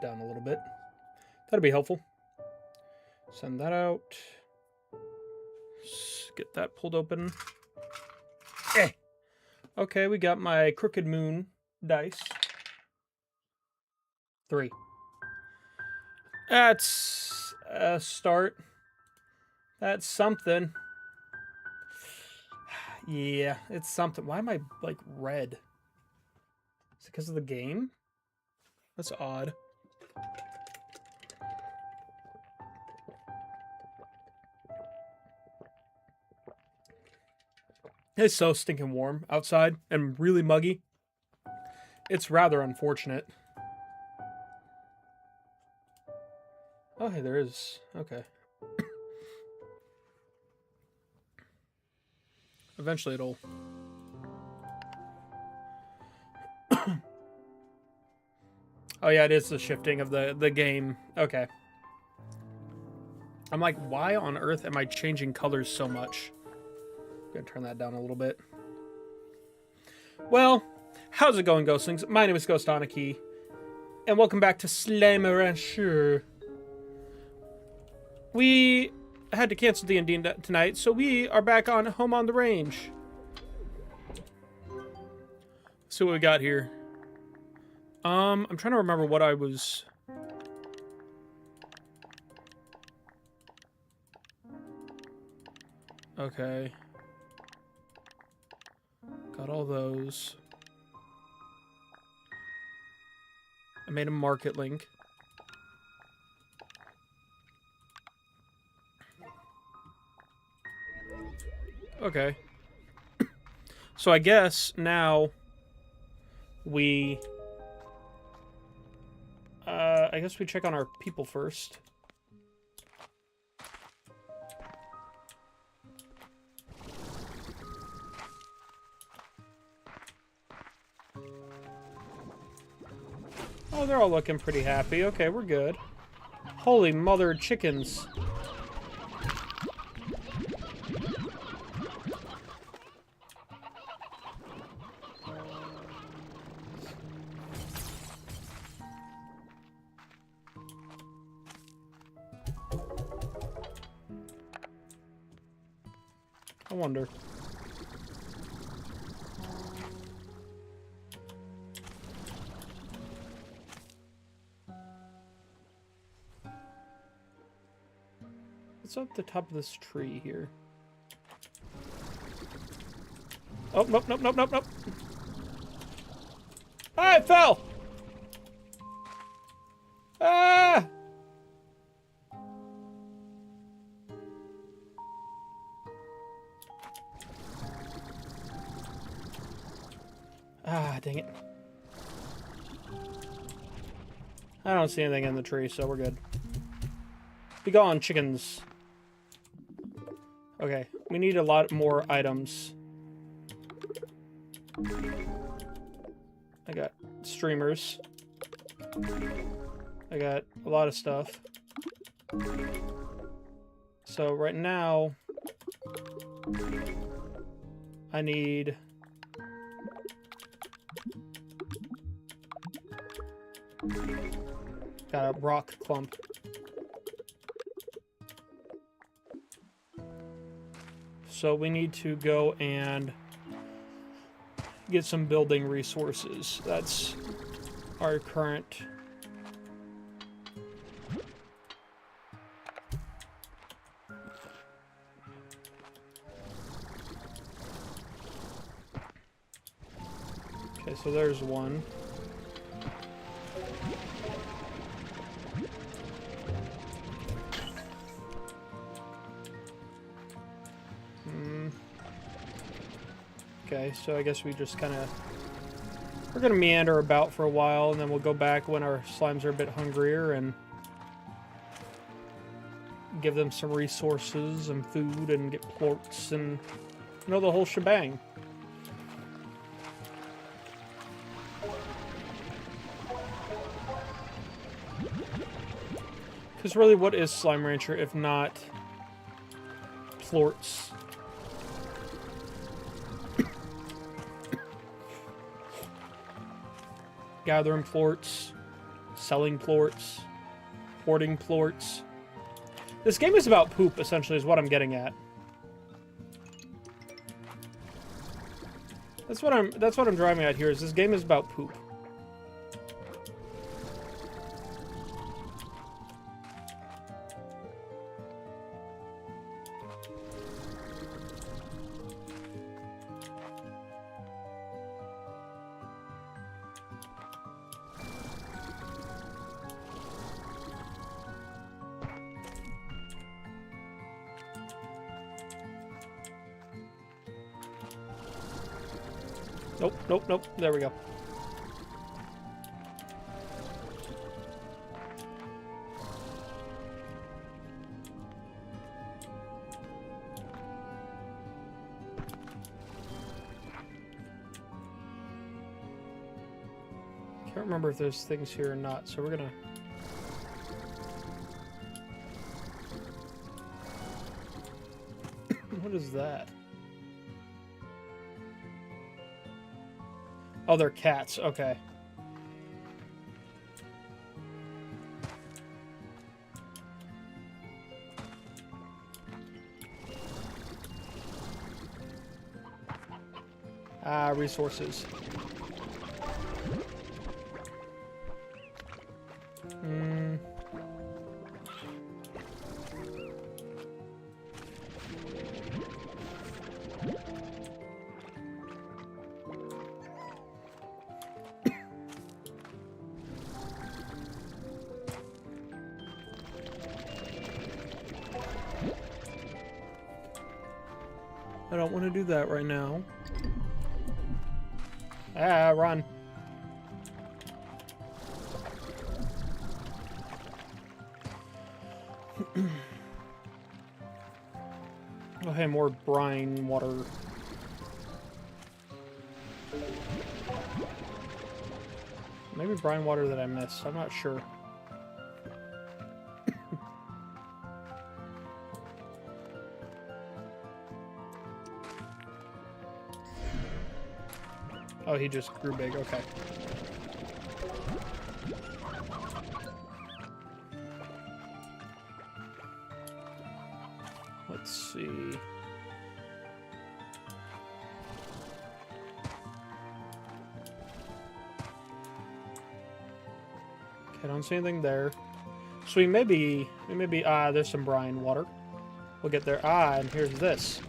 down a little bit. That'd be helpful. Send that out. Get that pulled open. Eh. Okay, we got my Crooked Moon dice. 3. That's a start. That's something. Yeah, it's something. Why am I, like, red? Is it because of the game? That's odd. It's so stinking warm outside and really muggy. It's rather unfortunate. Oh, hey, there is. Okay. Eventually it'll... Oh, yeah, it is the shifting of the game. Okay. I'm like, why on earth am I changing colors so much? I'm gonna turn that down a little bit. Well, how's it going, Ghostlings? My name is Ghost Anarchy, and welcome back to Labyrinthine. We had to cancel D&D tonight, so we are back on Home on the Range. Let's see what we got here. I'm trying to remember what I was... Okay. Got all those. I made a market link. Okay. So I guess now we... I guess we check on our people first. Oh, they're all looking pretty happy. Okay, we're good. Holy mother chickens. I wonder. What's up the top of this tree here? Oh, nope, nope, nope, nope, nope. Ah, it fell! Ah! Ah, dang it. I don't see anything in the tree, so we're good. Be gone, chickens. Okay, we need a lot more items. I got streamers. I got a lot of stuff. So right now, I need... Got a rock clump. So we need to go and get some building resources. That's our current... Okay, so there's one. Okay, so I guess we just kind of... We're going to meander about for a while, and then we'll go back when our slimes are a bit hungrier and give them some resources and food and get plorts and, you know, the whole shebang. Because really, what is Slime Rancher if not plorts? Gathering plorts, selling plorts, hoarding plorts. This game is about poop, essentially, is what I'm getting at. That's what I'm driving at here, is this game is about poop. Nope, nope, nope. There we go. Can't remember if there's things here or not, so we're gonna... What is that? Oh, they're cats. Okay. Resources. I don't want to do that right now. Run. Oh, hey, more brine water. Maybe brine water that I missed. I'm not sure. Oh, he just grew big. Okay. Let's see. Okay, I don't see anything there. So we may be, there's some brine water. We'll get there. And here's this.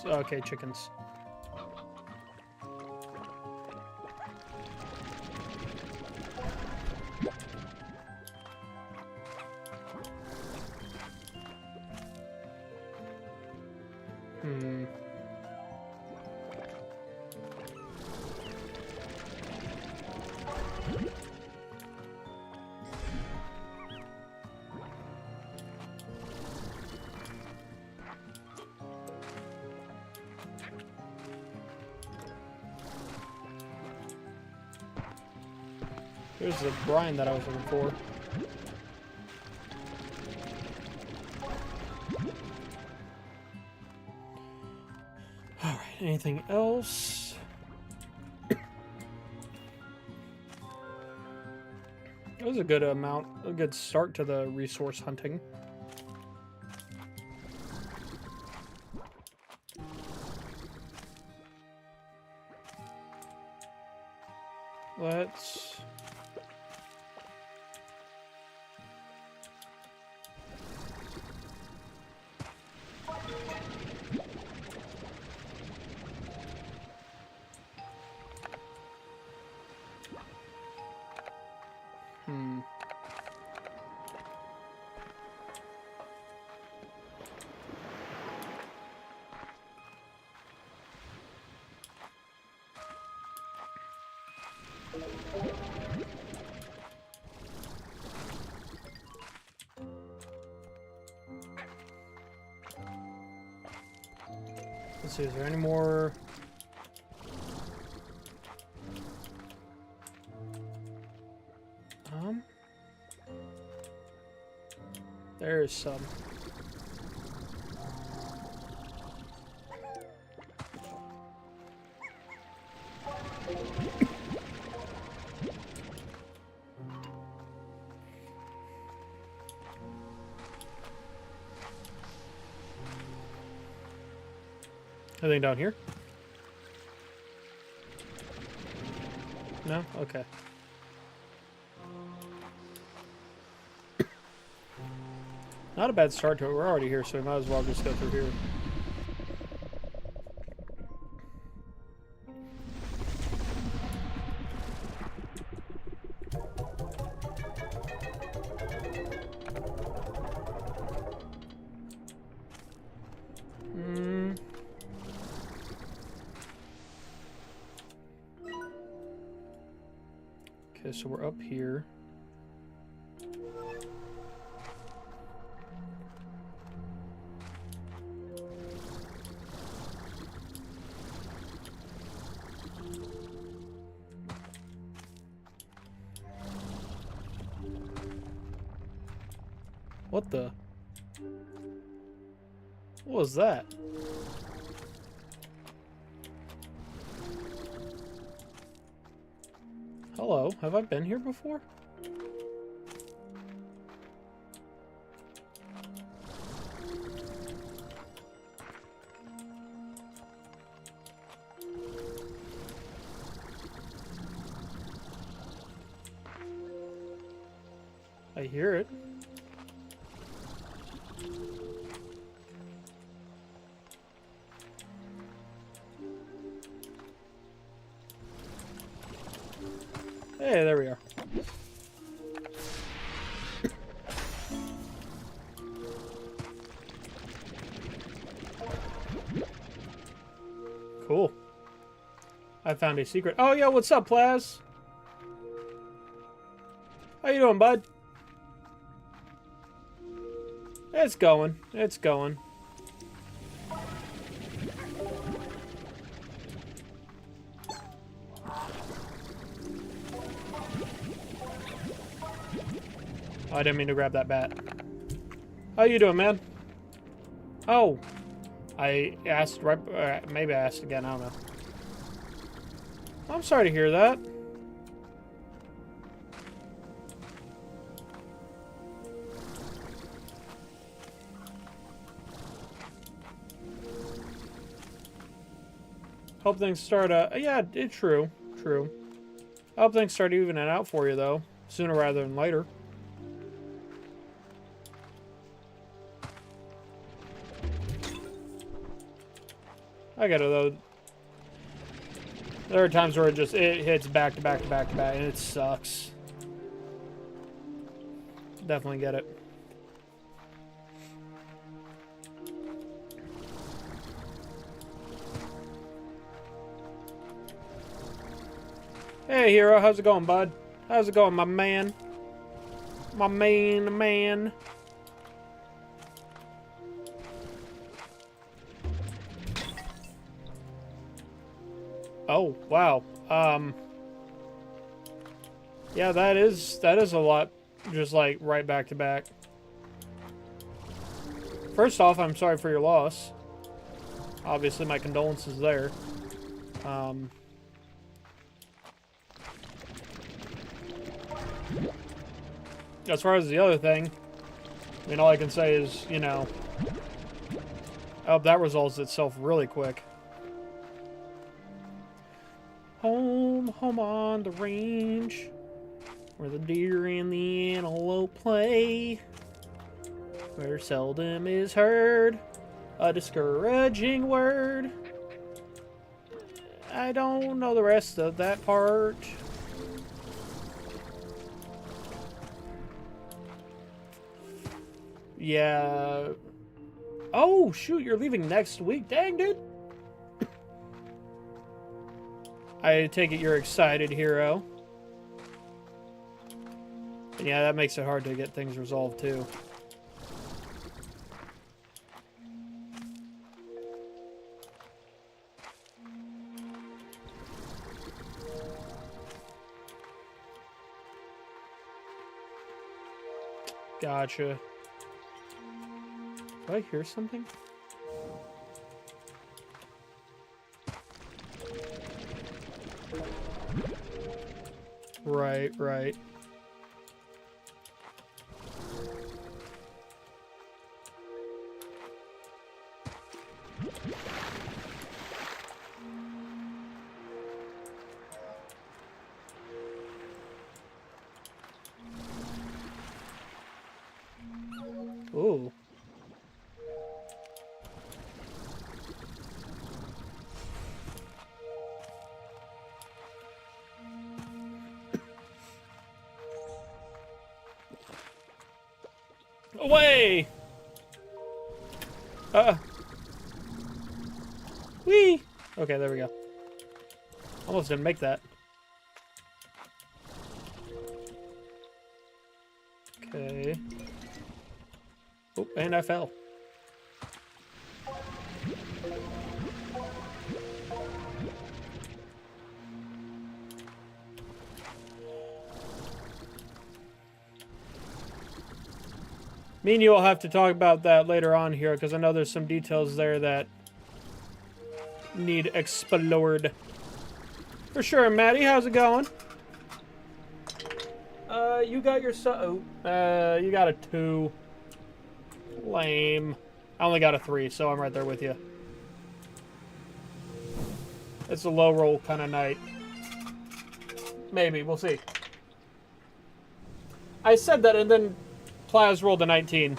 Okay, chickens. Here's the brine that I was looking for. Alright, anything else? It was a good amount, a good start to the resource hunting. Let's... Let's see, is there any more? There's some. Anything down here? No? Okay. Not a bad start to it. We're already here, so we might as well just go through here. Okay, so we're up here. What the? What was that? Hello, have I been here before? I hear it. Hey, there we are. Cool. I found a secret. Oh, yeah, what's up, Plaz? How you doing, bud? It's going. It's going. Oh, I didn't mean to grab that bat. How you doing, man? Oh. I asked right... maybe I asked again. I don't know. I'm sorry to hear that. Hope things start, yeah, it's true. True. I hope things start evening out for you, though. Sooner rather than later. I get it, though. There are times where it hits back to back to back to back, and it sucks. Definitely get it. Hey, Hero, how's it going, bud? How's it going, my man? My main man. Oh, wow. Yeah, that is a lot, just like right back to back. First off, I'm sorry for your loss. Obviously, my condolences there. As far as the other thing, I mean, all I can say is, you know, I hope that resolves itself really quick. Home, home on the range, where the deer and the antelope play, where seldom is heard a discouraging word. I don't know the rest of that part. Yeah. Oh, shoot, you're leaving next week. Dang, dude. I take it you're excited, Hero. And yeah, that makes it hard to get things resolved, too. Gotcha. Do I hear something? Right, right. Ooh. Away! Whee! Okay, there we go. Almost didn't make that. Okay. Oh, and I fell. Me and you will have to talk about that later on here, because I know there's some details there that need explored. For sure, Maddie, how's it going? You got your you got a 2. Lame. I only got a 3, so I'm right there with you. It's a low roll kind of night. Maybe, we'll see. I said that, and then Plaz rolled a 19.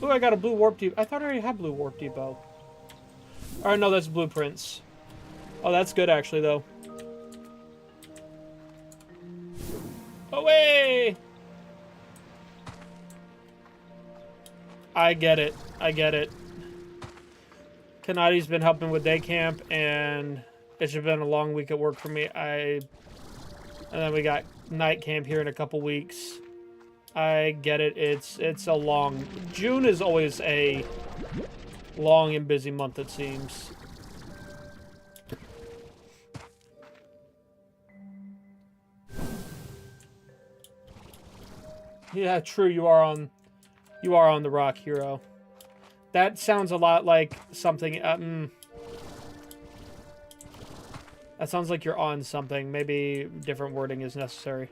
Ooh, I got a blue warp depot. I thought I already had blue warp depot. Or no, that's blueprints. Oh, that's good actually, though. Away! I get it. I get it. Kanadi's been helping with day camp, and it's just been a long week at work for me. And then we got night camp here in a couple weeks. I get it. It's a long... June is always a long and busy month, it seems. Yeah, true. You are on the rock, hero. That sounds a lot like something. That sounds like you're on something. Maybe different wording is necessary.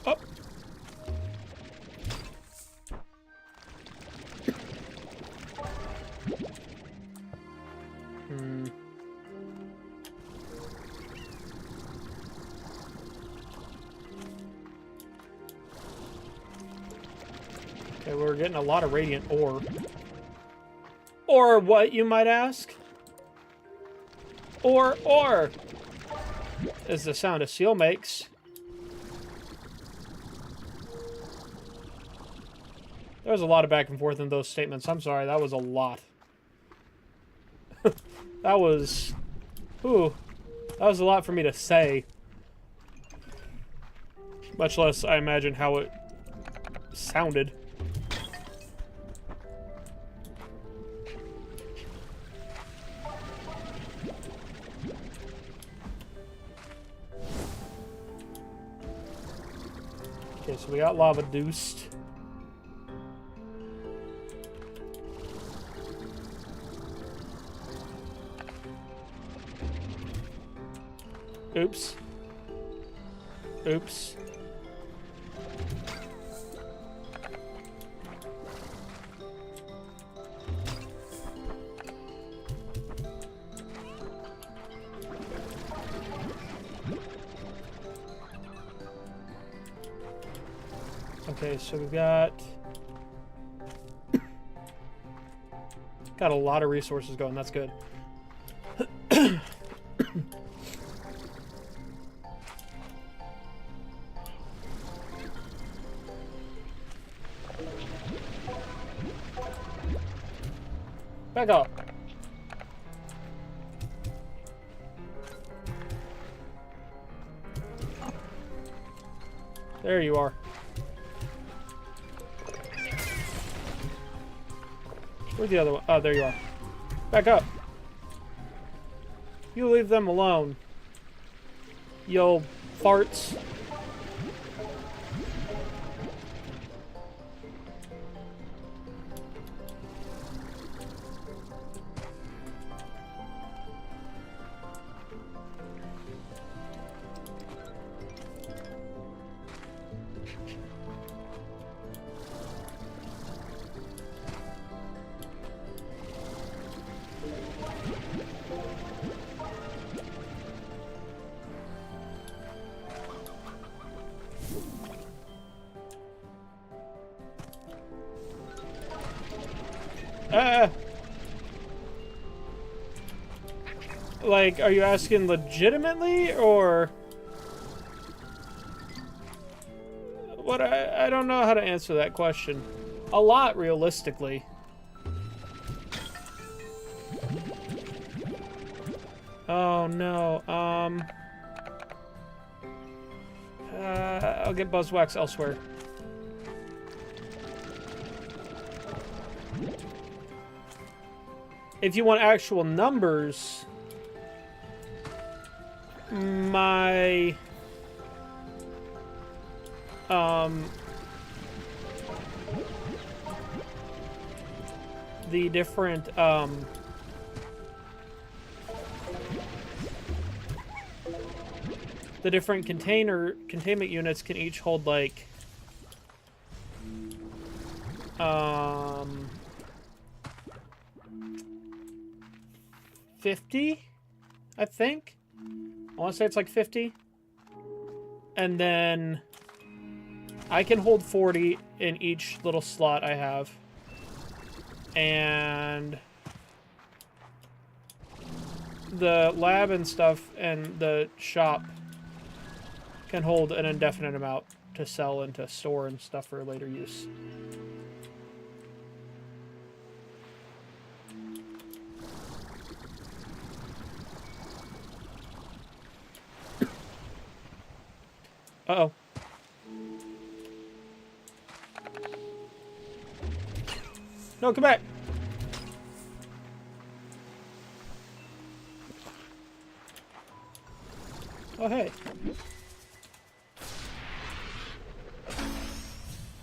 Up. Okay, we're getting a lot of radiant ore. Or what, you might ask? Or is the sound a seal makes. There was a lot of back and forth in those statements. I'm sorry, that was a lot. That was... Ooh. That was a lot for me to say. Much less, I imagine, how it sounded. Okay, so we got lava deuced. Oops. Oops. Okay, so we've got a lot of resources going. That's good. Back up. There you are. Where's the other one? Oh, there you are. Back up. You leave them alone. Yo, farts. Like, are you asking legitimately, or... What? I don't know how to answer that question. A lot, realistically. Oh, no. I'll get Buzzwax elsewhere. If you want actual numbers, my the different containment units can each hold like 50, I think. I want to say it's like 50. And then I can hold 40 in each little slot I have. And the lab and stuff and the shop can hold an indefinite amount to sell and to store and stuff for later use. Uh-oh. No, come back. Oh, hey.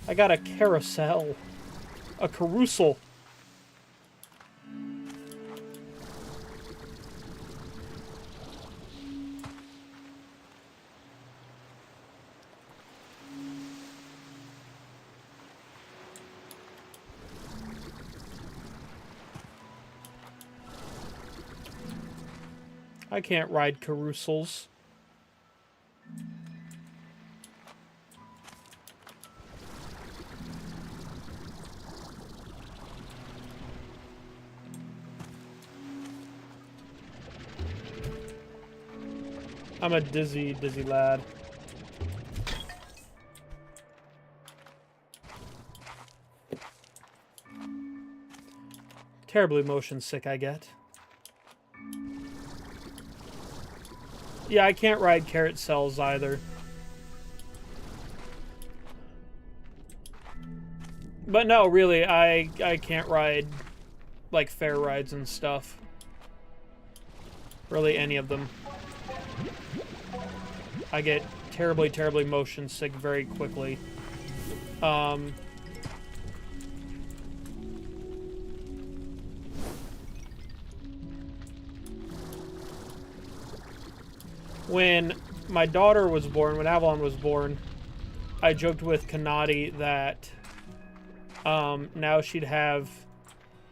I got a carousel. A carousel. I can't ride carousels. I'm a dizzy lad. Terribly motion sick I get. Yeah, I can't ride carrot cells either. But no, really, I can't ride, like, fair rides and stuff. Really, any of them. I get terribly motion sick very quickly. When my daughter was born, when Avalon was born, I joked with Kanati that now she'd have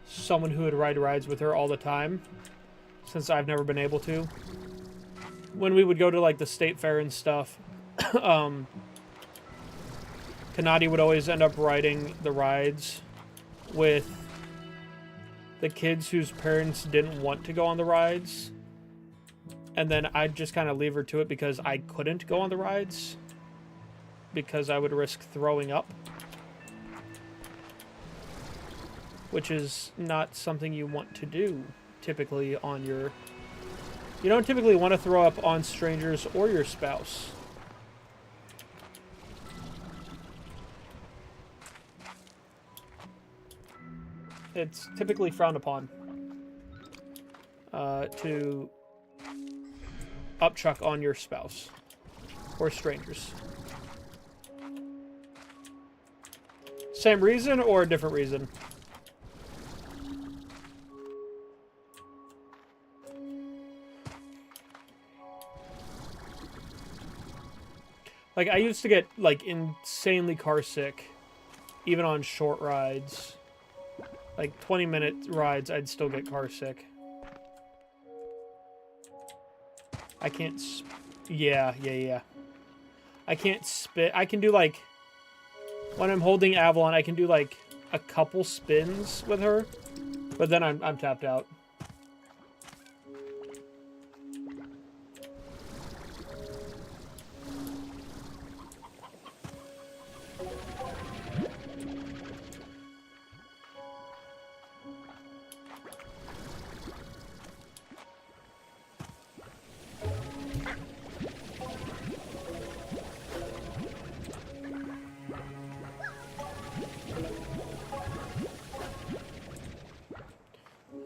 someone who would ride rides with her all the time, since I've never been able to. When we would go to like the state fair and stuff, Kanati would always end up riding the rides with the kids whose parents didn't want to go on the rides. And then I'd just kind of leave her to it because I couldn't go on the rides because I would risk throwing up. which is not something you want to do typically on your... You don't typically want to throw up on strangers or your spouse. It's typically frowned upon to upchuck on your spouse or strangers. Same reason or a different reason? Like, I used to get, like, insanely car sick, even on short rides. Like, 20-minute rides, I'd still get car sick. I can't... Yeah. I can't spit. I can do, like... When I'm holding Avalon, I can do, like, a couple spins with her. But then I'm tapped out.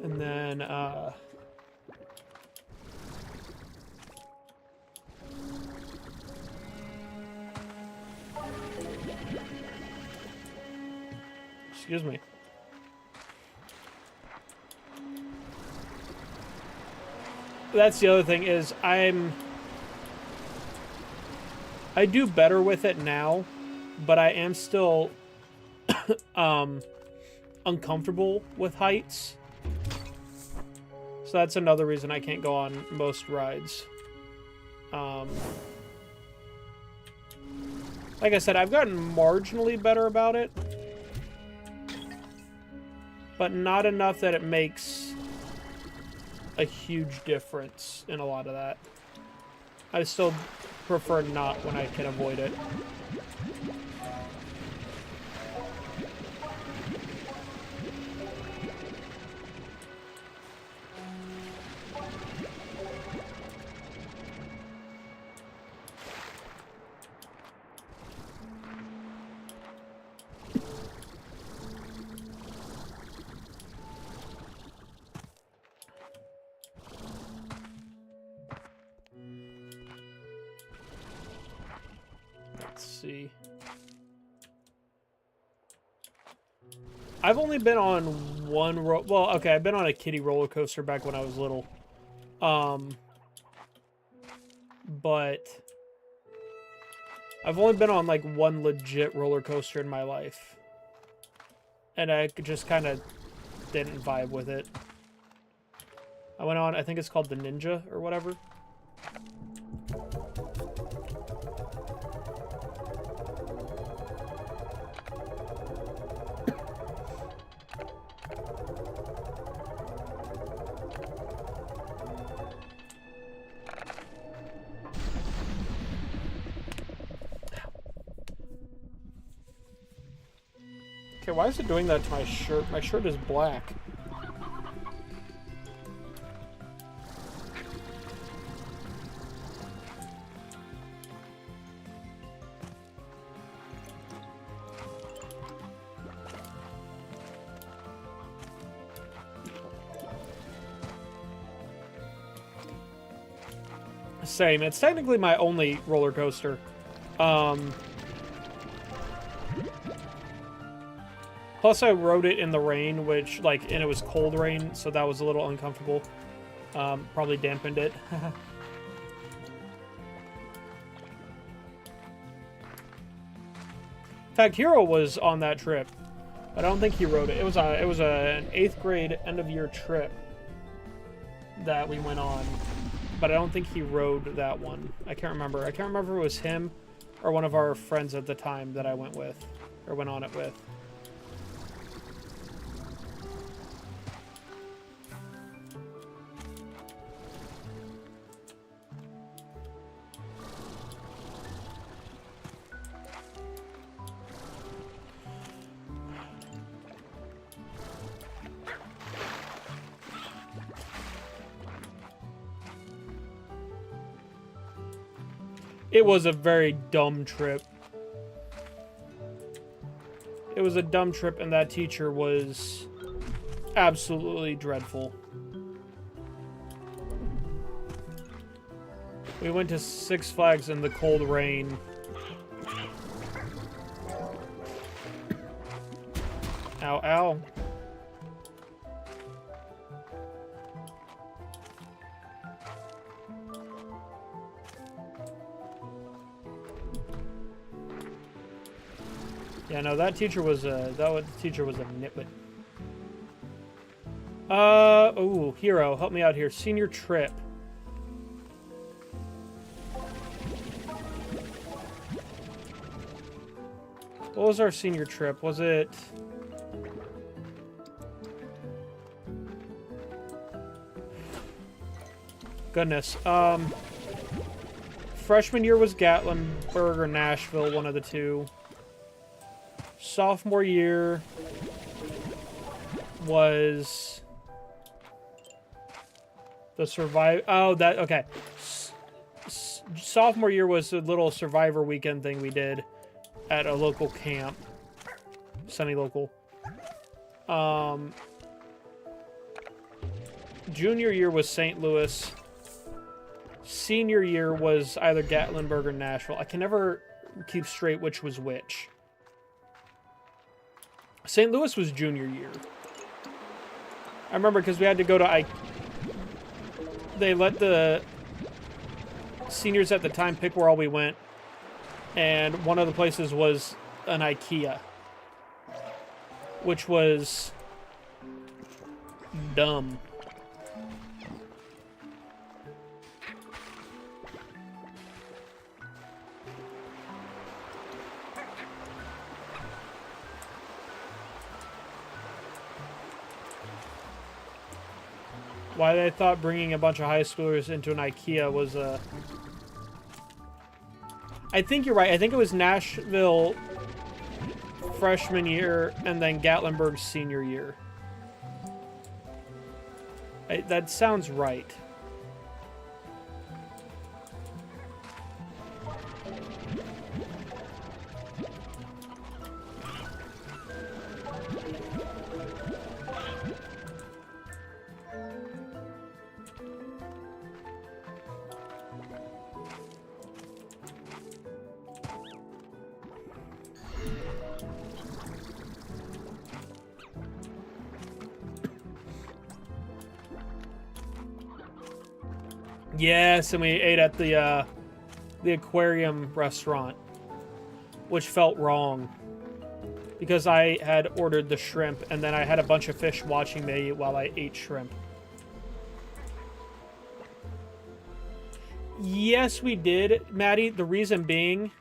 And then, excuse me. That's the other thing is I do better with it now, but I am still uncomfortable with heights. So that's another reason I can't go on most rides. Like I said, I've gotten marginally better about it, but not enough that it makes a huge difference in a lot of that. I still prefer not when I can avoid it. Let's see. I've only been on one well, okay, I've been on a kiddie roller coaster back when I was little. But I've only been on like one legit roller coaster in my life. And I just kind of didn't vibe with it. I went on, I think it's called the Ninja or whatever. Okay, why is it doing that to my shirt? My shirt is black. Same. It's technically my only roller coaster. Plus, I rode it in the rain, which, like, and it was cold rain, so that was a little uncomfortable. Probably dampened it. In fact, Hero was on that trip, but I don't think he rode it. It was an 8th grade end of year trip that we went on, but I don't think he rode that one. I can't remember. I can't remember if it was him or one of our friends at the time that I went with, or went on it with. It was a very dumb trip. It was a dumb trip, and that teacher was absolutely dreadful. We went to Six Flags in the cold rain. Ow, ow. Yeah, no, that teacher was a nitwit. Oh, Hero, help me out here. Senior trip. What was our senior trip? Was it... Goodness. Freshman year was Gatlinburg or Nashville, one of the two. Sophomore year was the survive. Oh, that okay. Sophomore year was a little Survivor weekend thing we did at a local camp, semi-local. Junior year was St. Louis. Senior year was either Gatlinburg or Nashville. I can never keep straight which was which. St. Louis was junior year. I remember because we had to go to they let the seniors at the time pick where all we went. And one of the places was an IKEA. Which was dumb. Why they thought bringing a bunch of high schoolers into an IKEA was a... I think you're right. I think it was Nashville freshman year and then Gatlinburg senior year. That sounds right. Yes, and we ate at the aquarium restaurant, which felt wrong because I had ordered the shrimp and then I had a bunch of fish watching me while I ate shrimp. Yes, we did, Maddie. The reason being,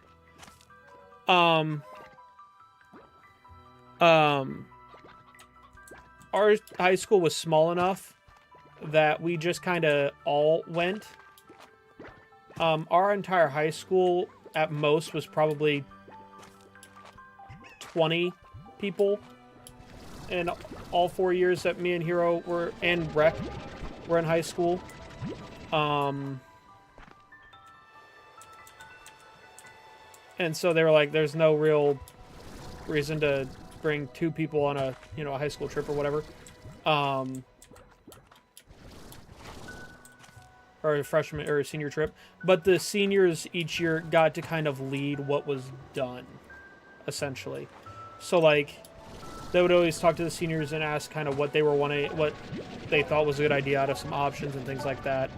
our high school was small enough that we just kind of all went. Our entire high school, at most, was probably 20 people. And all 4 years that me and Hero were, and Rec were in high school. And so they were like, there's no real reason to bring 2 people on a, you know, a high school trip or whatever. Or a freshman or a senior trip, but the seniors each year got to kind of lead what was done, essentially. So like, they would always talk to the seniors and ask kind of what they were wanting, what they thought was a good idea out of some options and things like that.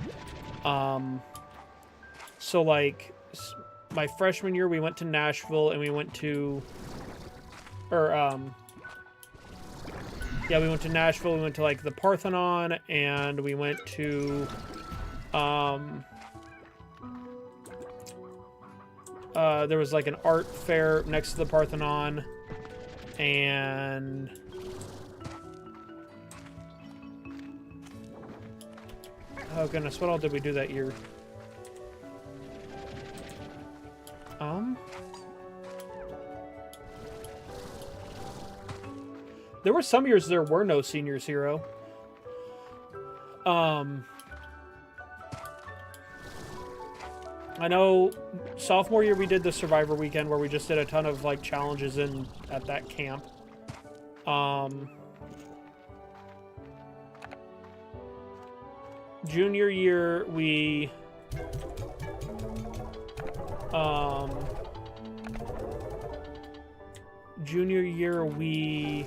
So like, my freshman year we went to Nashville and we went to, yeah, we went to Nashville. We went to like the Parthenon and we went to. There was like an art fair next to the Parthenon, and oh goodness, what all did we do that year? There were some years there were no seniors, Hero. I know sophomore year we did the Survivor weekend where we just did a ton of like challenges at that camp. Junior year we junior year we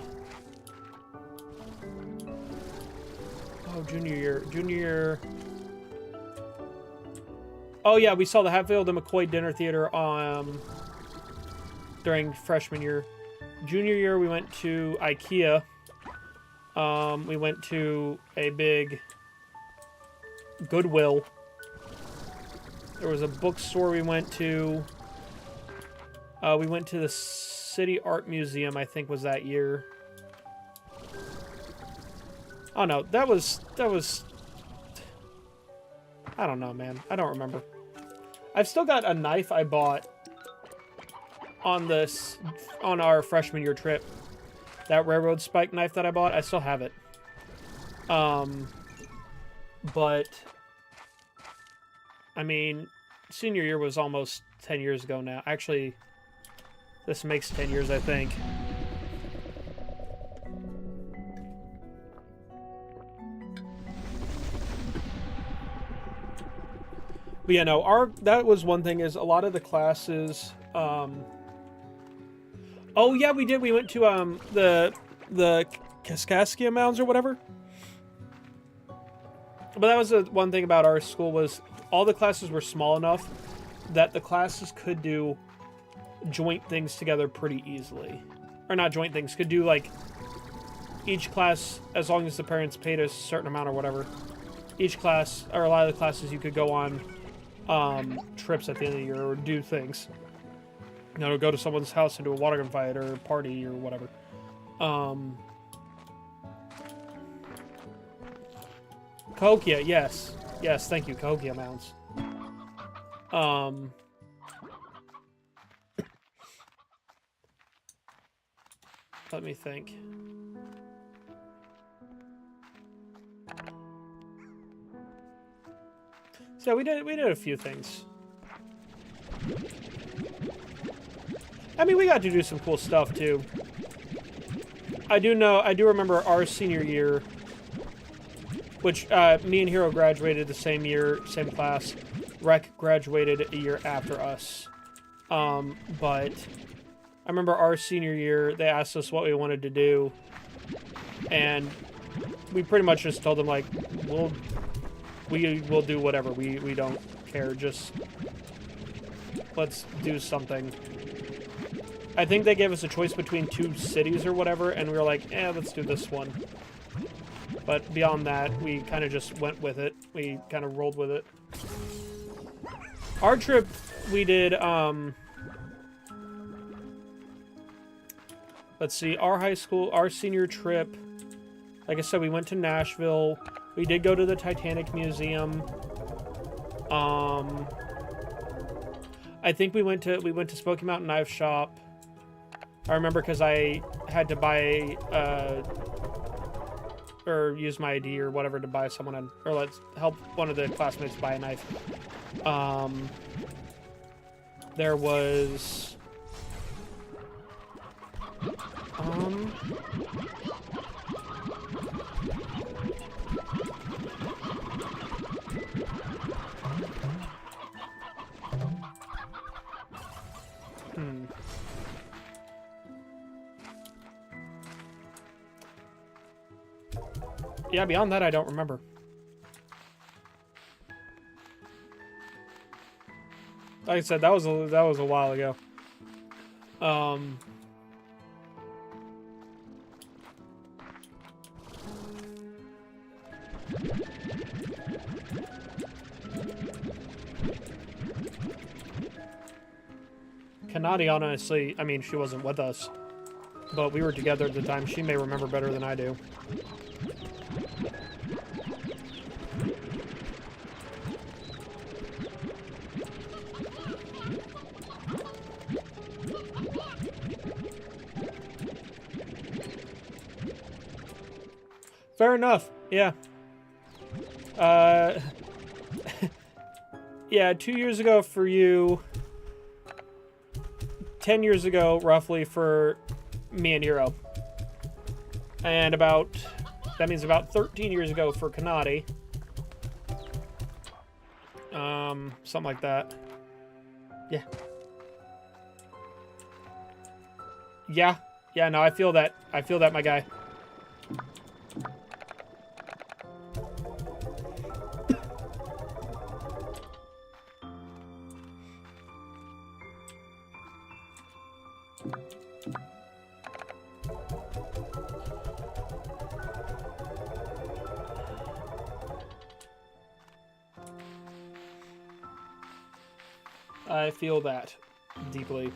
junior year. Oh yeah, we saw the Hatfield and McCoy Dinner Theater during freshman year. Junior year, we went to IKEA. We went to a big Goodwill. There was a bookstore we went to. We went to the City Art Museum, I think was that year. Oh no, that was... I don't know, man. I don't remember. I've still got a knife I bought on our freshman year trip. That railroad spike knife that I bought, I still have it. But I mean, senior year was almost 10 years ago now. Actually, this makes 10 years, I think. But yeah, no, that was one thing, is a lot of the classes, oh yeah, we did. We went to the Kaskaskia Mounds or whatever. But that was the one thing about our school, was all the classes were small enough that the classes could do joint things together pretty easily. Or not joint things, could do like each class, as long as the parents paid a certain amount or whatever. Each class, or a lot of the classes, you could go on trips at the end of the year or do things. You know, go to someone's house and do a water gun fight or party or whatever. Cahokia, yes. Yes, thank you, Cahokia Mounds. Let me think. So we did a few things. I mean, we got to do some cool stuff too. I do remember our senior year, which me and Hero graduated the same year, same class. Rec graduated a year after us. But I remember our senior year, they asked us what we wanted to do, and we pretty much just told them, like, we will do whatever. We don't care. Just let's do something. I think they gave us a choice between 2 cities or whatever, and we were like, let's do this one. But beyond that, we kind of just went with it. We kind of rolled with it. Our trip, we did, let's see, our senior trip, like I said, we went to Nashville. We did go to the Titanic Museum. I think we went to Smoky Mountain Knife Shop. I remember because I had to buy, or use my ID or whatever to buy someone, or let's help one of the classmates buy a knife. There was, yeah, beyond that, I don't remember. Like I said, that was a while ago. Kanadi, honestly, I mean, she wasn't with us, but we were together at the time. She may remember better than I do. Fair enough, yeah. Yeah, 2 years ago for you. 10 years ago, roughly, for me and Hero. And that means about 13 years ago for Kanati. Something like that. Yeah. Yeah, no, I feel that. I feel that, my guy. I feel that deeply.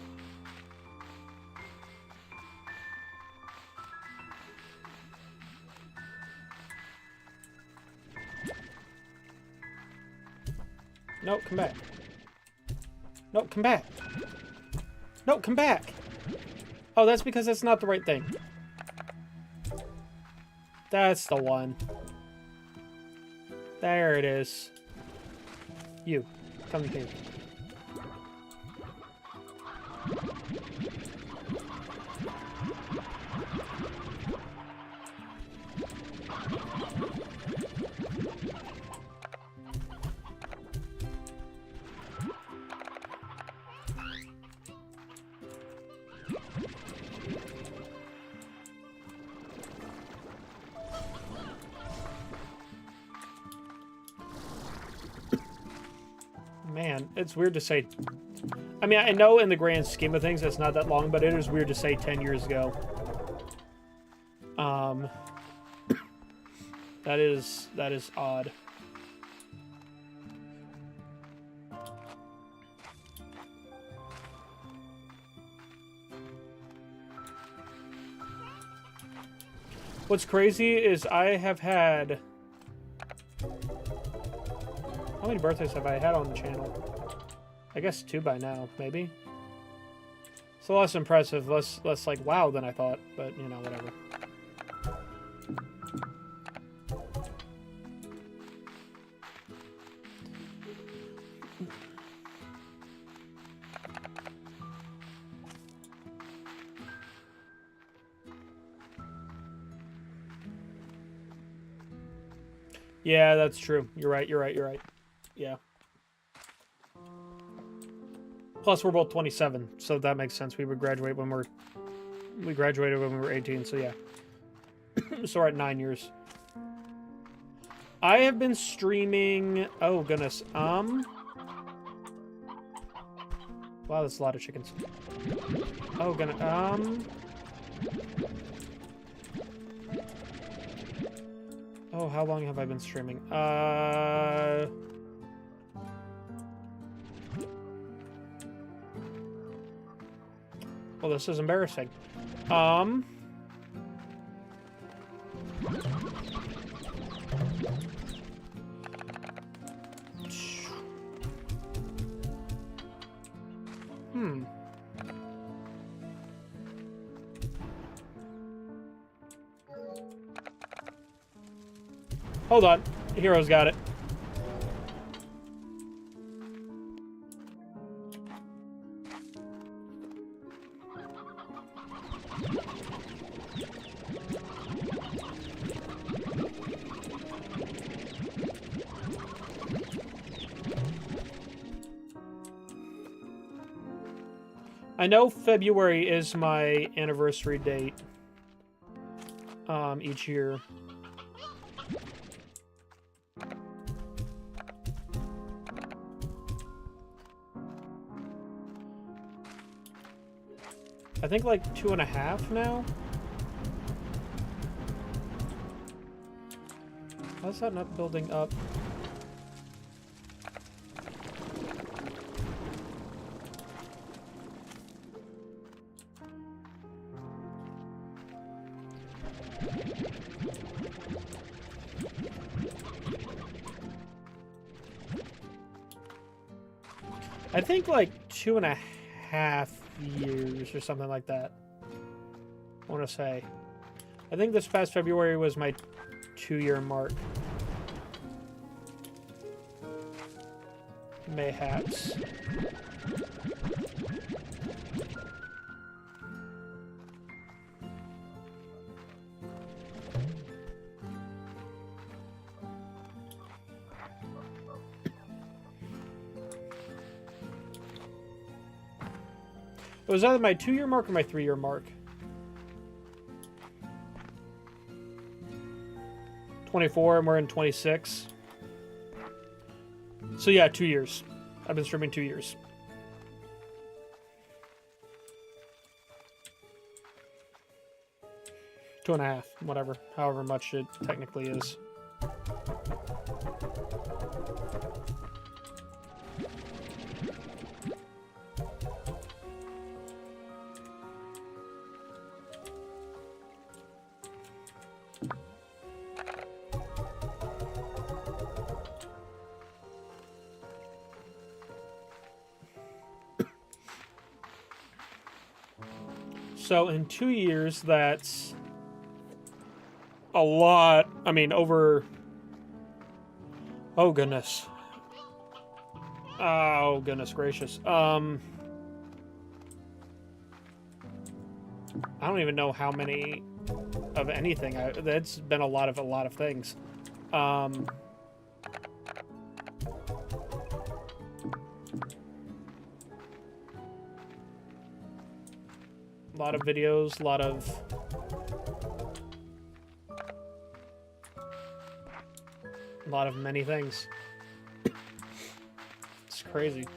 No, come back. No, come back. No, come back. Oh, that's because that's not the right thing. That's the one. There it is. You, come here. Man, it's weird to say. I mean, I know in the grand scheme of things it's not that long, but it is weird to say 10 years ago. That is odd. What's crazy is I have had... How many birthdays have I had on the channel? I guess 2 by now, maybe? So less impressive, less like wow than I thought, but you know, whatever. Yeah, that's true. You're right. Yeah. Plus, we're both 27, so that makes sense. We graduated when we were 18, so yeah. So we're at 9 years. I have been streaming... Oh, goodness. Wow, that's a lot of chickens. Oh, goodness. Oh, how long have I been streaming? Well, this is embarrassing. Hold on. Hero's got it. I know February is my anniversary date each year. I think like 2.5 now. How's that not building up? I think like 2.5 years or something like that. I want to say. I think this past February was my 2-year mark. Mayhaps. It was either my 2-year mark or my 3-year mark. 24, and we're in 26. So yeah, 2 years. I've been streaming 2 years. Two and a half, whatever. However much it technically is. So in 2 years, that's a lot. I mean, over... Oh, goodness. Oh, goodness gracious. I don't even know how many of anything. That's been a lot of things. A lot of videos, a lot of many things. It's crazy.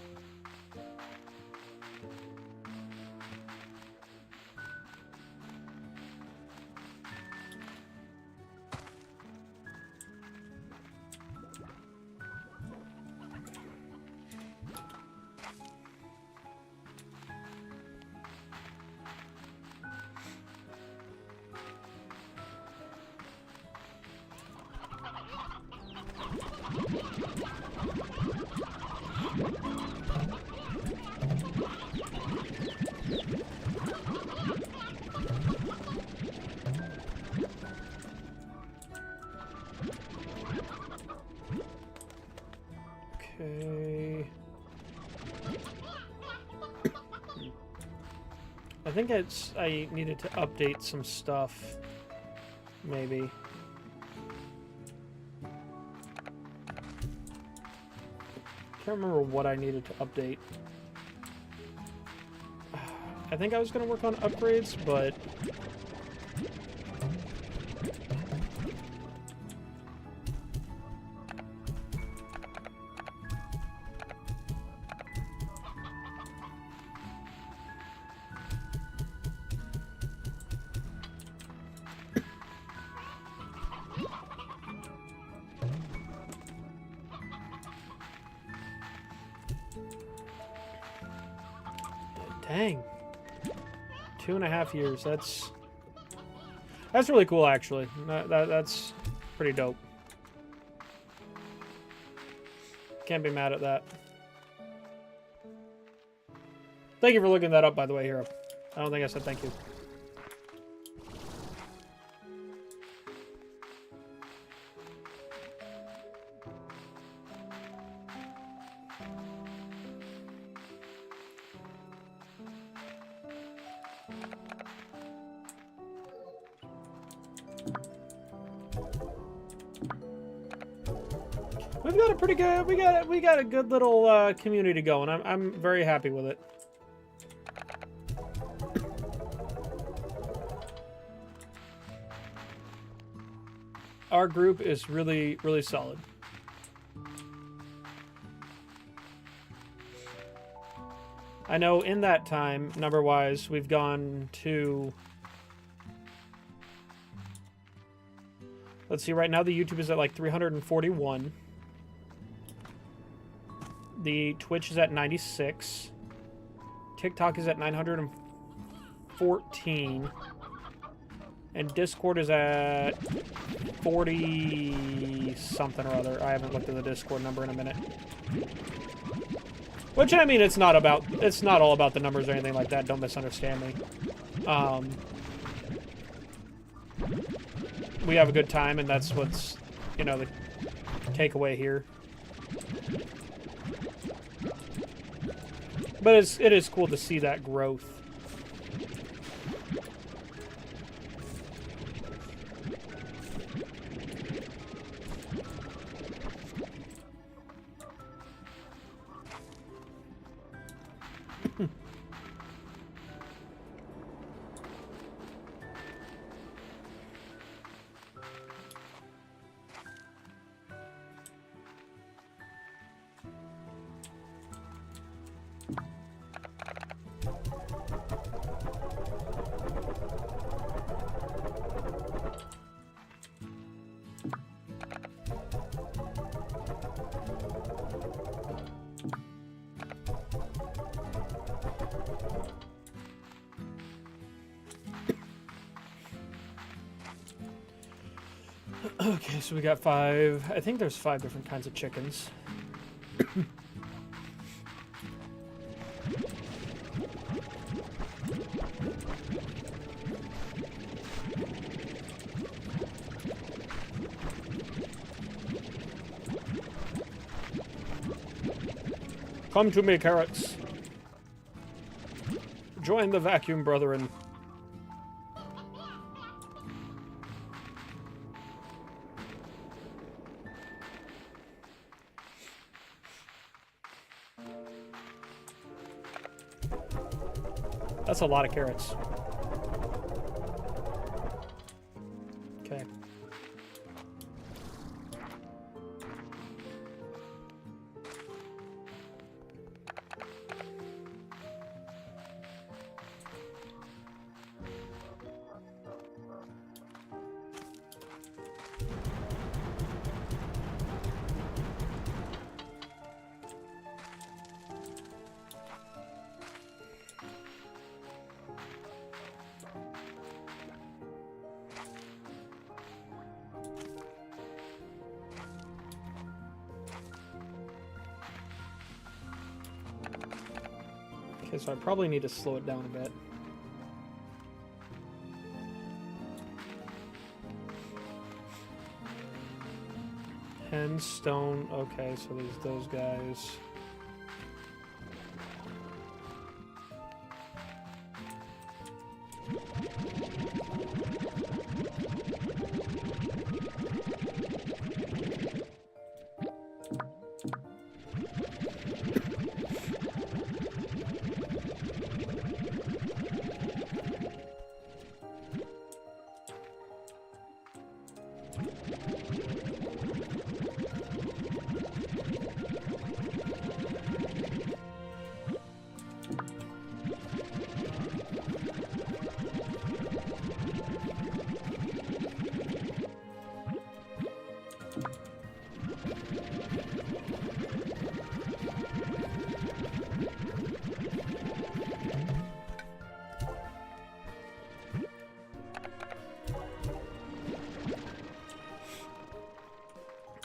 Okay. I think I needed to update some stuff. Maybe. Can't remember what I needed to update. I think I was going to work on upgrades, but... Dang. 2.5 years. That's really cool, actually. That's pretty dope. Can't be mad at that. Thank you for looking that up, by the way, Hero. I don't think I said thank you. We've got a pretty good, we got a good little community going. I'm very happy with it. Our group is really, really solid. I know in that time, number-wise, we've gone to... Let's see, right now the YouTube is at like 341. The Twitch is at 96. TikTok is at 914. And Discord is at 40 something or other. I haven't looked at the Discord number in a minute. Which, I mean, it's not all about the numbers or anything like that. Don't misunderstand me. We have a good time, and that's what's, you know, the takeaway here. But it is cool to see that growth. Okay, so we got 5. I think there's 5 different kinds of chickens. Come to me, carrots. Join the vacuum, brethren. That's a lot of carrots. Okay. Okay, so I probably need to slow it down a bit. Hen, stone, okay, so there's those guys.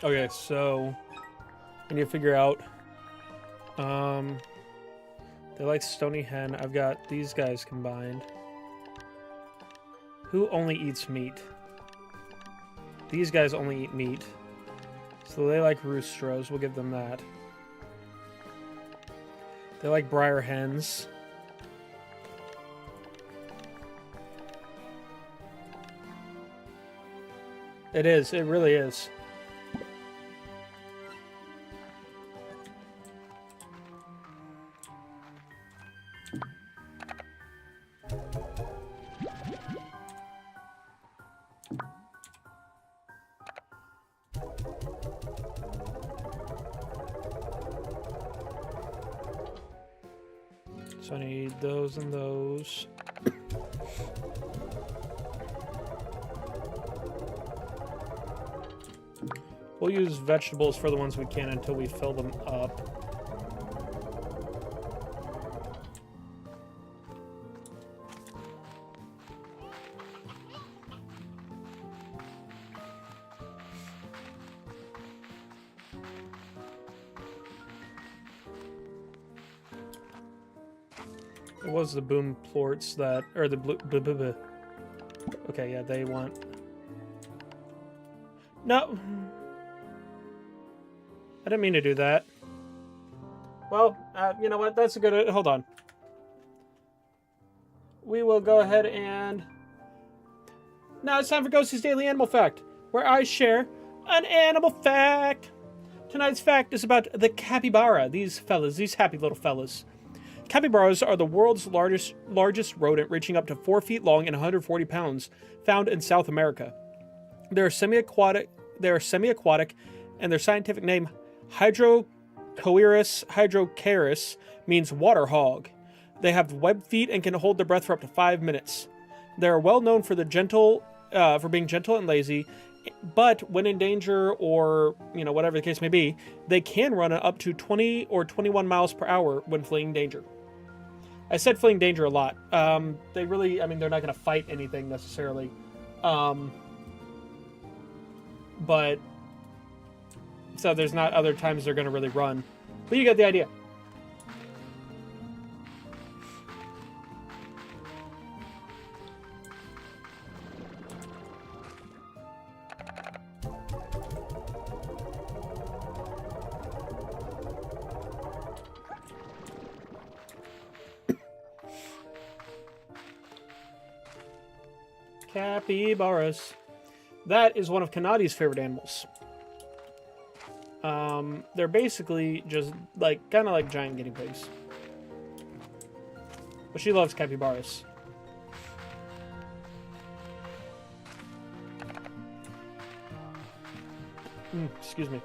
Okay, so I need to figure out. They like stony hen. I've got these guys combined. Who only eats meat? These guys only eat meat. So they like roostros. We'll give them that. They like briar hens. It is. It really is. So I need those and those. We'll use vegetables for the ones we can until we fill them up. It was the boom plorts that, or the blue. Okay, yeah, they want. No, I didn't mean to do that. Well, you know what? That's a good... hold on. We will go ahead and... Now it's time for Ghosty's Daily Animal Fact, where I share an animal fact. Tonight's fact is about the capybara. These fellas, these happy little fellas. Capybaras are the world's largest rodent, reaching up to 4 feet long and 140 pounds, found in South America. They are semi-aquatic, and their scientific name, hydrochaeris, means water hog. They have webbed feet and can hold their breath for up to 5 minutes. They are well known for being gentle and lazy, but when in danger or, whatever the case may be, they can run up to 20 or 21 miles per hour when fleeing danger. I said fleeing danger a lot. They really, they're not going to fight anything necessarily. But, so there's not other times they're going to really run. But you get the idea. Capybaras. That is one of Kanadi's favorite animals. They're basically just kind of like giant guinea pigs. But she loves capybaras. Excuse me.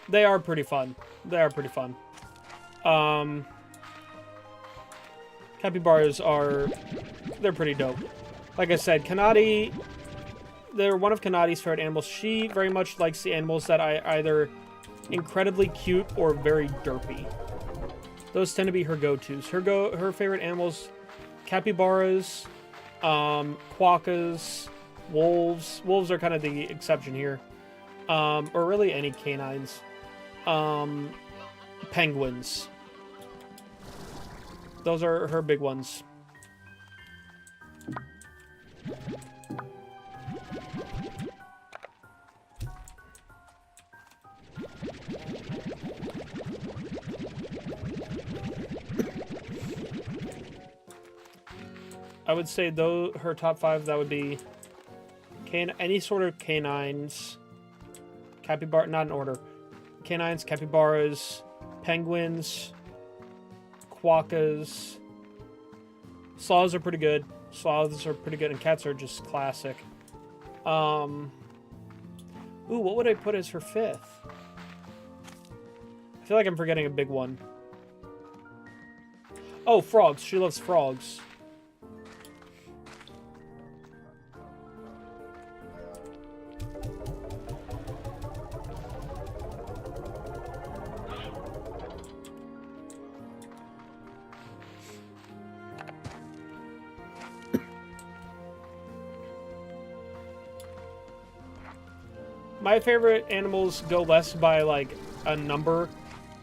They are pretty fun. They're pretty fun. Capybaras they're pretty dope. Like I said, Kanadi, they're one of Kanadi's favorite animals. She very much likes the animals that are either incredibly cute or very derpy. Those tend to be her go-tos. Her favorite animals, capybaras, quokkas, wolves. Wolves are kind of the exception here. Or really any canines. Penguins. Those are her big ones. I would say though her top 5, that would be any sort of canines, capybara, not in order. Canines, capybaras, penguins, quokkas. Sloths are pretty good. And cats are just classic. Ooh, what would I put as her 5th? I feel like I'm forgetting a big one. Oh, frogs. She loves frogs. My favorite animals go less by, a number,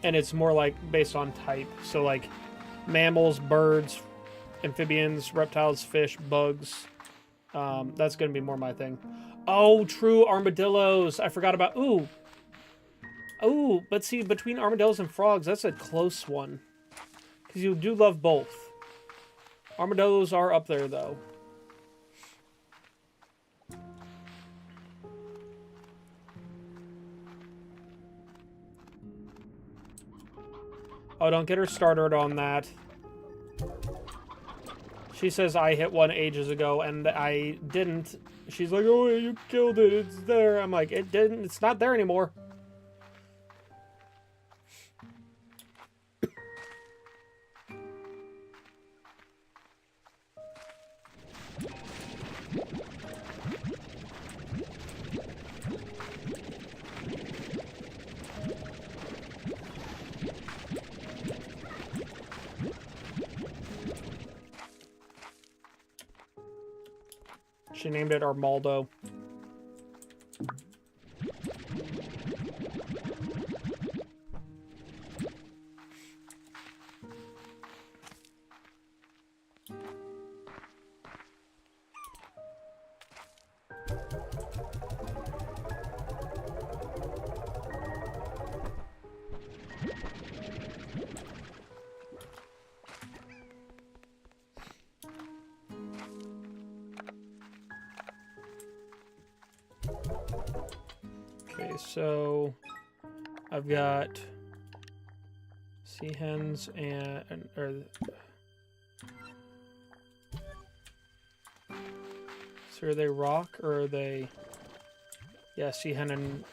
and it's more, based on type. So, mammals, birds, amphibians, reptiles, fish, bugs. That's going to be more my thing. Oh, true, armadillos. I forgot about... Ooh, but see, between armadillos and frogs, that's a close one. Because you do love both. Armadillos are up there, though. Oh, don't get her started on that. She says I hit one ages ago, and I didn't. She's like, oh, you killed it. It's there. I'm like, it didn't. It's not there anymore. She named it Armaldo. Okay, so I've got sea hens and so are they rock or are they? Yeah, sea hen and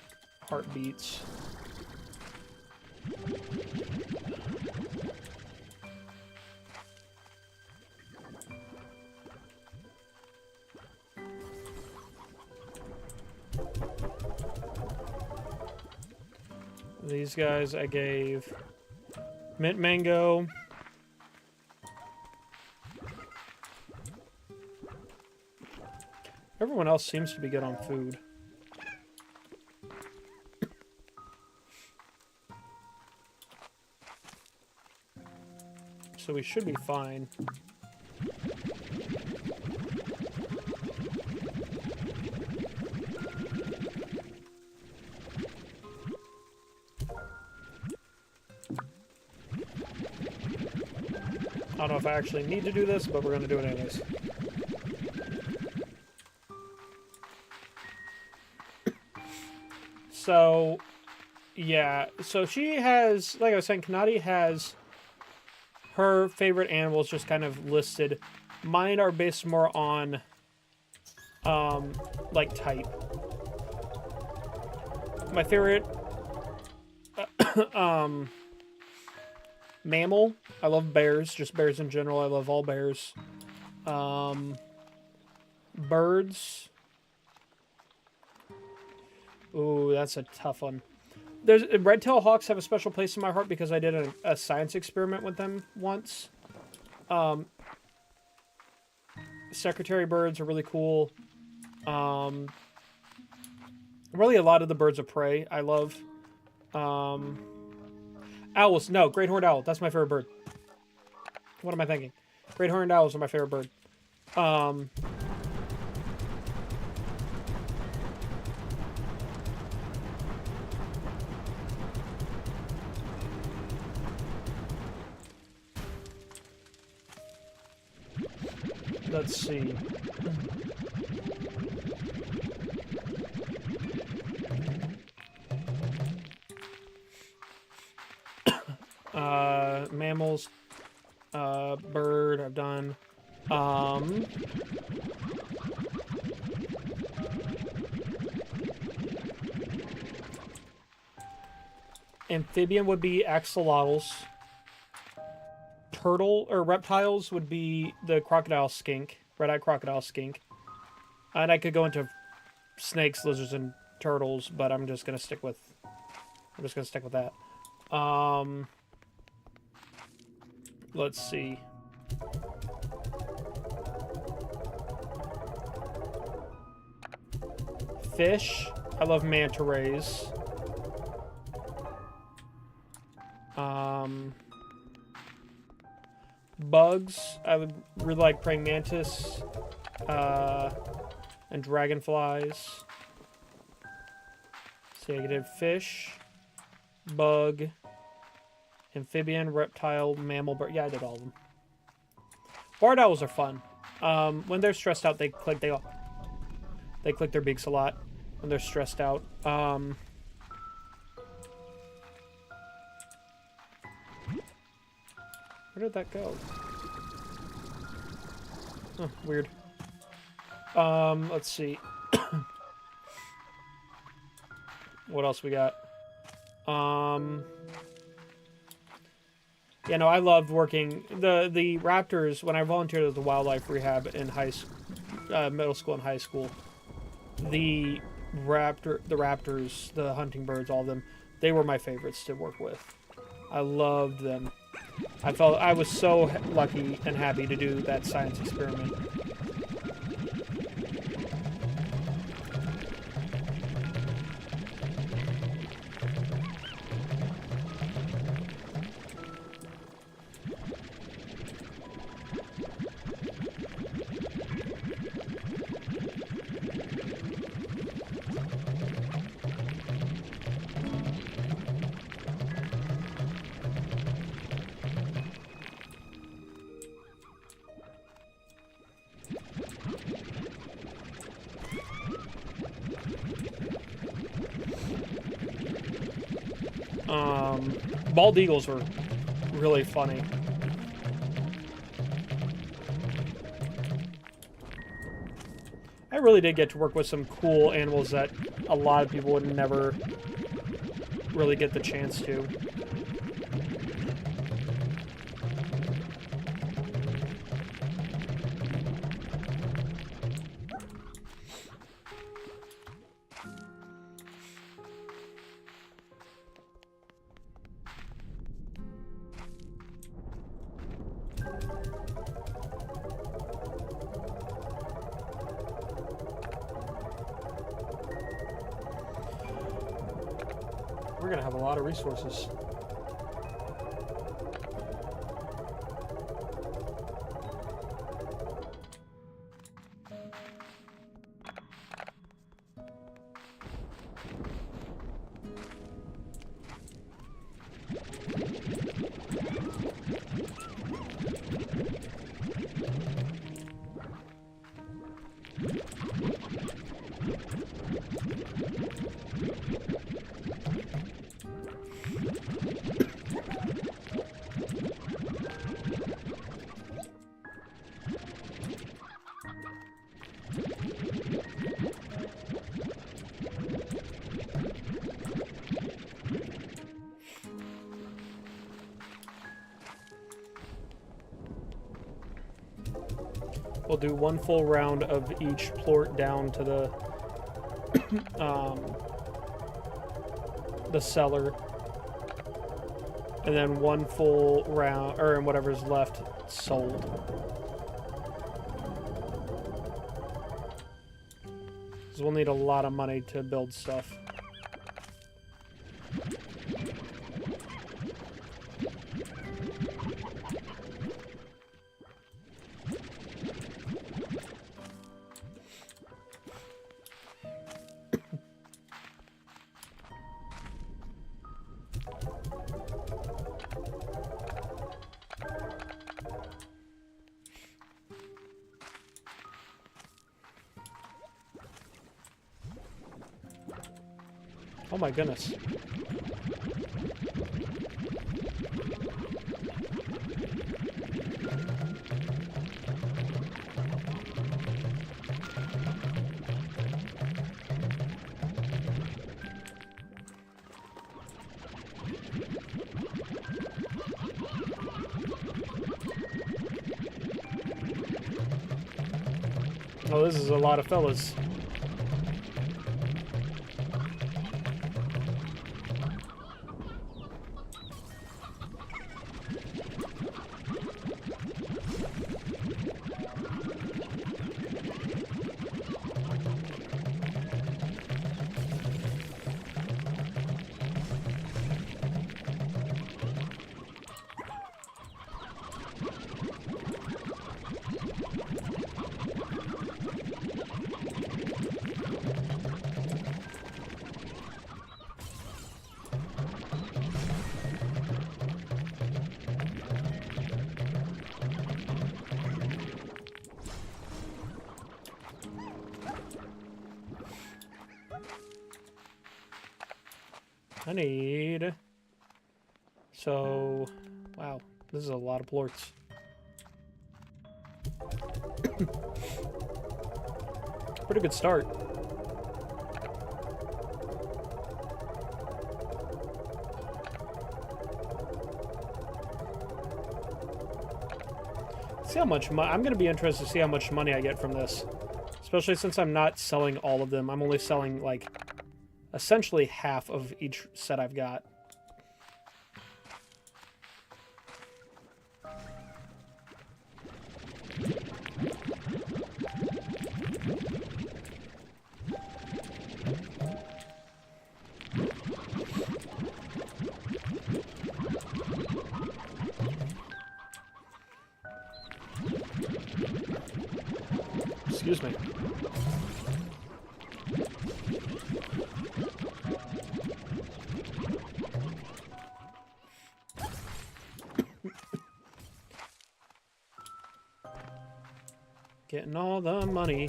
heartbeats. These guys I gave mint mango. Everyone else seems to be good on food. So we should be fine. I don't know if I actually need to do this, but we're going to do it anyways. So, yeah. So she has, like I was saying, Kanati has her favorite animals just kind of listed. Mine are based more on, like, type. My favorite, mammal. I love bears, just bears in general. I love all bears. Birds. Ooh, that's a tough one. There's red-tailed hawks have a special place in my heart because I did a science experiment with them once. Secretary birds are really cool. Really a lot of the birds of prey I love. Owls. No, great horned owl. That's my favorite bird. What am I thinking? Great horned owls are my favorite bird. Let's see. Mammals. Bird, I've done. Amphibian would be axolotls. Turtle or reptiles would be the crocodile skink, red-eyed crocodile skink. And I could go into snakes, lizards, and turtles, but I'm just gonna stick with that. Let's see. Fish. I love manta rays. Bugs. I would really like praying mantis. And dragonflies. So I did fish, bug, amphibian, reptile, mammal, bird. Yeah, I did all of them. Barred owls are fun. When they're stressed out, they click their beaks a lot when they're stressed out. Where did that go? Oh, weird. Let's see. What else we got? Yeah, no, I loved working the raptors when I volunteered at the wildlife rehab in middle school and high school. The raptors, the hunting birds, all of them, they were my favorites to work with. I loved them. I was so lucky and happy to do that science experiment. Bald eagles were really funny. I really did get to work with some cool animals that a lot of people would never really get the chance to. We're gonna have a lot of resources. We'll do one full round of each plort down to the cellar, and then one full round, or whatever's left, sold. Because we'll need a lot of money to build stuff. Oh my goodness. Oh, this is a lot of fellas. I need... So... Wow. This is a lot of plorts. Pretty good start. See how much money... I'm going to be interested to see how much money I get from this. Especially since I'm not selling all of them. I'm only selling, like, essentially half of each set I've got. Excuse me. Getting all the money.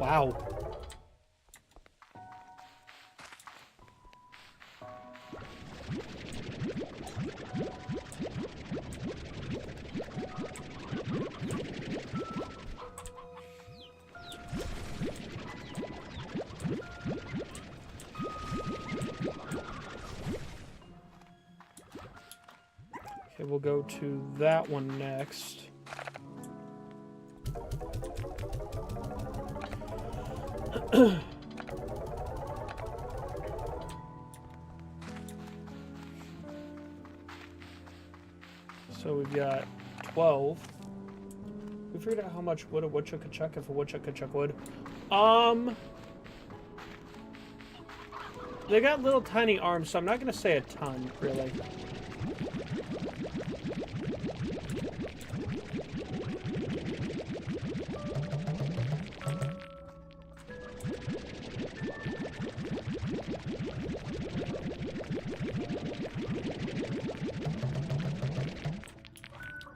Wow. Okay, we'll go to that one next. So we've got 12. We figured out how much wood a woodchuck could chuck if a woodchuck could chuck wood. They got little tiny arms, so I'm not going to say a ton, really.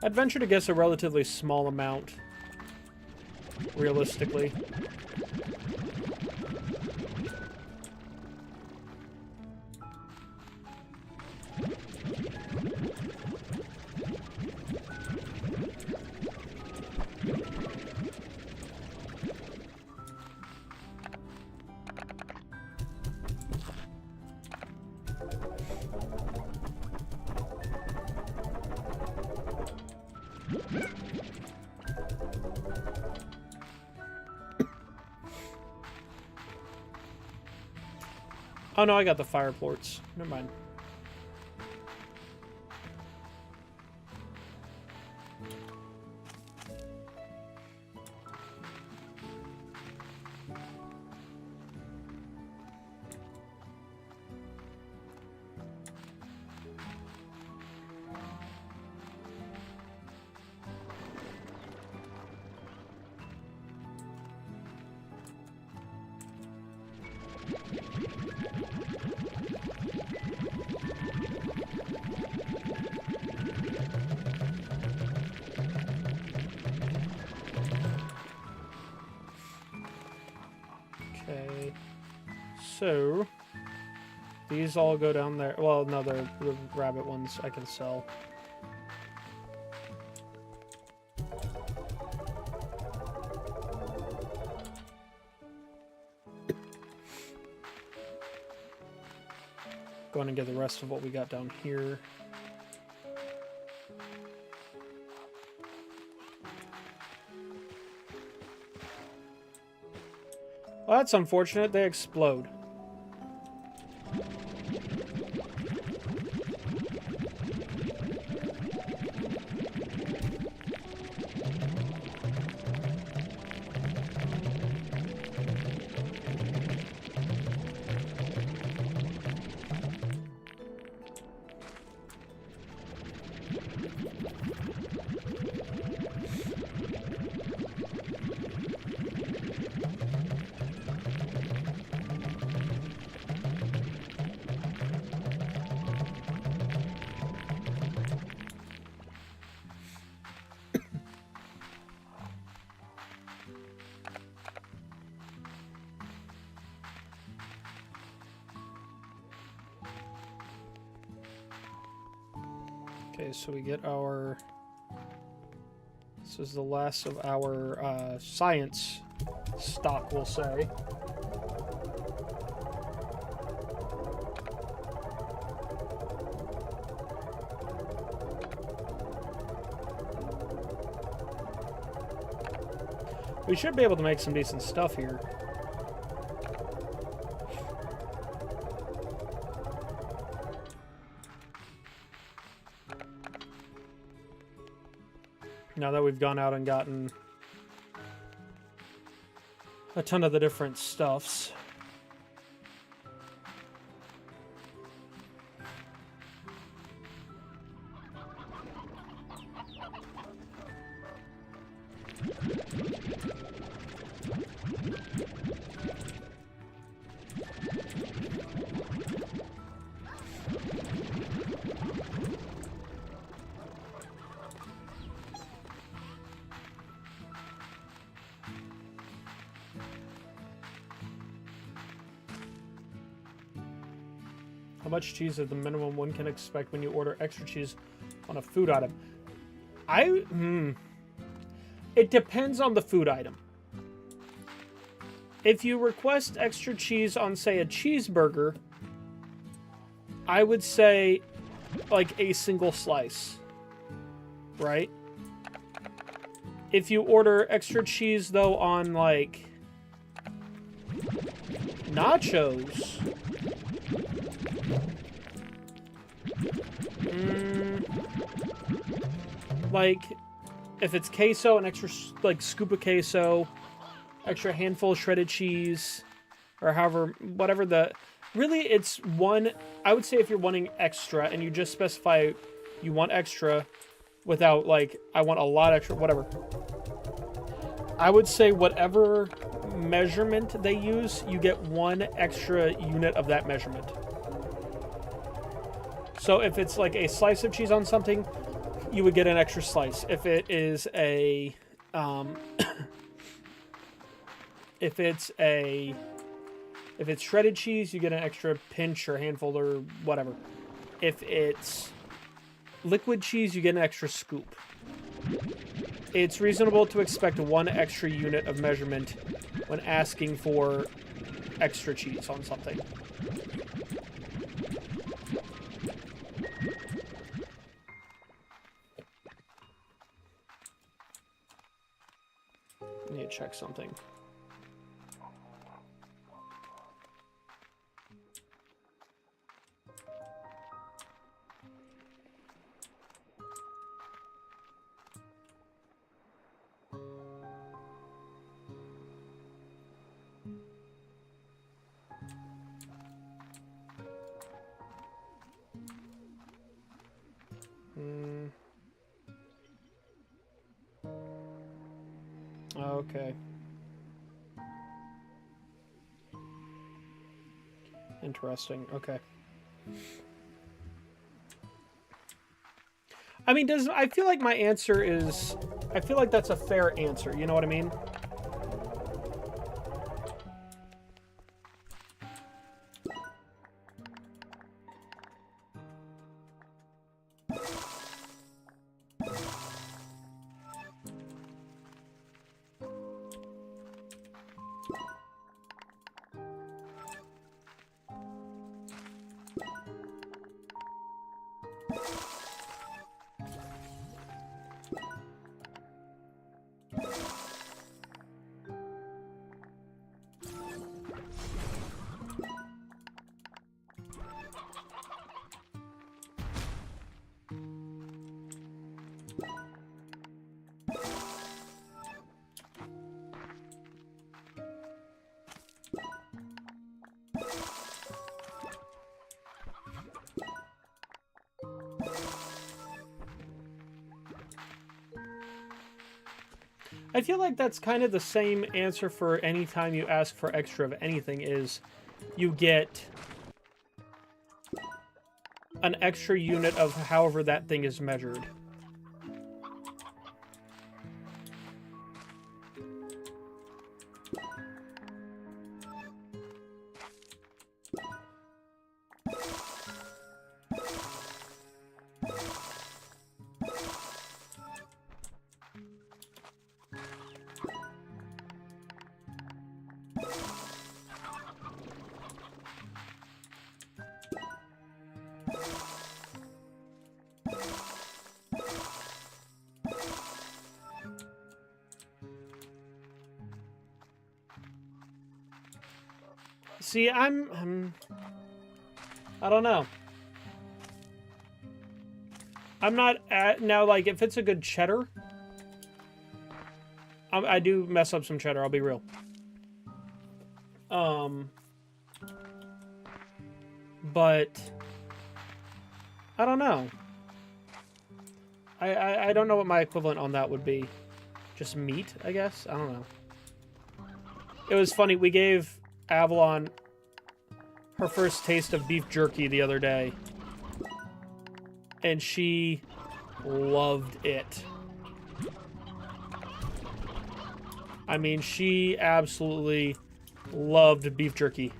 I'd venture to guess a relatively small amount, realistically. Oh no, I got the fire ports. Never mind. Okay, so these all go down there. Well, no, the rabbit ones I can sell. Go on and get the rest of what we got down here. Well, that's unfortunate. They explode. Okay, so we get our... This is the last of our science stock, we'll say. We should be able to make some decent stuff here. Now that we've gone out and gotten a ton of the different stuffs. How much cheese is the minimum one can expect when you order extra cheese on a food item? It depends on the food item. If you request extra cheese on, say, a cheeseburger, I would say, like, a single slice. Right? If you order extra cheese, though, on, like, nachos... like, if it's queso, an extra, like, scoop of queso, extra handful of shredded cheese, or however, whatever the... Really, it's one... I would say if you're wanting extra, and you just specify you want extra without, like, I want a lot extra, whatever. I would say whatever measurement they use, you get one extra unit of that measurement. So if it's like a slice of cheese on something, you would get an extra slice. If it is a, if it's shredded cheese, you get an extra pinch or handful or whatever. If it's liquid cheese, you get an extra scoop. It's reasonable to expect one extra unit of measurement when asking for extra cheese on something. I need to check something. Okay. Interesting. Okay. I mean, I feel like my answer is... I feel like that's a fair answer. You know what I mean? I feel like that's kind of the same answer for any time you ask for extra of anything is you get an extra unit of however that thing is measured. See, I don't know. I'm not at... Now, like, if it's a good cheddar... I do mess up some cheddar, I'll be real. But... I don't know. I don't know what my equivalent on that would be. Just meat, I guess? I don't know. It was funny, we gave Avalon her first taste of beef jerky the other day. And she loved it. I mean, she absolutely loved beef jerky.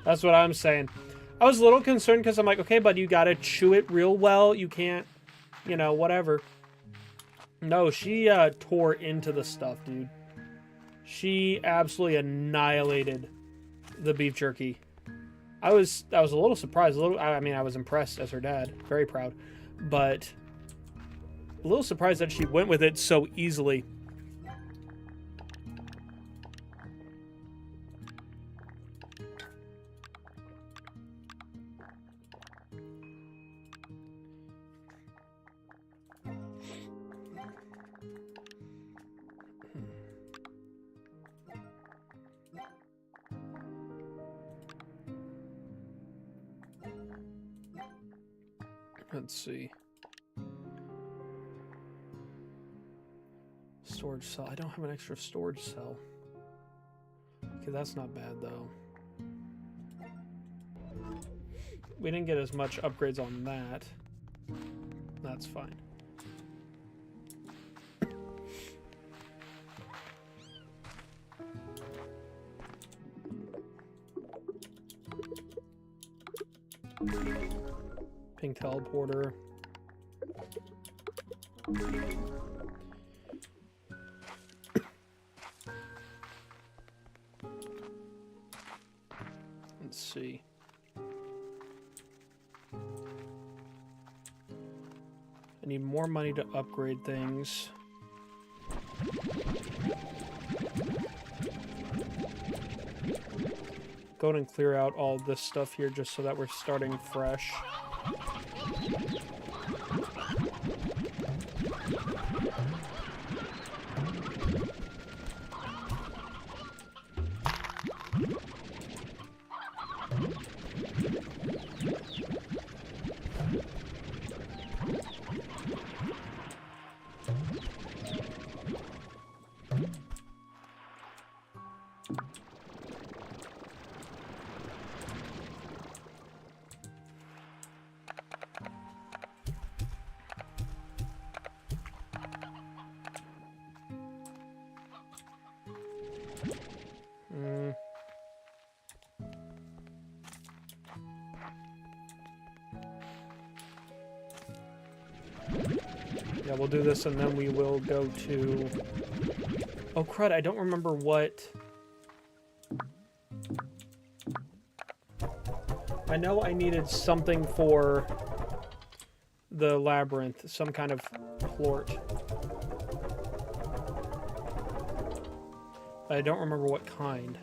That's what I'm saying. I was a little concerned because I'm like, okay, but you gotta chew it real well. You can't, you know, whatever. No, she tore into the stuff, dude. She absolutely annihilated the beef jerky. I was a little surprised. I mean, I was impressed as her dad. Very proud. But a little surprised that she went with it so easily. Let's see. Storage cell. I don't have an extra storage cell. Okay, that's not bad, though. We didn't get as much upgrades on that. That's fine. Pink teleporter. Let's see. I need more money to upgrade things. Go ahead and clear out all this stuff here just so that we're starting fresh. Yeah, we'll do this and then we will go to... Oh, crud, I don't remember what... I know I needed something for the labyrinth, some kind of plort. I don't remember what kind.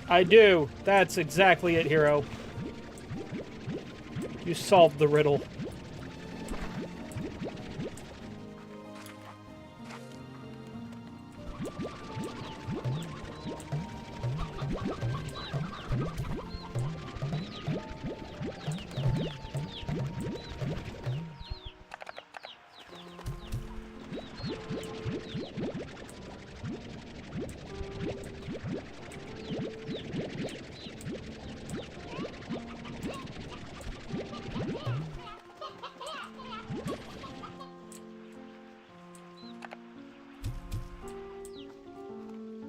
I do. That's exactly it, hero. You solved the riddle.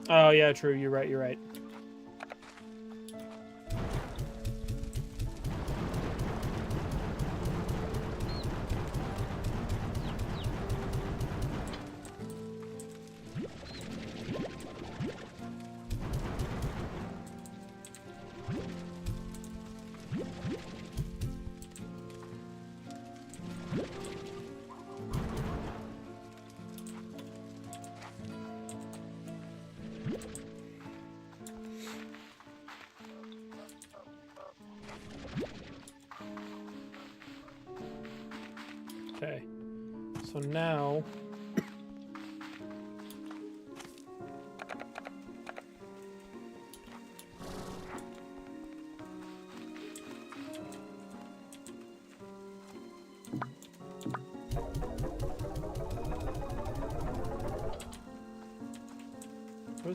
Oh, yeah, true. You're right. You're right. Okay, so now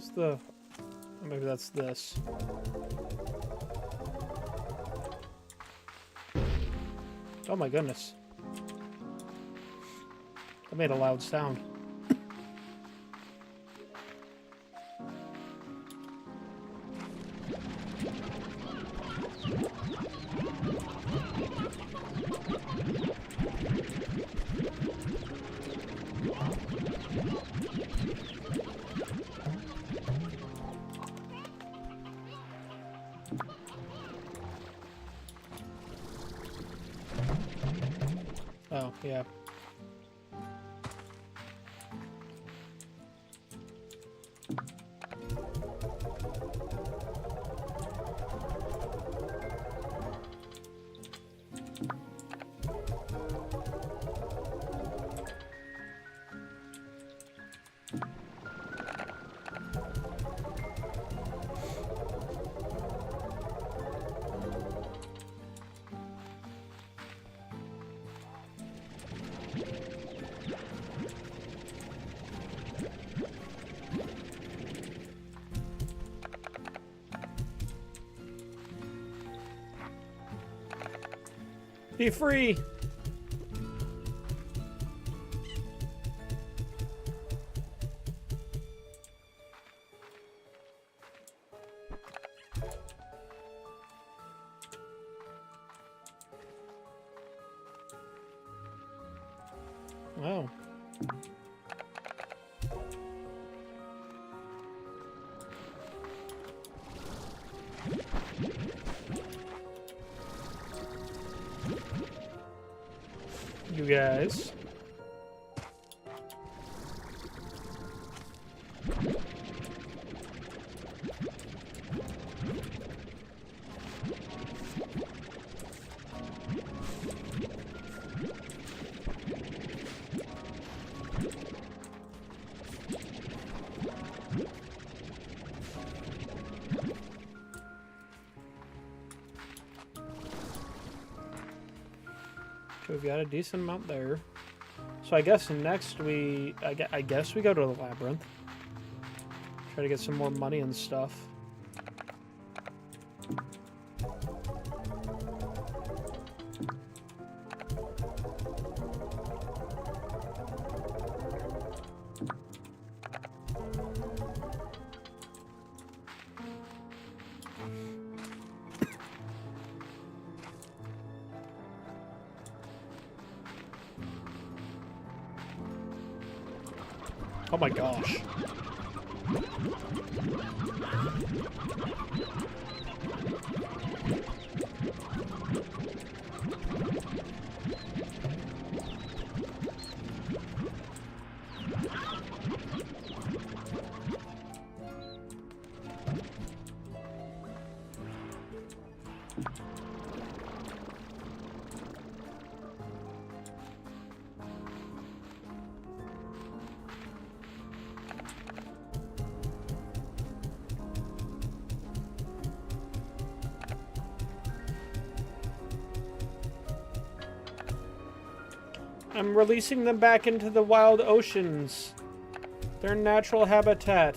Where's the... Maybe that's this. Oh my goodness. That made a loud sound. Oh, yeah. Be free! Wow. You guys. Okay, we've got a decent amount there. So I guess next I guess we go to the Labyrinth. Try to get some more money and stuff. Oh my gosh. I'm releasing them back into the wild oceans. Their natural habitat.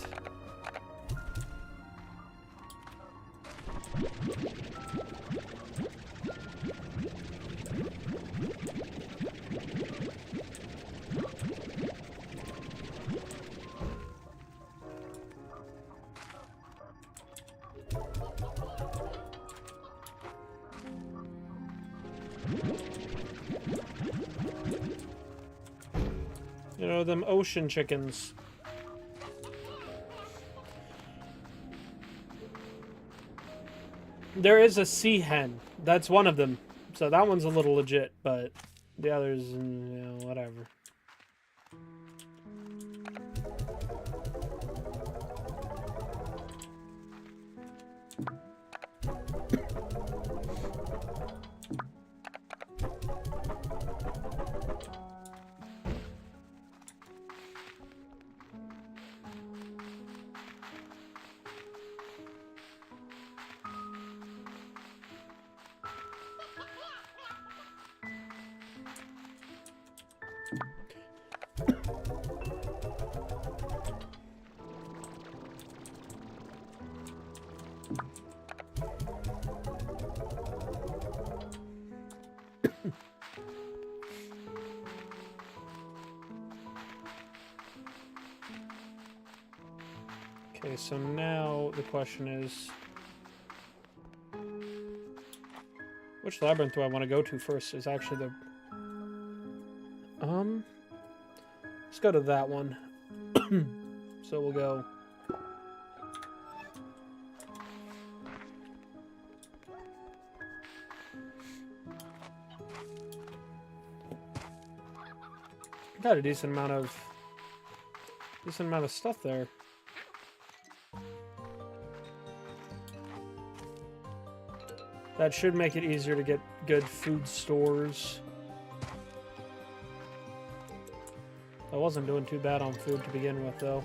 You know, them ocean chickens. There is a sea hen. That's one of them. So that one's a little legit, but the others, you know, whatever. Okay, so now the question is, which labyrinth do I want to go to first? Is actually the let's go to that one. So we'll go. Got a decent amount of stuff there. That should make it easier to get good food stores. I wasn't doing too bad on food to begin with, though.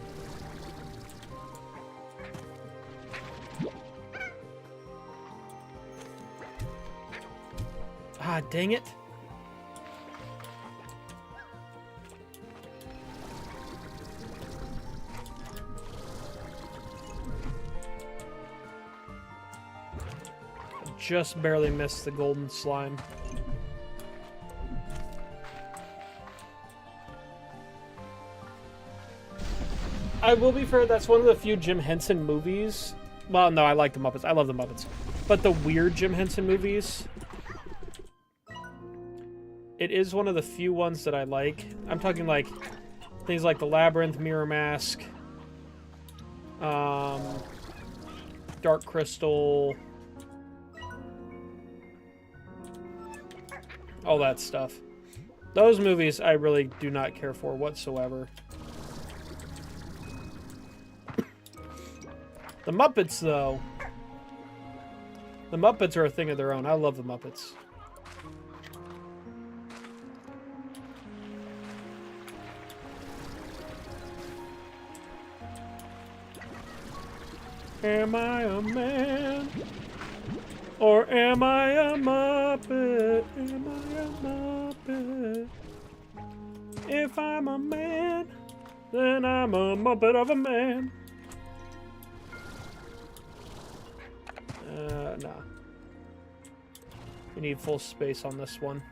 Ah, dang it. Just barely missed the golden slime. I will be fair, that's one of the few Jim Henson movies. Well, no, I like the Muppets. I love the Muppets. But the weird Jim Henson movies, it is one of the few ones that I like. I'm talking like things like The Labyrinth, Mirror Mask, Dark Crystal, all that stuff. Those movies I really do not care for whatsoever. The Muppets, though. The Muppets are a thing of their own. I love the Muppets. Am I a man? Or am I a Muppet? Am I a Muppet? If I'm a man, then I'm a Muppet of a man. Nah. We need full space on this one.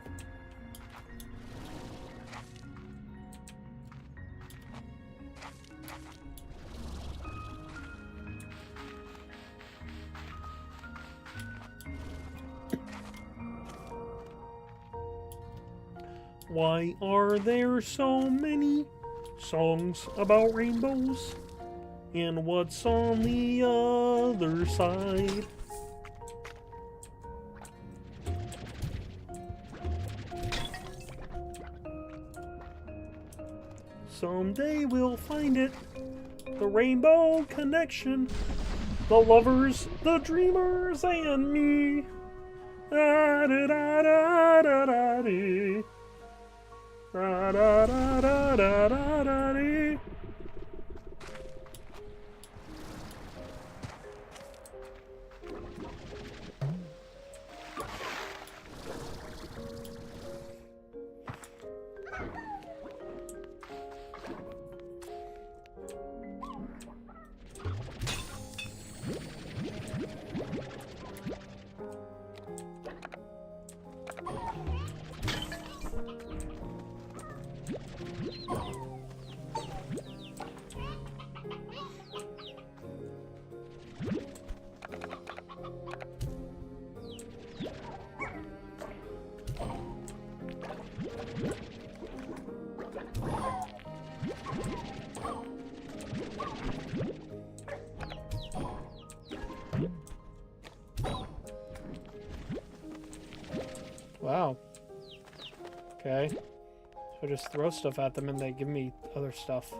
Why are there so many songs about rainbows? And what's on the other side? Someday we'll find it. The rainbow connection. The lovers, the dreamers, and me. Da da da da da da dee. Da da da da da da da dee. Wow. Okay. So I just throw stuff at them and they give me other stuff.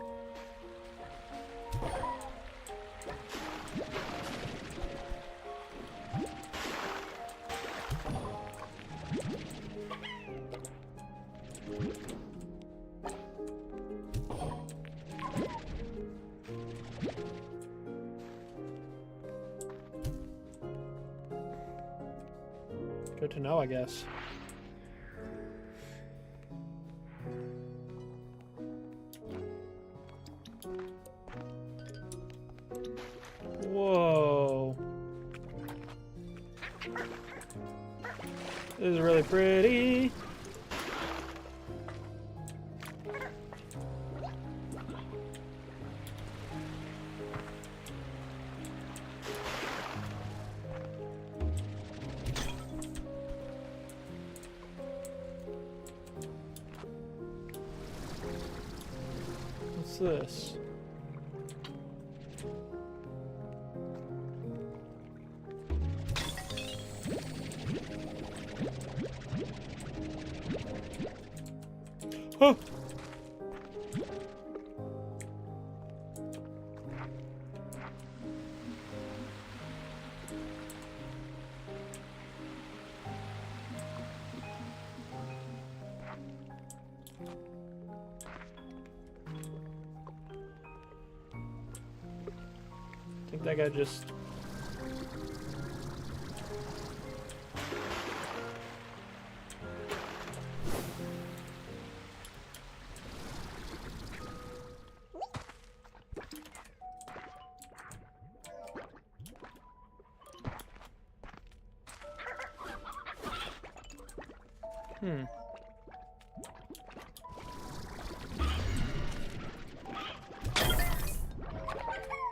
Good to know, I guess. Whoa. This is really pretty. this? Oh! I think that guy just...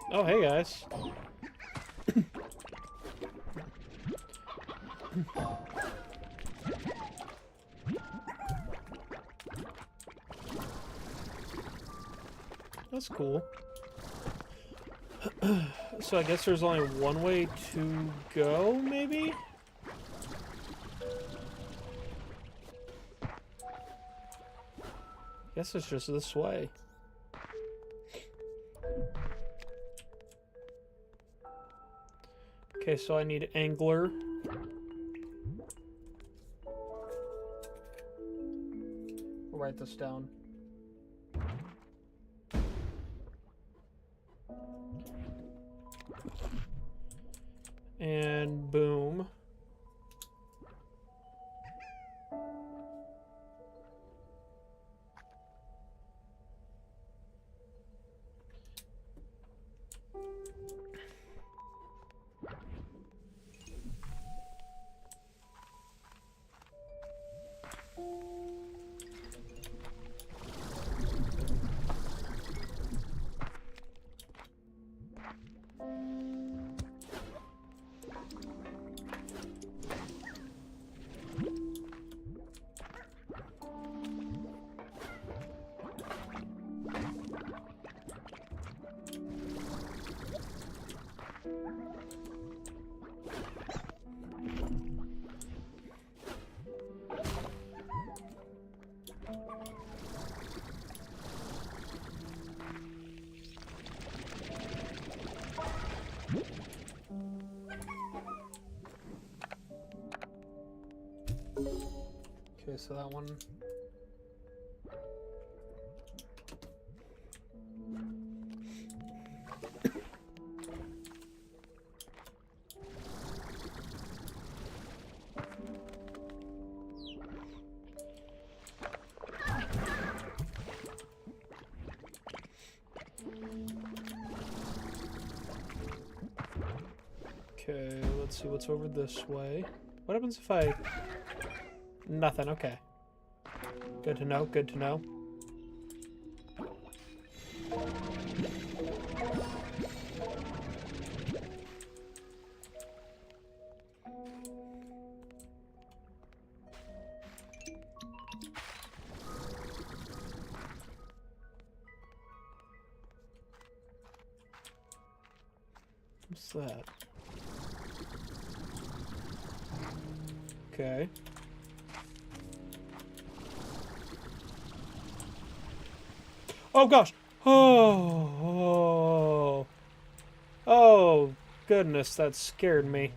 Oh, hey guys. That's cool. So I guess there's only one way to go, maybe? Guess it's just this way. Okay, so I need angler. I'll write this down. And boom. Okay, so that one. Okay, let's see what's over this way. What happens if I... Nothing, okay. Good to know, good to know. What's that? Okay. Oh gosh! Oh, oh, goodness, that scared me.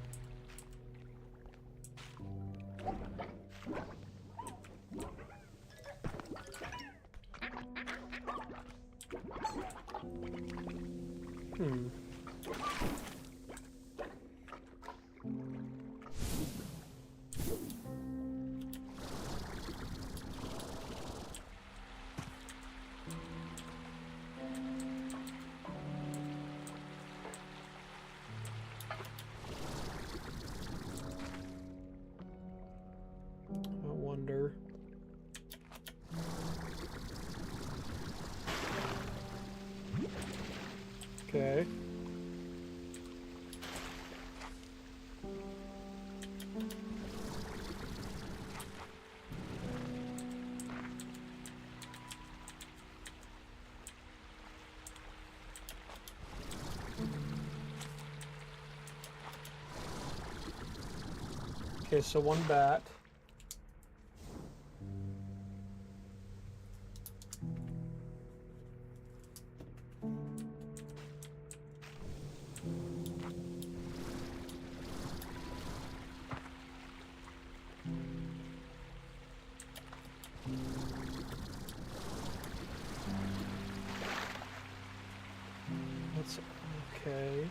Okay. Okay, so one bat. That's okay.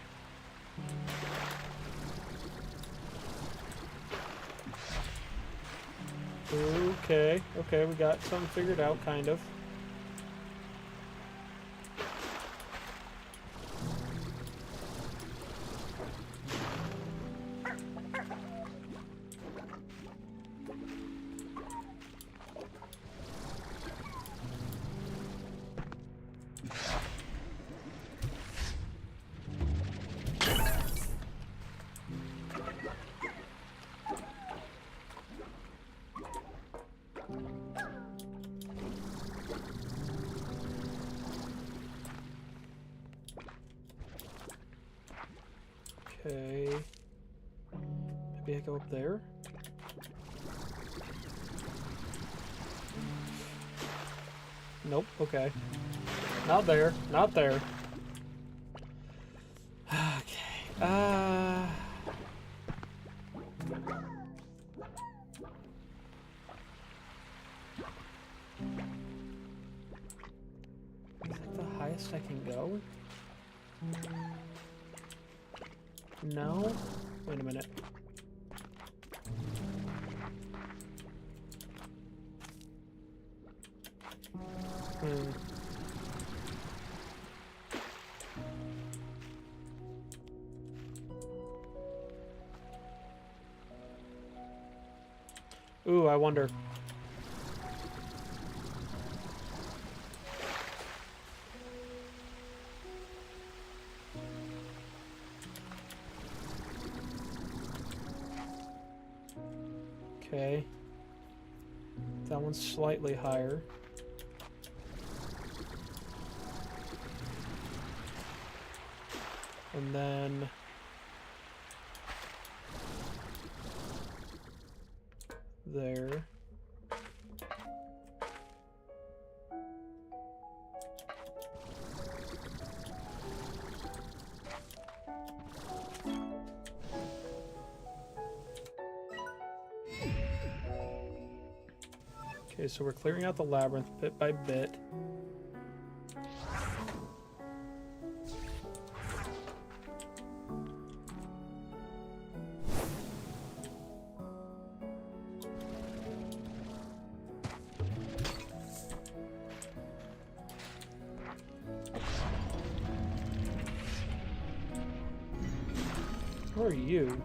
Okay, okay, we got something figured out, kind of. Okay. Maybe I go up there? Nope, okay. Not there, not there. Okay, is that the highest I can go? No? Wait a minute. Ooh, I wonder. Okay. That one's slightly higher. And then... there. Okay, so we're clearing out the labyrinth bit by bit. Who are you?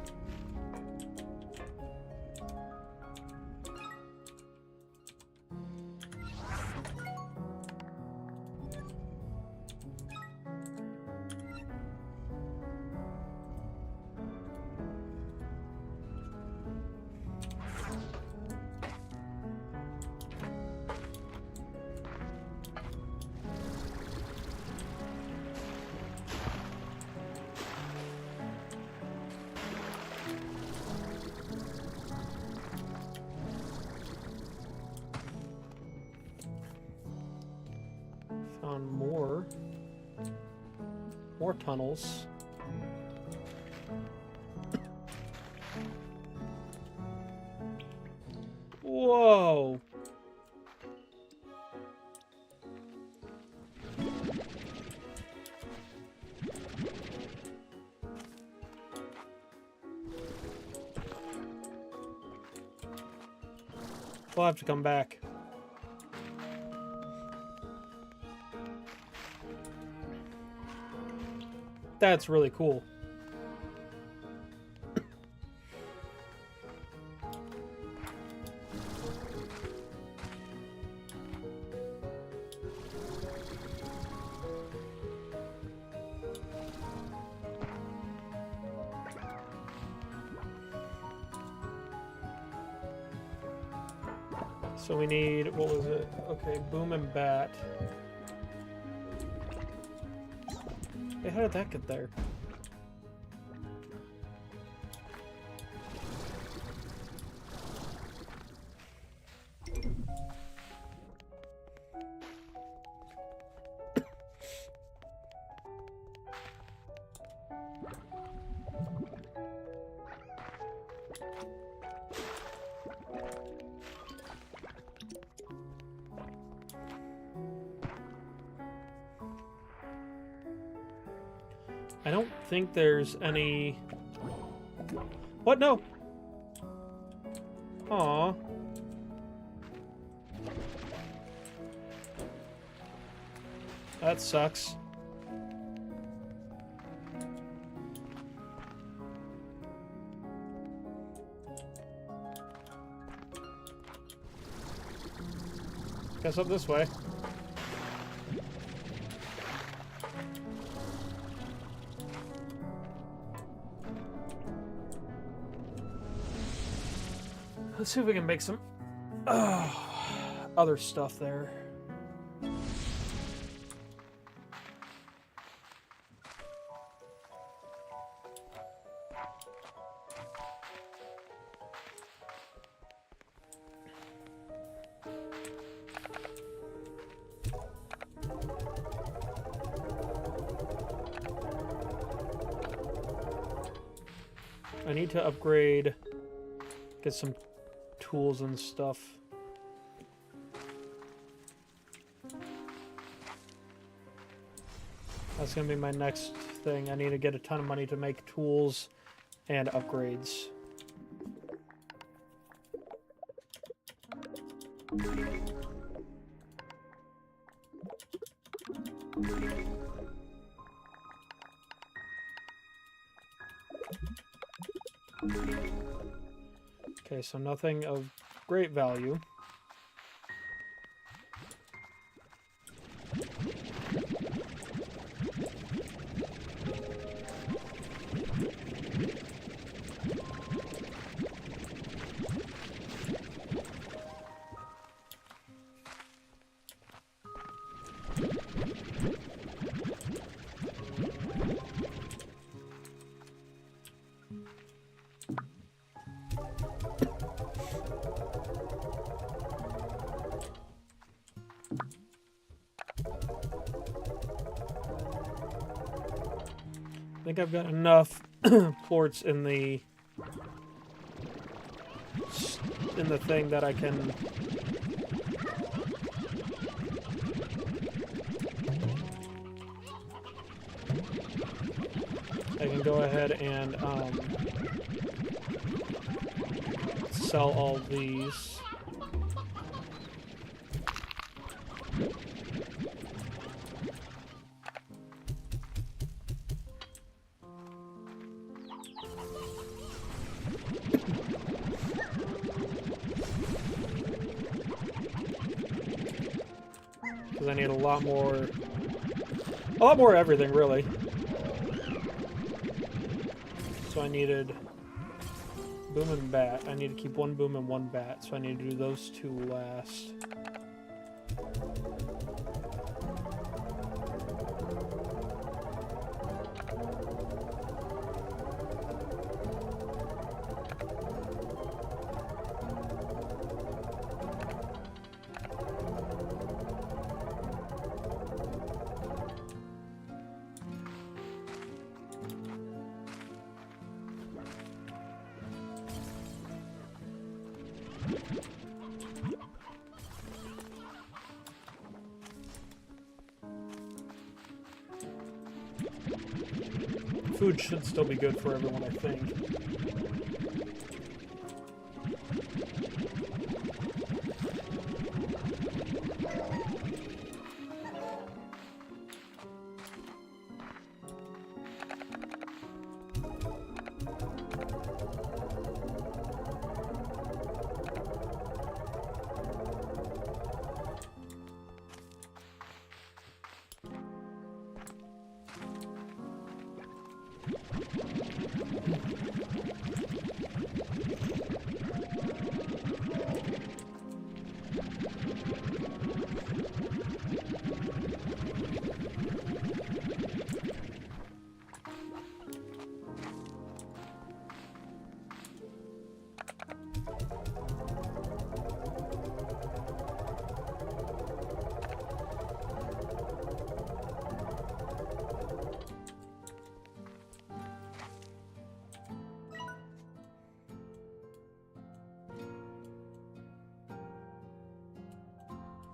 Found more tunnels. Whoa. We'll have to come back. That's really cool. So we need, what was it? Okay, boom and bat. Hey, how did that get there? I don't think there's any... What? No! Aww. That sucks. Guess up this way. Let's see if we can make some other stuff there. I need to upgrade, get some tools and stuff. That's gonna be my next thing. I need to get a ton of money to make tools and upgrades. Okay, so nothing of great value. I think I've got enough ports in the thing that I can go ahead and sell all these. Because I need a lot more everything, really. So I needed boom and bat. I need to keep one boom and one bat, so I need to do those two last. Food should still be good for everyone, I think.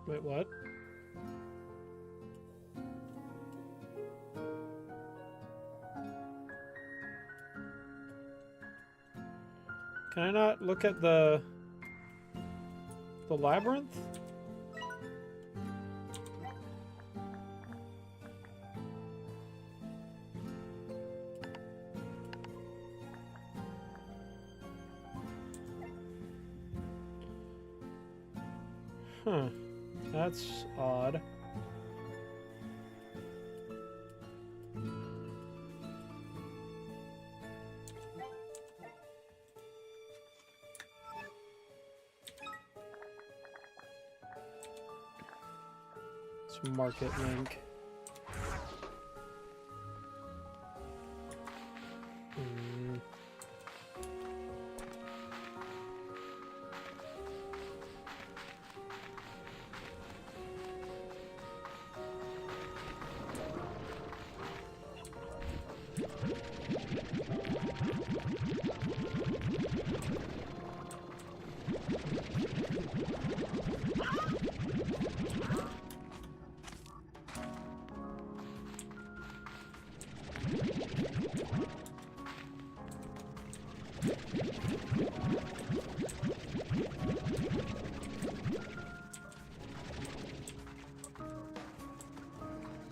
Wait, what? Can I not look at the labyrinth? Huh. That's odd. Let's market link.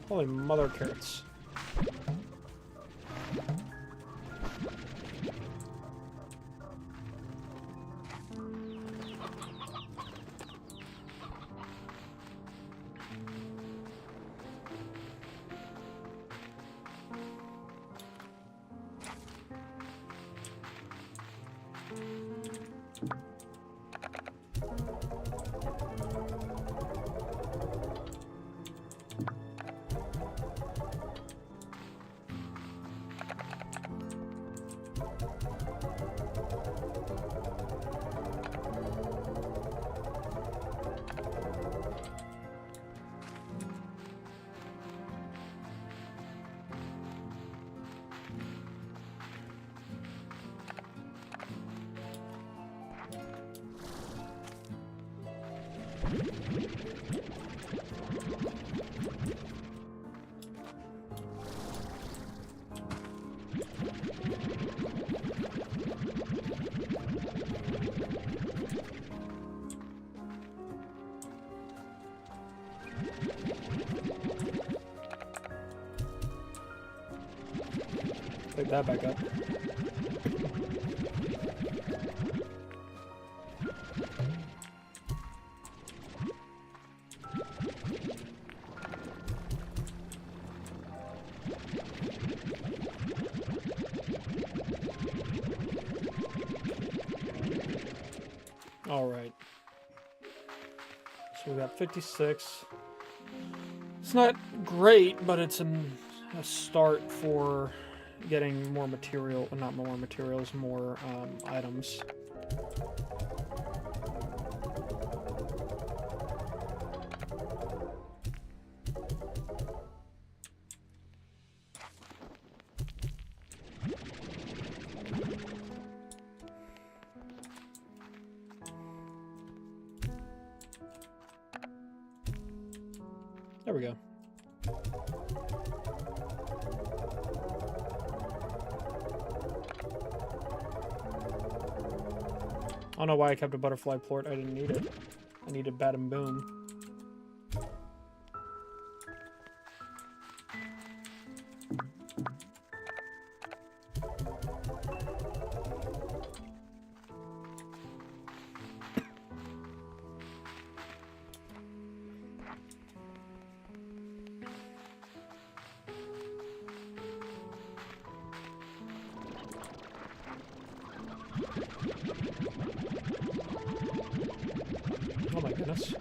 Holy mother carrots. Pick that back up. All right. So we got 56. It's not great, but it's a start for getting more material, not more materials, more items. There we go. I don't know why I kept a butterfly plort. I didn't need it. I needed bat and boom. Oh my goodness.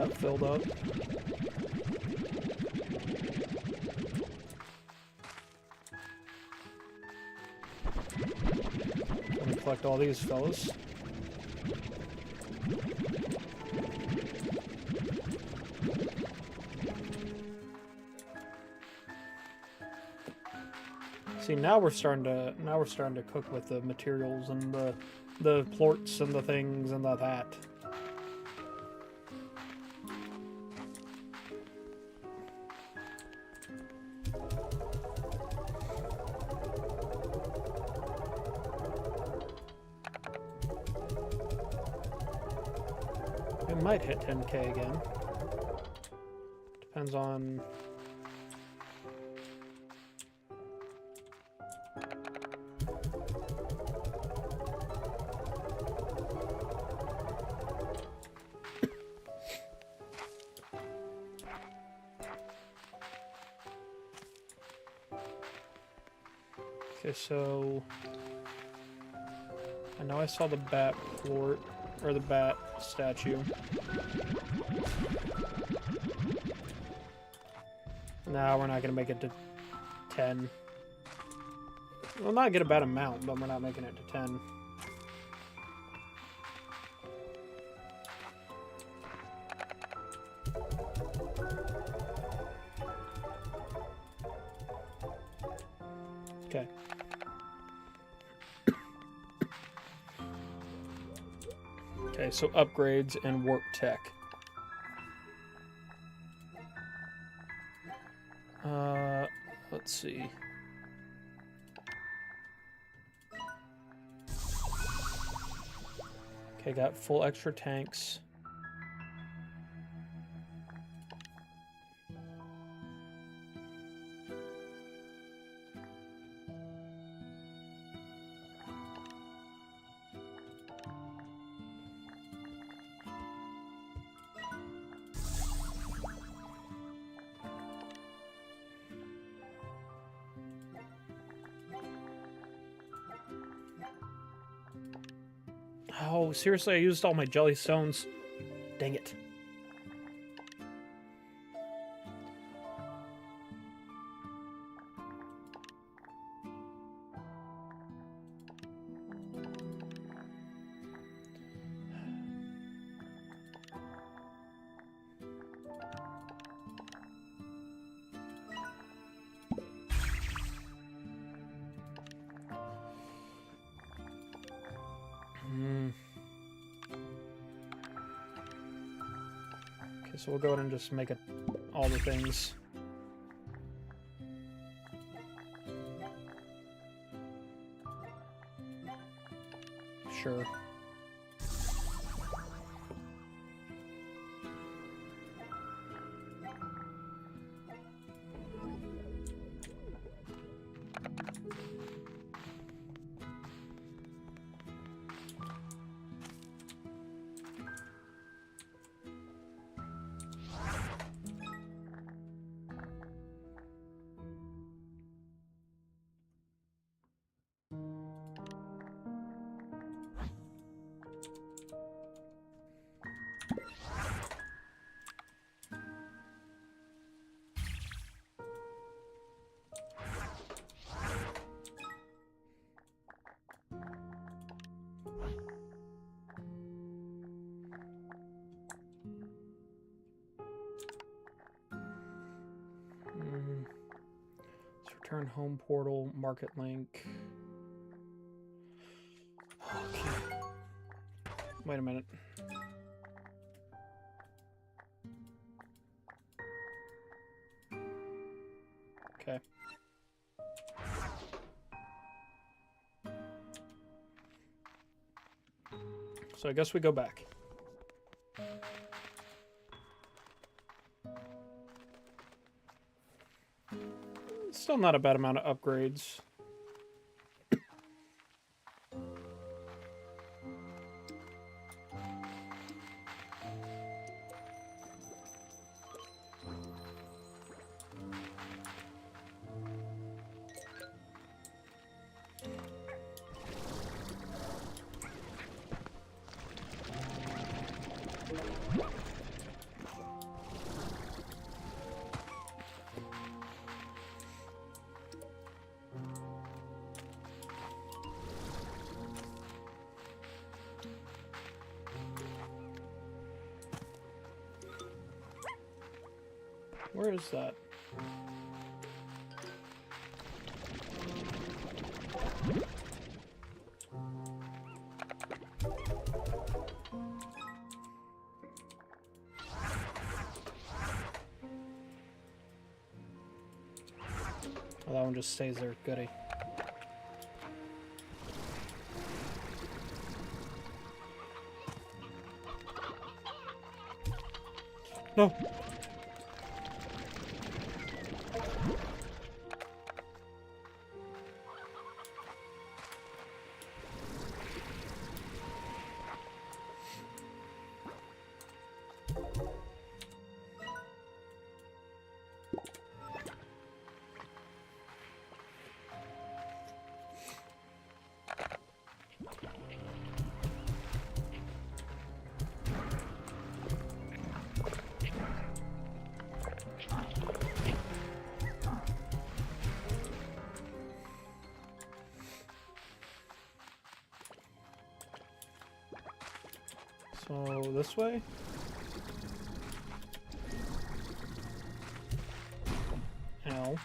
that filled up. Let me collect all these fellas. See, now we're starting to cook with the materials and the plorts and the things and that. It might hit 10K again. Depends on... Okay, so I know I saw the bat plort, or the bat statue. No, we're not gonna make it to 10. We'll not get a bad amount, but we're not making it to 10. Okay. Okay, so upgrades and warp tech. Let's see. Okay, got full extra tanks. Oh, seriously, I used all my jelly stones. Dang it. Okay, so we'll go ahead and just make it all the things. Sure. Return home portal, market link. Okay. Wait a minute. Okay. So I guess we go back. Still not a bad amount of upgrades. Where is that? Oh, that one just stays there. Goody. No. So, this way? Ow.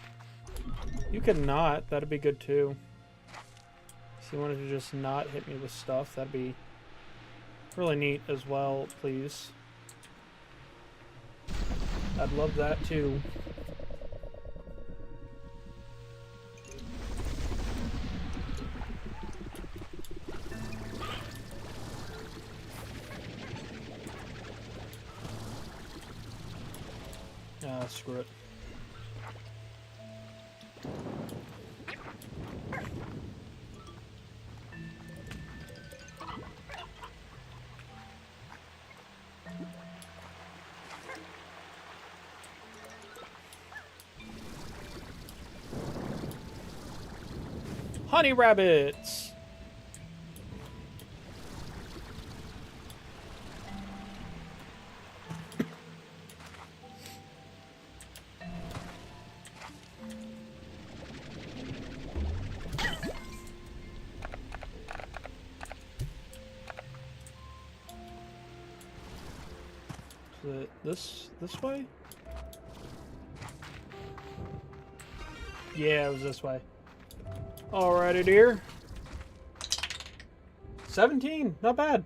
You could not. That'd be good too. If you wanted to just not hit me with stuff, that'd be really neat as well, please. I'd love that too. Ah, screw it. Honey rabbits! Is it this way? Yeah, it was this way. Alrighty, dear. 17, not bad.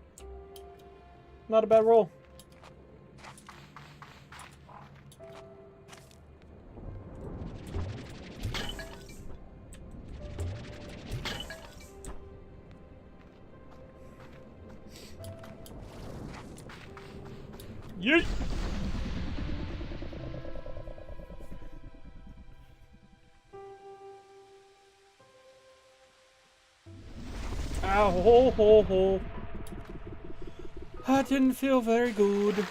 Not a bad roll. Yeet! Ow, ho, ho, ho. That didn't feel very good.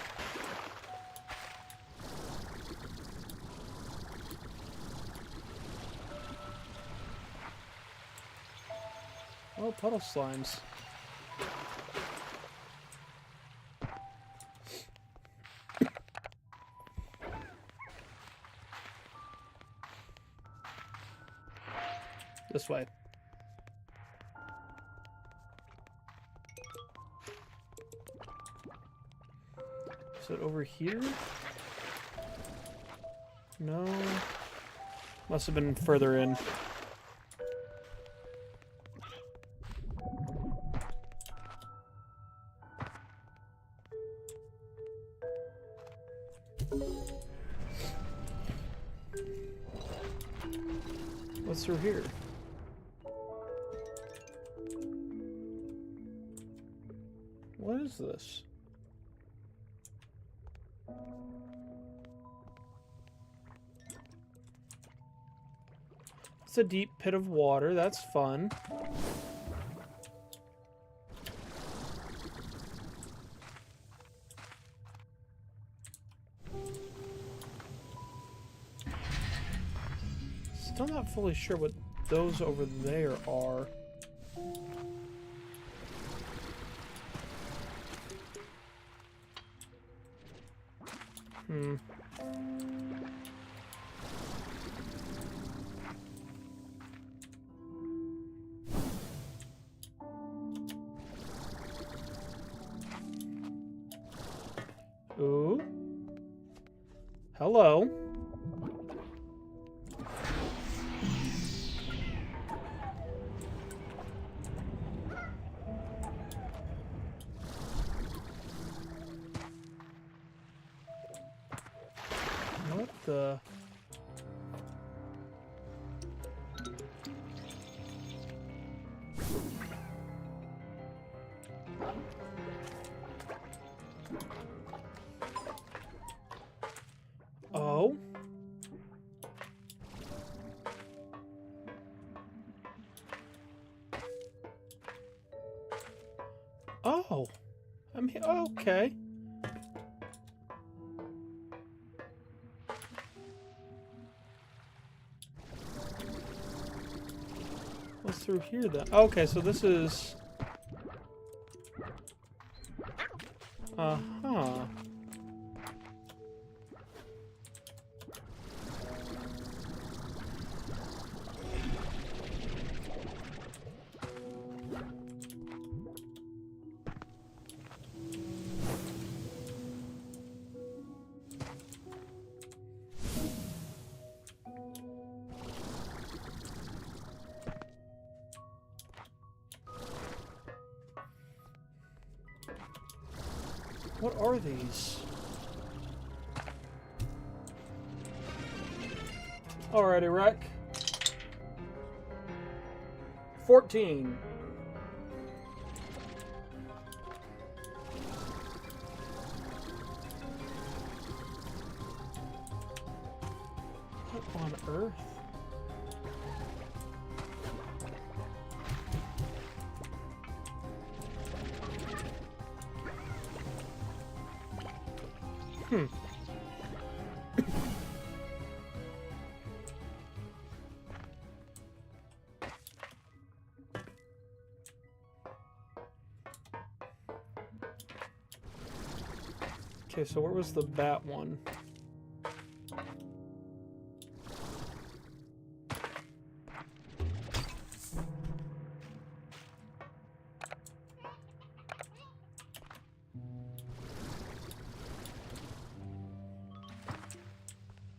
Oh, puddle slimes. This way. Is it over here? No. Must have been further in. What's through here? What is this? It's a deep pit of water. That's fun. Still not fully sure what those over there are. Ooh. Hello. the... Oh. Oh. I mean, okay. What's through here then? Okay, so this is... Uh-huh. What are these? Alrighty, wreck. 14. What on earth? Hmm. Okay, so where was the bat one?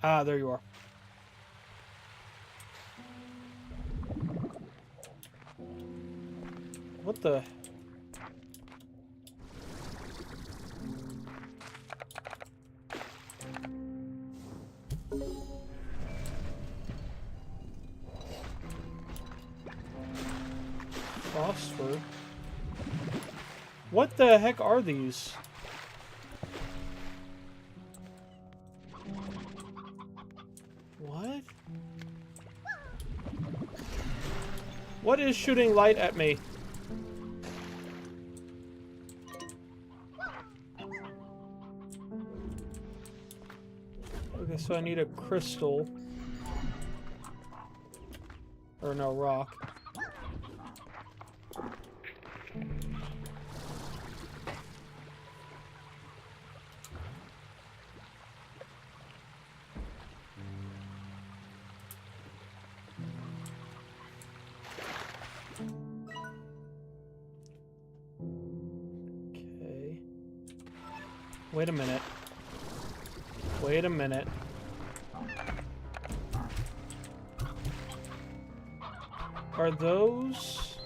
Ah, there you are. What the? Phosphor? What the heck are these? What? What is shooting light at me? Okay, so I need a crystal. Or no, rock. Okay. Wait a minute. Wait a minute. Are those...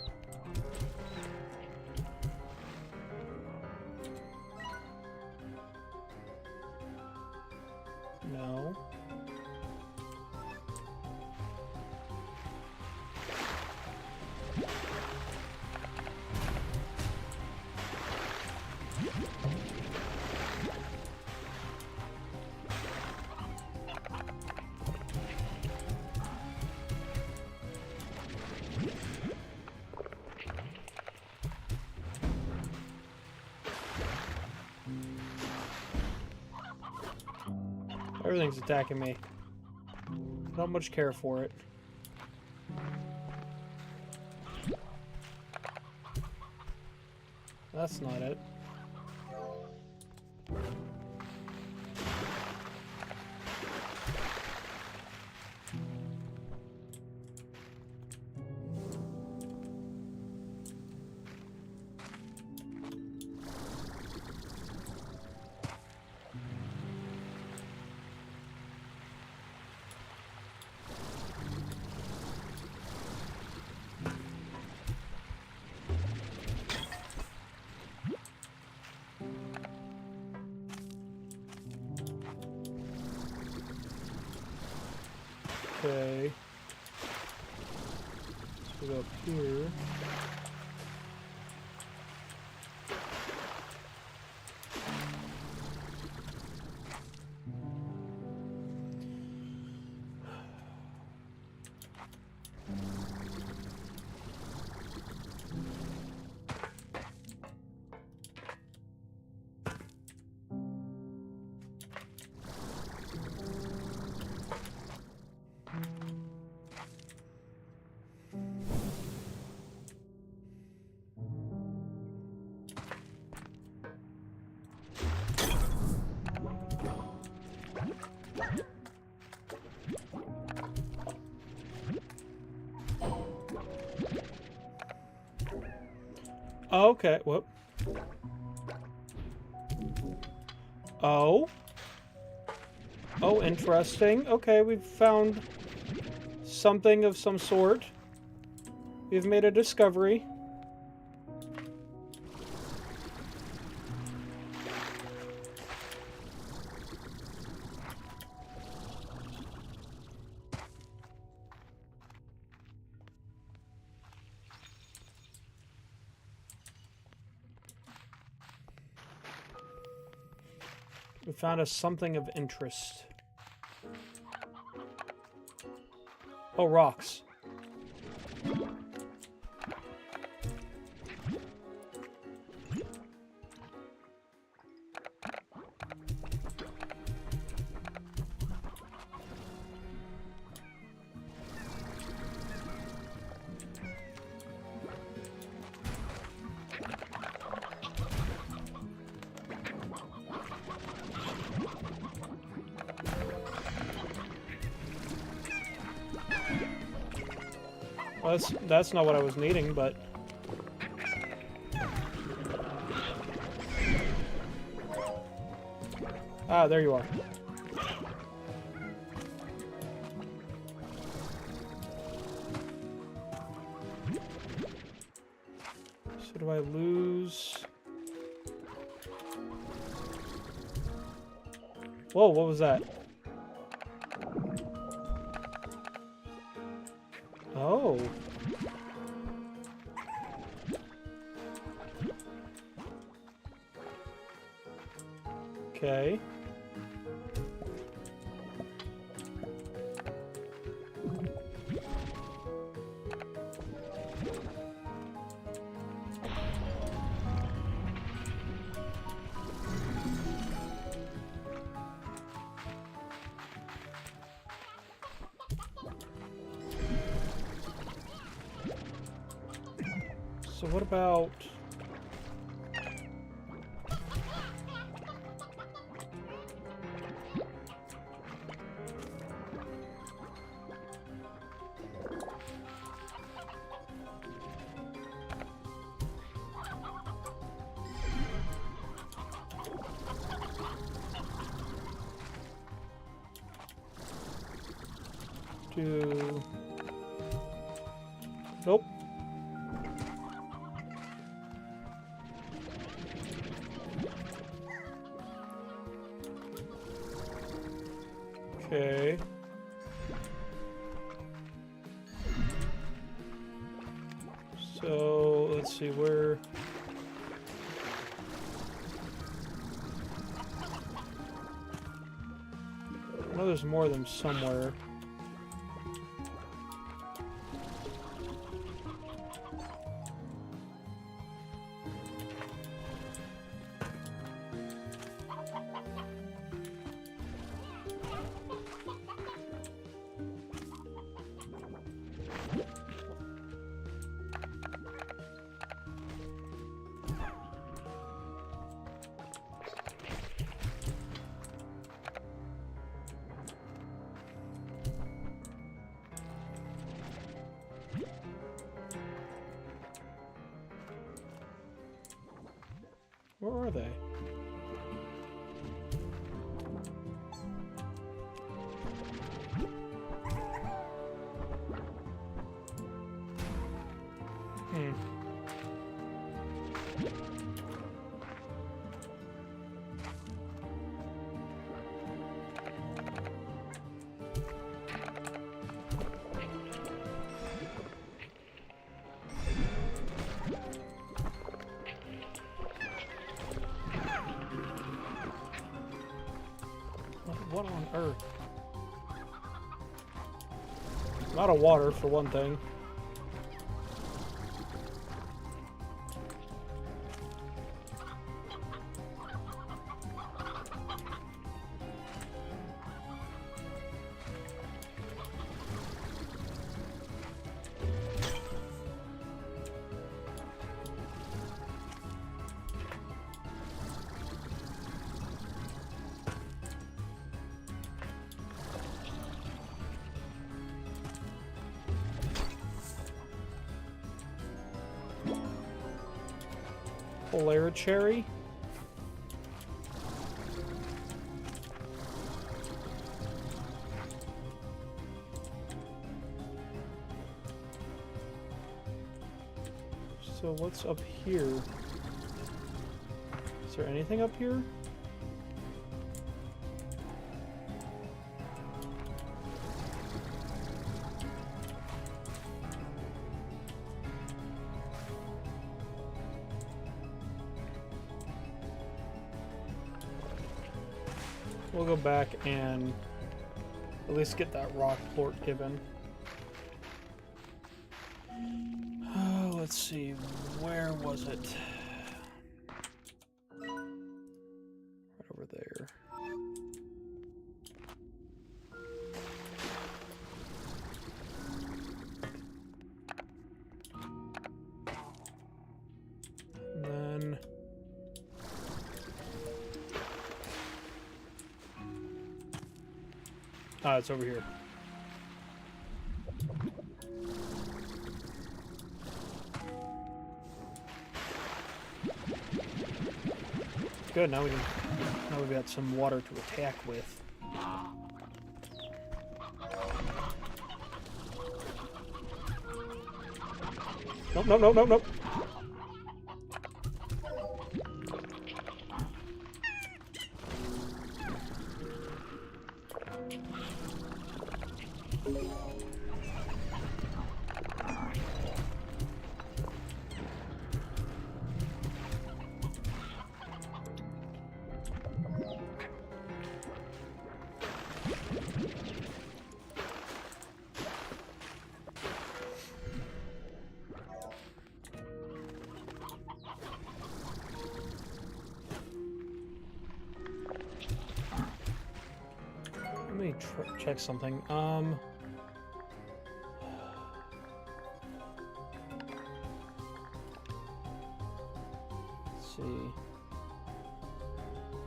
No. Everything's attacking me. Not much care for it. That's not it. Okay. Let's go up here. Okay, whoop. Oh. Oh, interesting. Okay, we've found something of some sort. We've made a discovery. We found us something of interest. Oh, rocks. Well, that's not what I was needing, but... Ah, there you are. So do I lose... Whoa, what was that? Oh. Okay. So what about... do... Nope. Okay. So, let's see, where... I know there's more of them somewhere. Where are they? What on earth? I'm out of water, for one thing. Polar cherry. So what's up here? Is there anything up here? We'll go back and at least get that rock port given. Let's see, where was it? Right over there. And then it's over here. Good, now we've got some water to attack with. Nope, nope, nope, nope, nope. Let me check something. Let's see.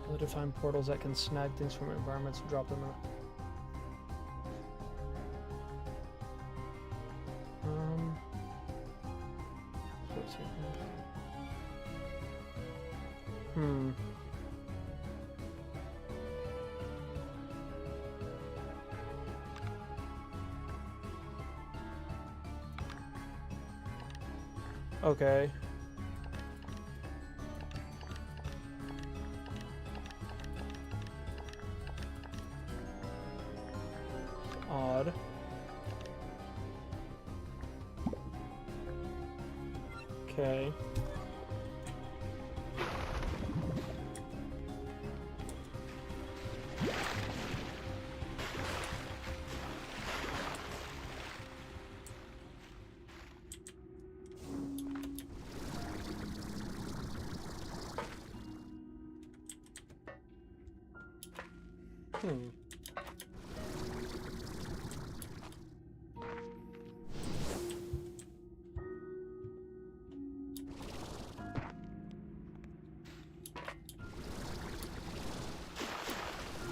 Able to find portals that can snag things from environments and drop them in. What's here? Okay. Odd. Okay.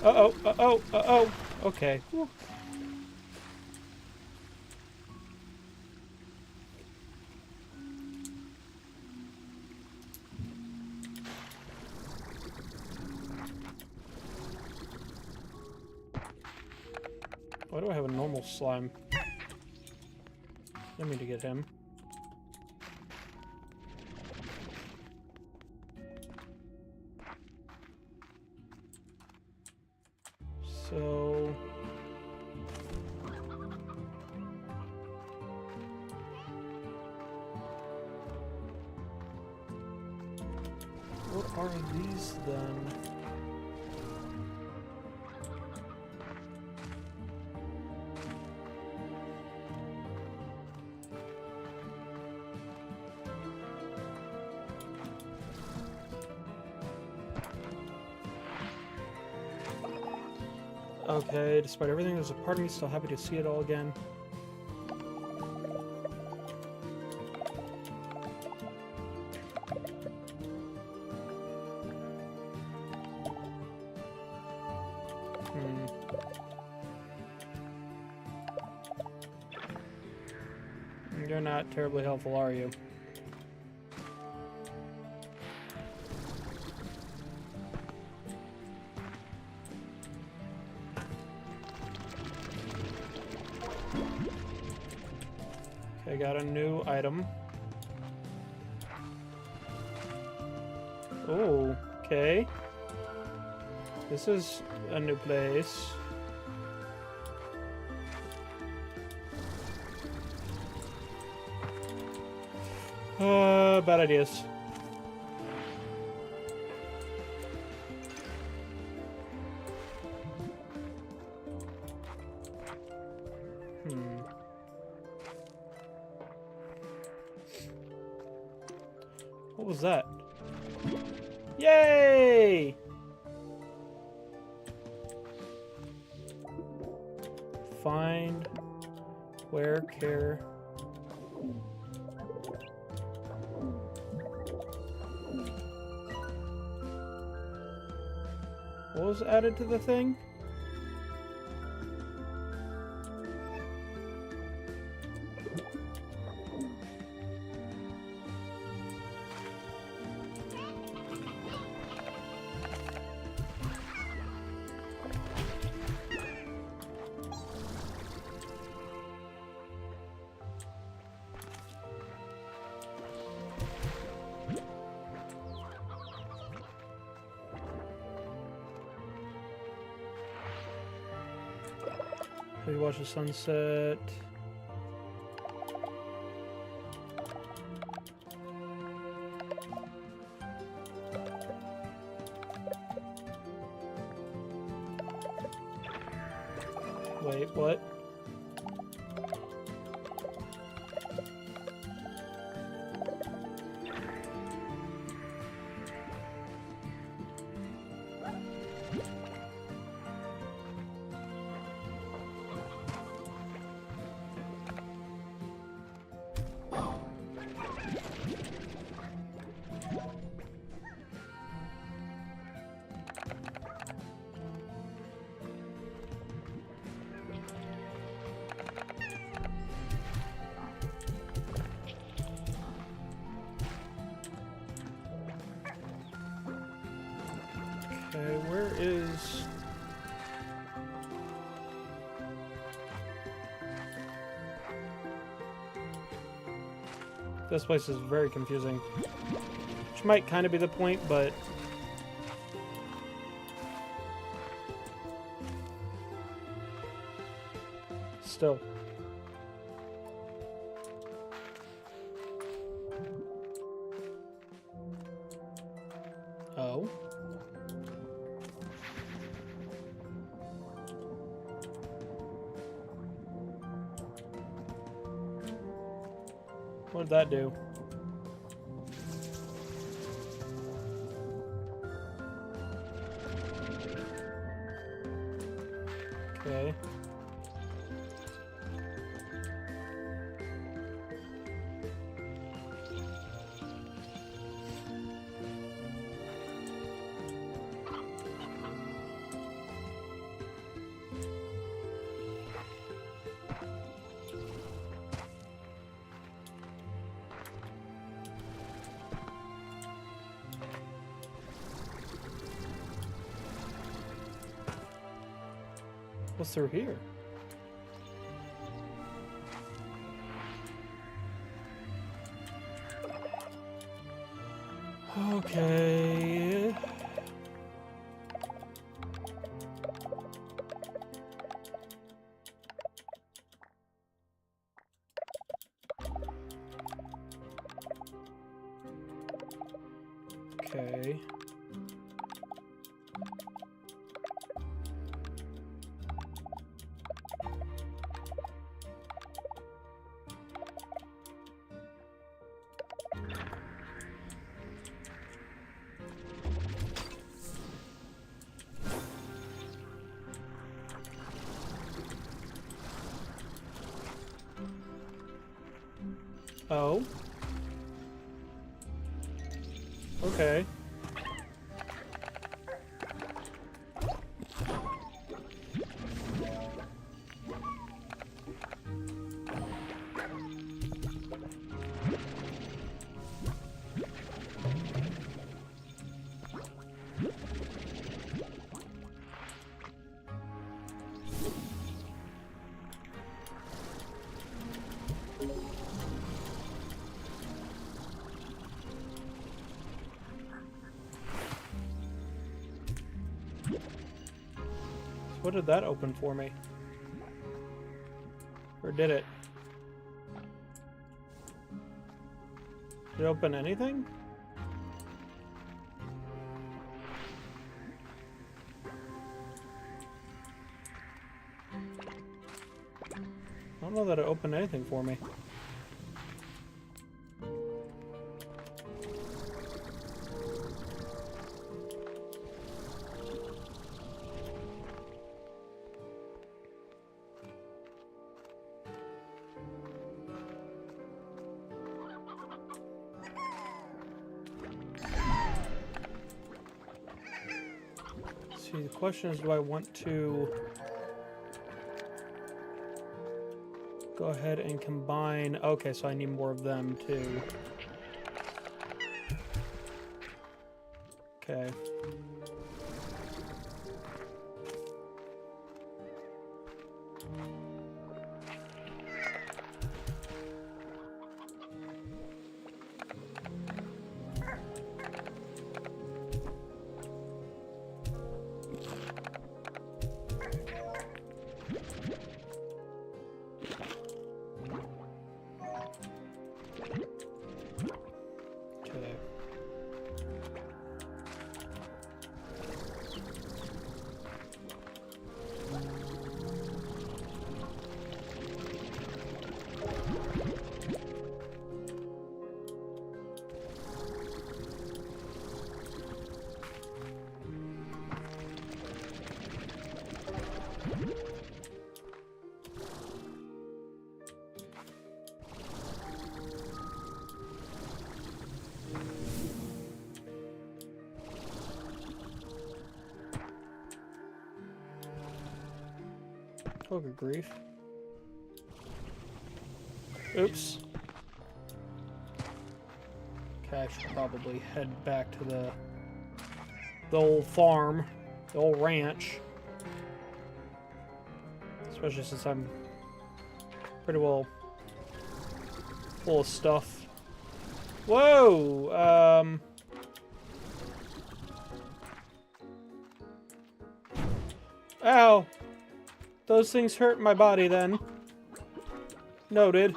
Uh-oh, uh-oh, uh-oh. Okay. Whew. Why do I have a normal slime? I mean to get him. So... what are these then? Okay, despite everything, there's a part of me still happy to see it all again. You're not terribly helpful, are you? Okay, got a new item. Oh, okay. This is a new place. Bad ideas. What was that? Yay! Find, where, care. What was added to the thing? We watch the sunset. Wait, what? Okay, where is... This place is very confusing. Which might kind of be the point, but... Still. Oh. What did that do? Okay. What's through here? Okay. Okay. Oh. Okay. What did that open for me? Or did it? Did it open anything? I don't know that it opened anything for me. See, the question is, do I want to go ahead and combine? Okay, so I need more of them too. Okay. Oh, good grief. Oops. Okay, I should probably head back to the old farm, the old ranch. Especially since I'm pretty well full of stuff. Whoa! Ow! Those things hurt my body then. Noted.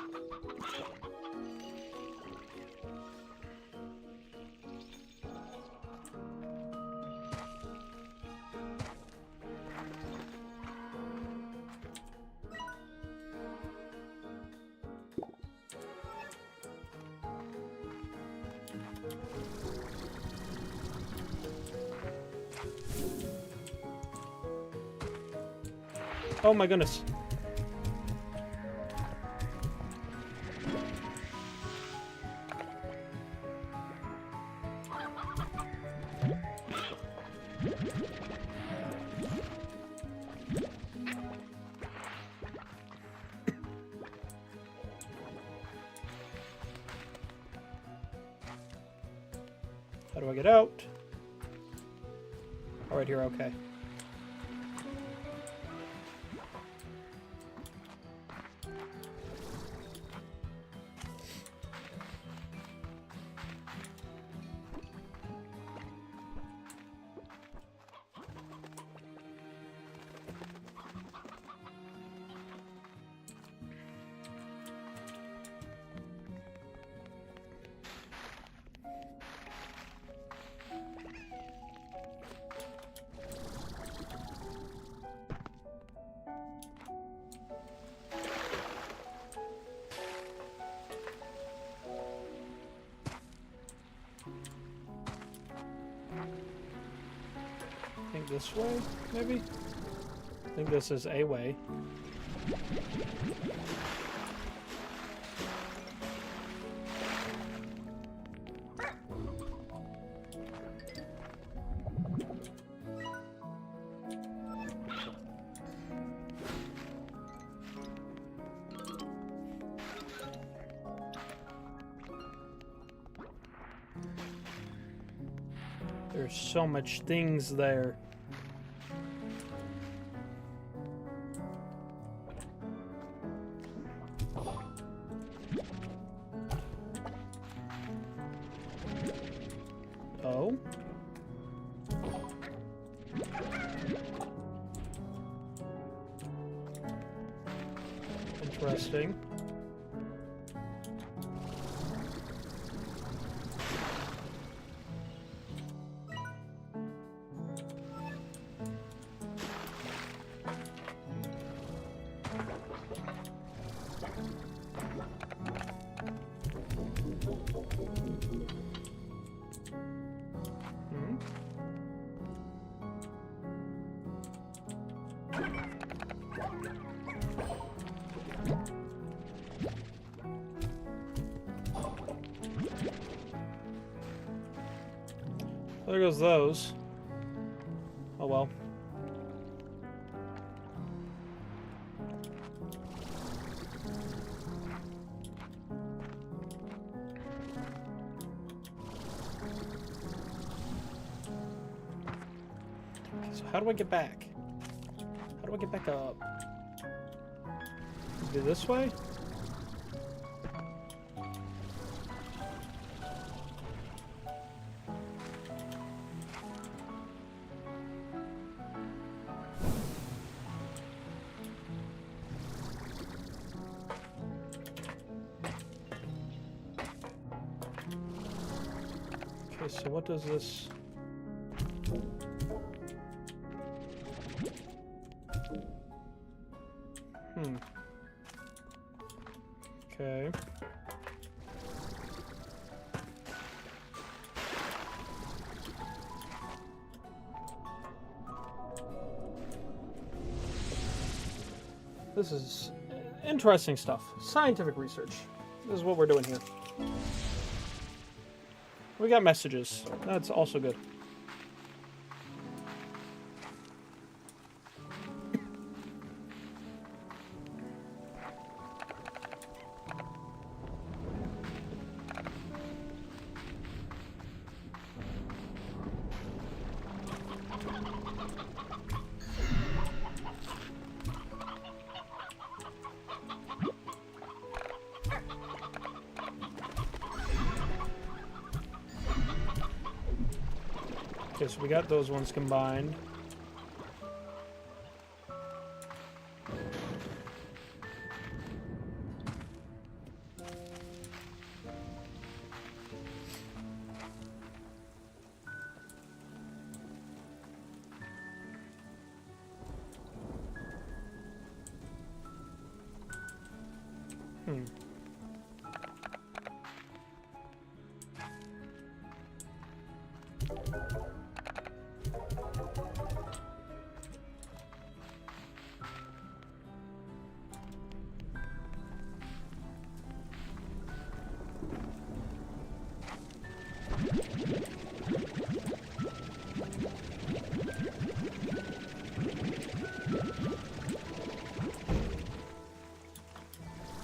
Oh my goodness. How do I get out? Oh, right here, okay. I think this way, maybe? I think this is a way. There's so much things there. Oh. Interesting. There goes those. Oh well. Okay, so how do I get back? How do I get back up? Be this way? Okay, so what does this... Okay. This is interesting stuff. Scientific research. This is what we're doing here. We got messages. That's also good. Okay, so we got those ones combined.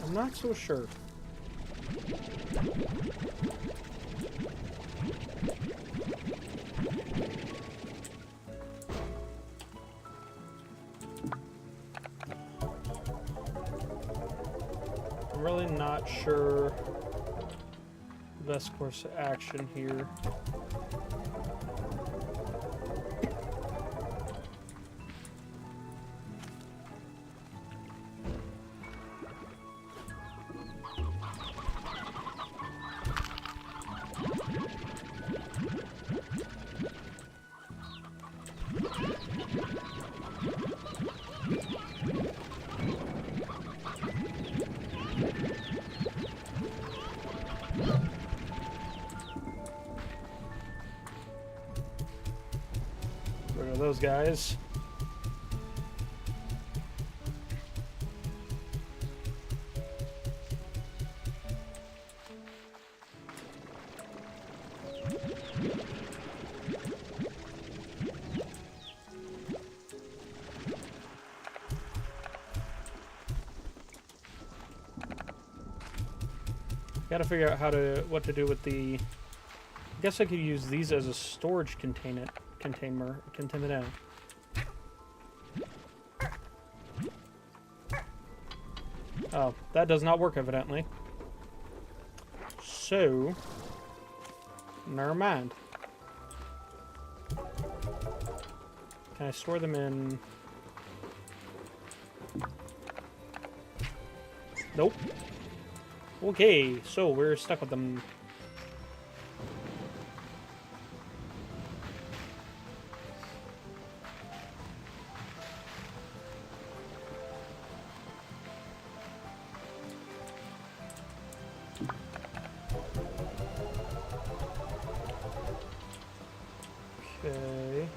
I'm not so sure. I'm really not sure the best course of action here. Rid of those guys. Gotta figure out what to do with the guess I could use these as a storage container. Oh, that does not work, evidently. So, never mind. Can I store them in... Nope. Okay, so we're stuck with them. Okay.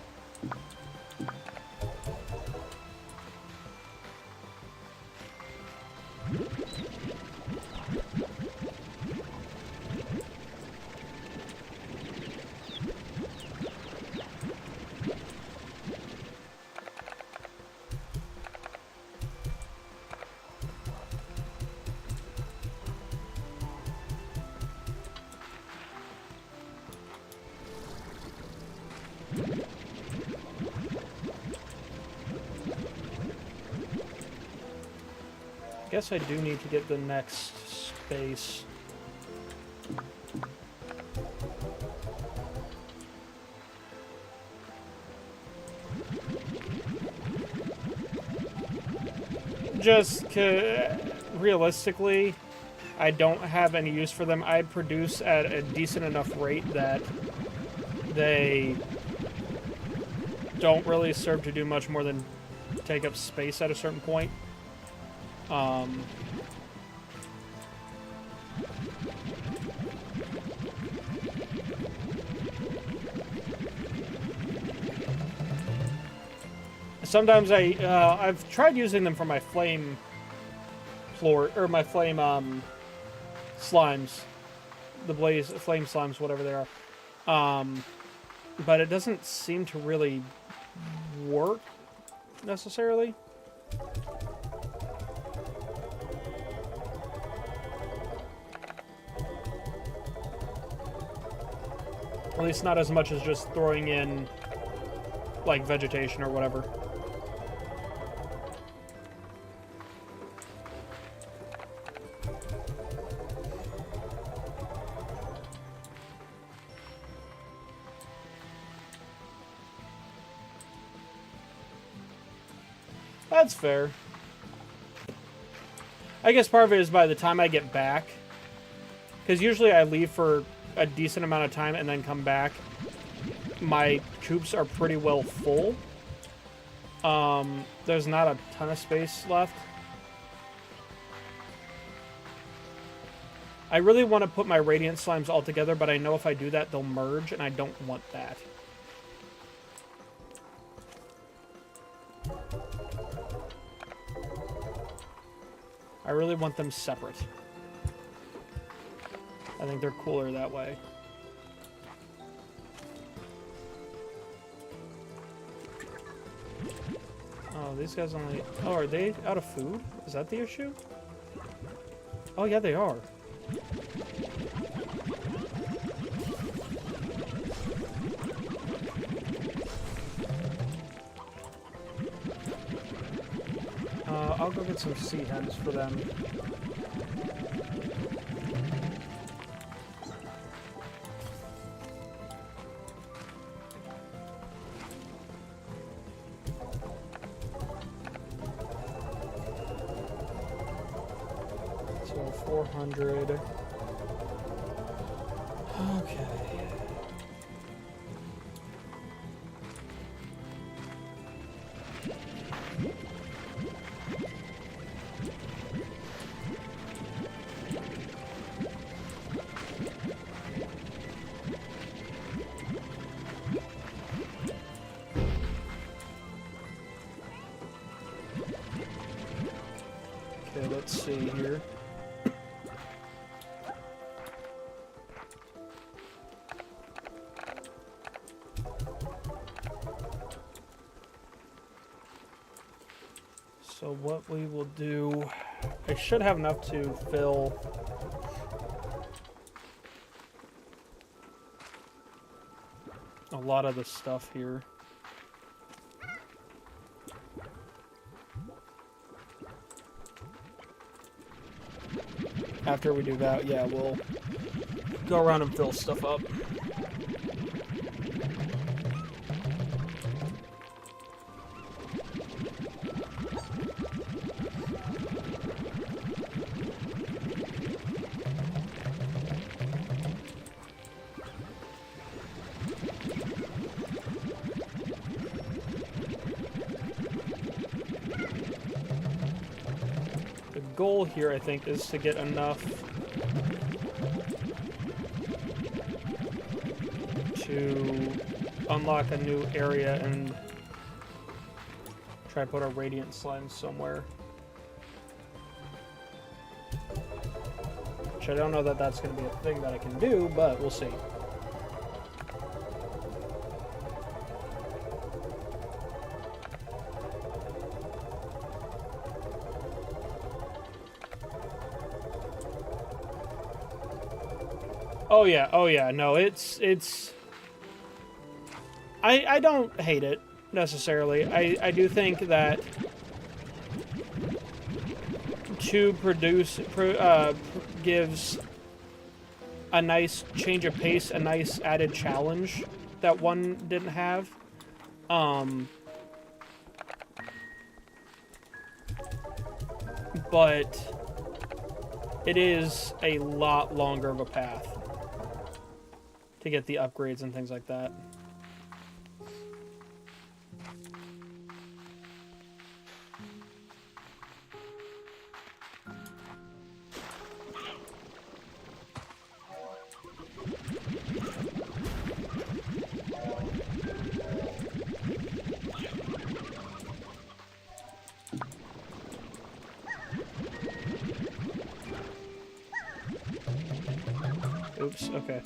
Guess I do need to get the next space. Just realistically, I don't have any use for them. I produce at a decent enough rate that they don't really serve to do much more than take up space at a certain point. Sometimes I've tried using them for my flame floor, or my flame, slimes. The flame slimes, whatever they are. But it doesn't seem to really work, necessarily. At least not as much as just throwing in, like, vegetation or whatever. That's fair. I guess part of it is by the time I get back, because usually I leave for a decent amount of time and then come back, my coops are pretty well full. There's not a ton of space left. I really want to put my radiant slimes all together, but I know if I do that, they'll merge, and I don't want that. I really want them separate. I think they're cooler that way. Oh, these guys only... Oh, are they out of food? Is that the issue? Oh, yeah, they are. I'll go get some sea hens for them. So 400. Okay. Okay, let's see here. So what we will do, I should have enough to fill a lot of the stuff here. After we do that, yeah, we'll go around and fill stuff up. The goal here, I think, is to get enough to unlock a new area and try to put a radiant slime somewhere. Which I don't know that that's going to be a thing that I can do, but we'll see. Oh yeah, no, it's I don't hate it necessarily. I do think that to produce gives a nice change of pace, a nice added challenge that one didn't have. But it is a lot longer of a path to get the upgrades and things like that. Oops, okay.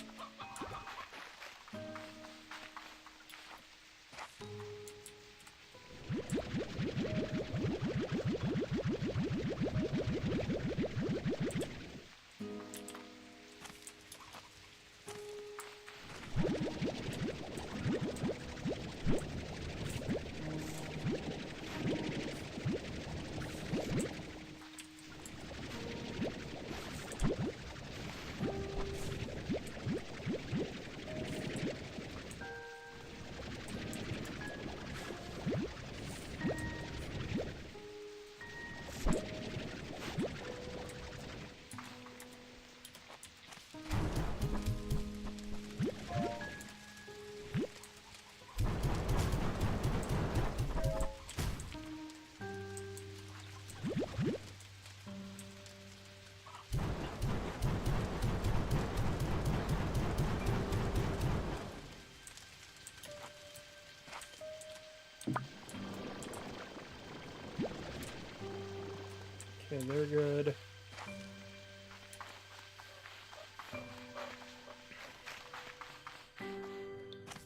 Okay, they're good.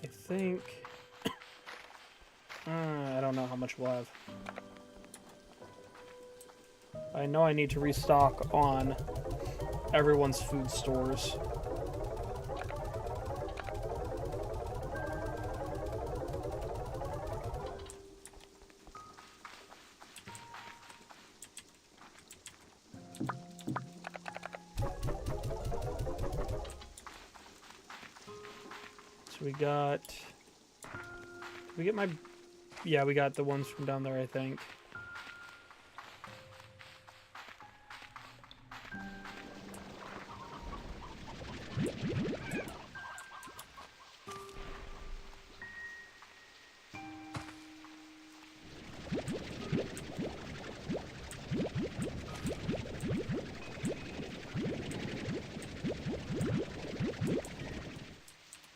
I think... I don't know how much we'll have. I know I need to restock on everyone's food stores. So we got... Did we get my... Yeah, we got the ones from down there, I think.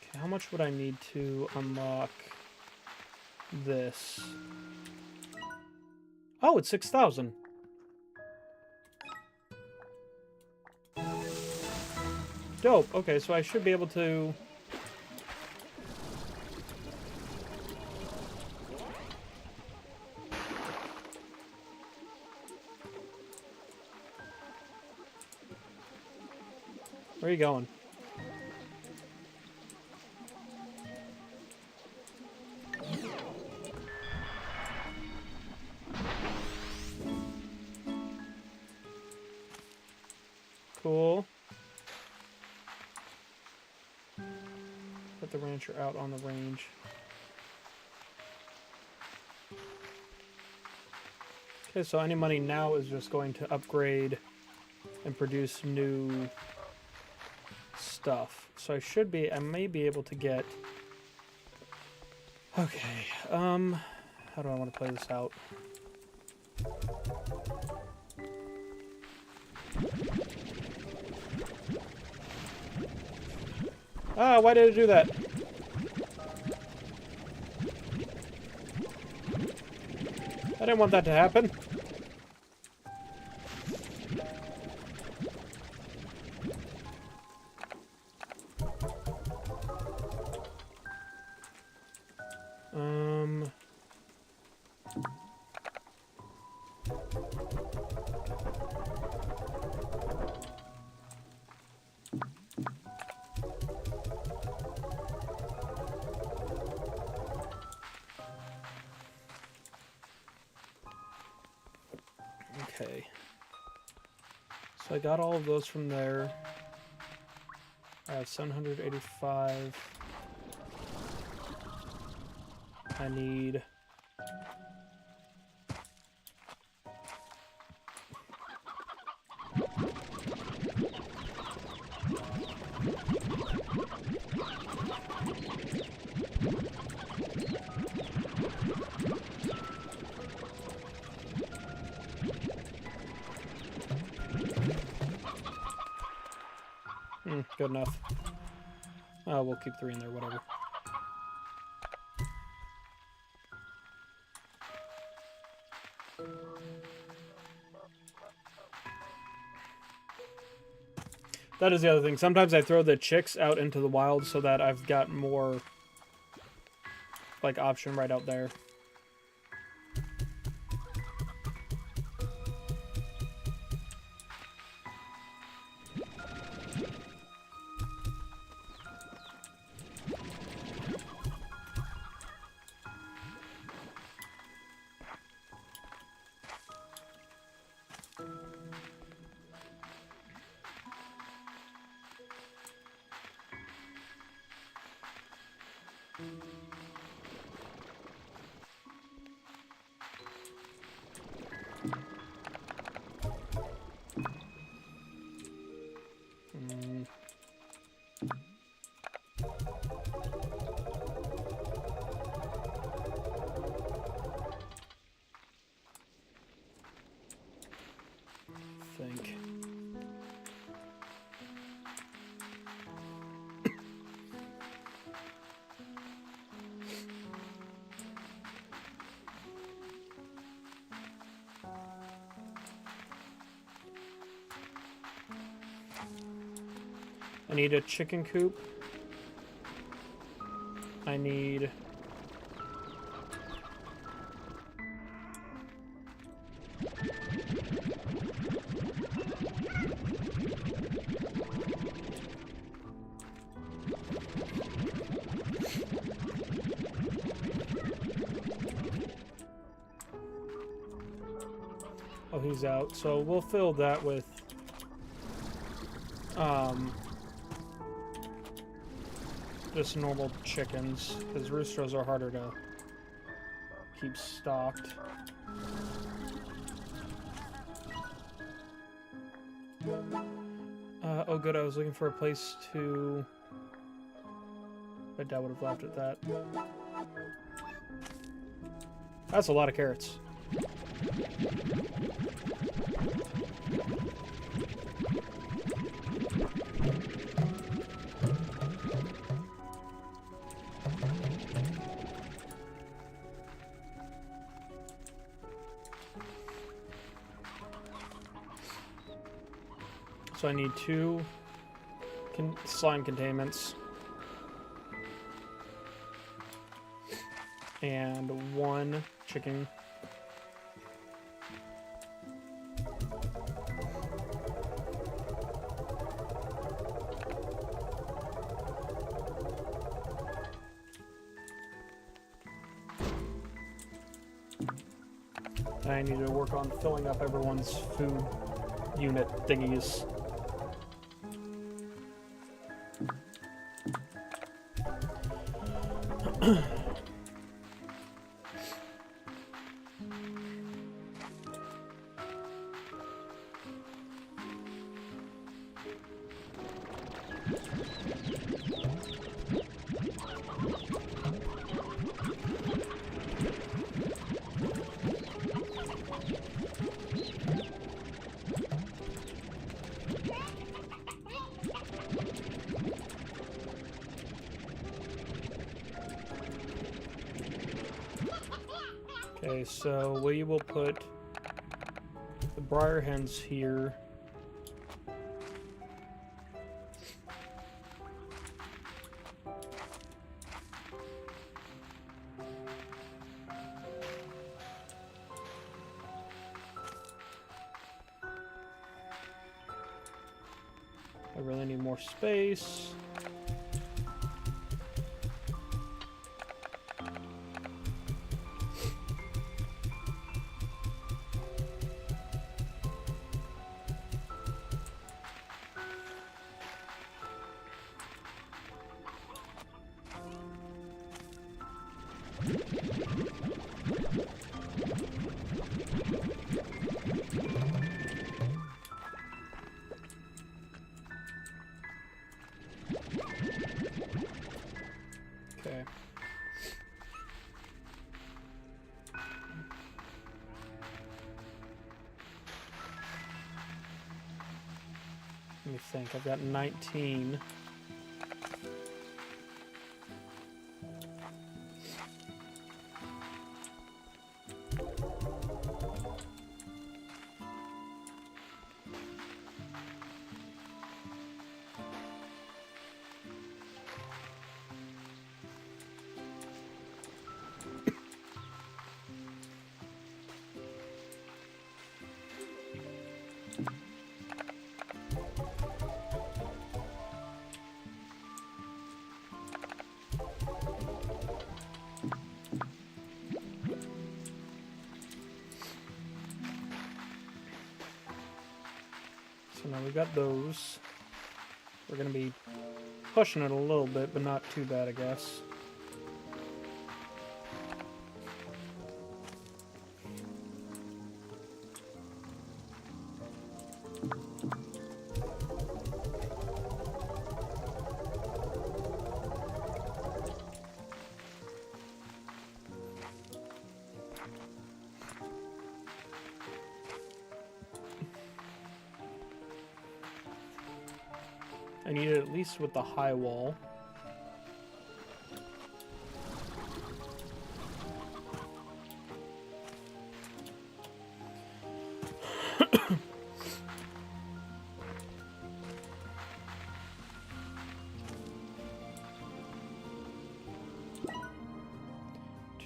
Okay, how much would I need to unlock this? Oh, it's 6,000. Dope. Okay, so I should be able to... Where are you going? cool. Put the rancher out on the range. Okay, so any money now is just going to upgrade and produce new stuff. So I may be able to get... Okay, how do I want to play this out? Ah, why did it do that? I didn't want that to happen. Okay. So I got all of those from there. I have 785. I need... good enough. Oh, we'll keep 3 in there, whatever. That is the other thing. Sometimes I throw the chicks out into the wild so that I've got more, like, option right out there. Think. I need a chicken coop. I need... Oh, he's out. So we'll fill that with... just normal chickens, because roosters are harder to keep stocked. Oh good, I was looking for a place to... My dad would have laughed at that. That's a lot of carrots. So I need 2 slime containments and 1 chicken. And I need to work on filling up everyone's food unit thingies. Okay, so we will put the briar hens here. I really need more space. Okay. Let me think. I've got 19. So now we've got those. We're going to be pushing it a little bit, but not too bad, I guess. I need it at least with the high wall.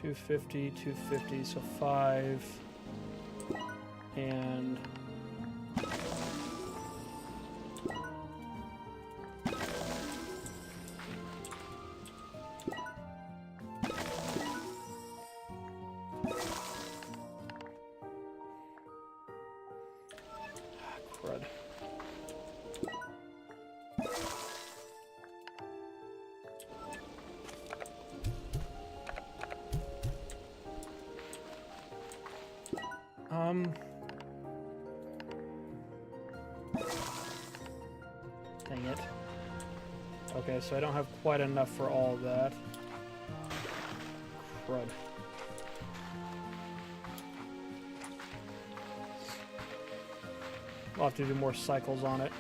$250, so 5 and crud. Dang it. Okay, so I don't have quite enough for all of that. Crud. I'll have to do more cycles on it.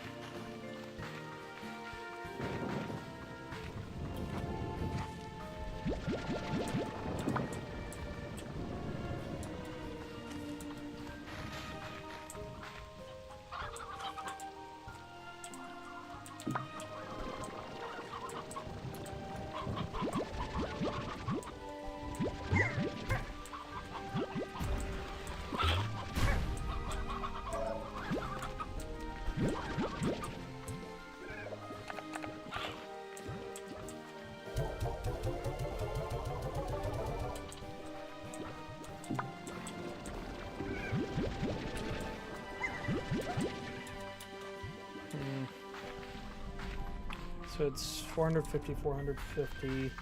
So it's 450, 450.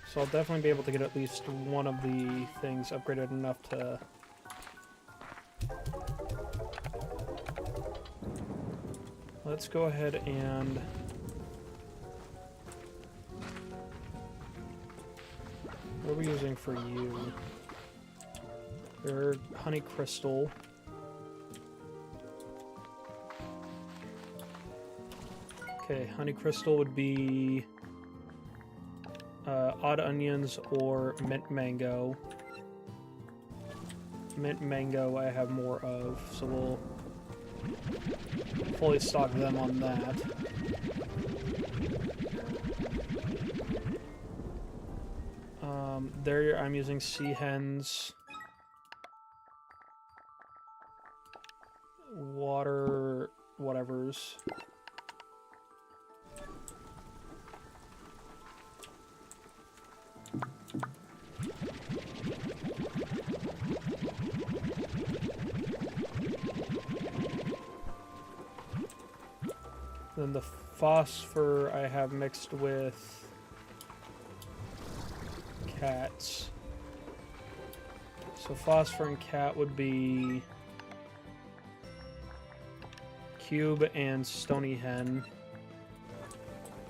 So I'll definitely be able to get at least one of the things upgraded enough to... Let's go ahead and... What are we using for you? Your honey crystal. Okay, honey crystal would be odd onions or mint mango. Mint mango I have more of, so we'll fully stock them on that. There I'm using sea hens. Water whatevers. Then the phosphor I have mixed with cats. So phosphor and cat would be cube and stony hen.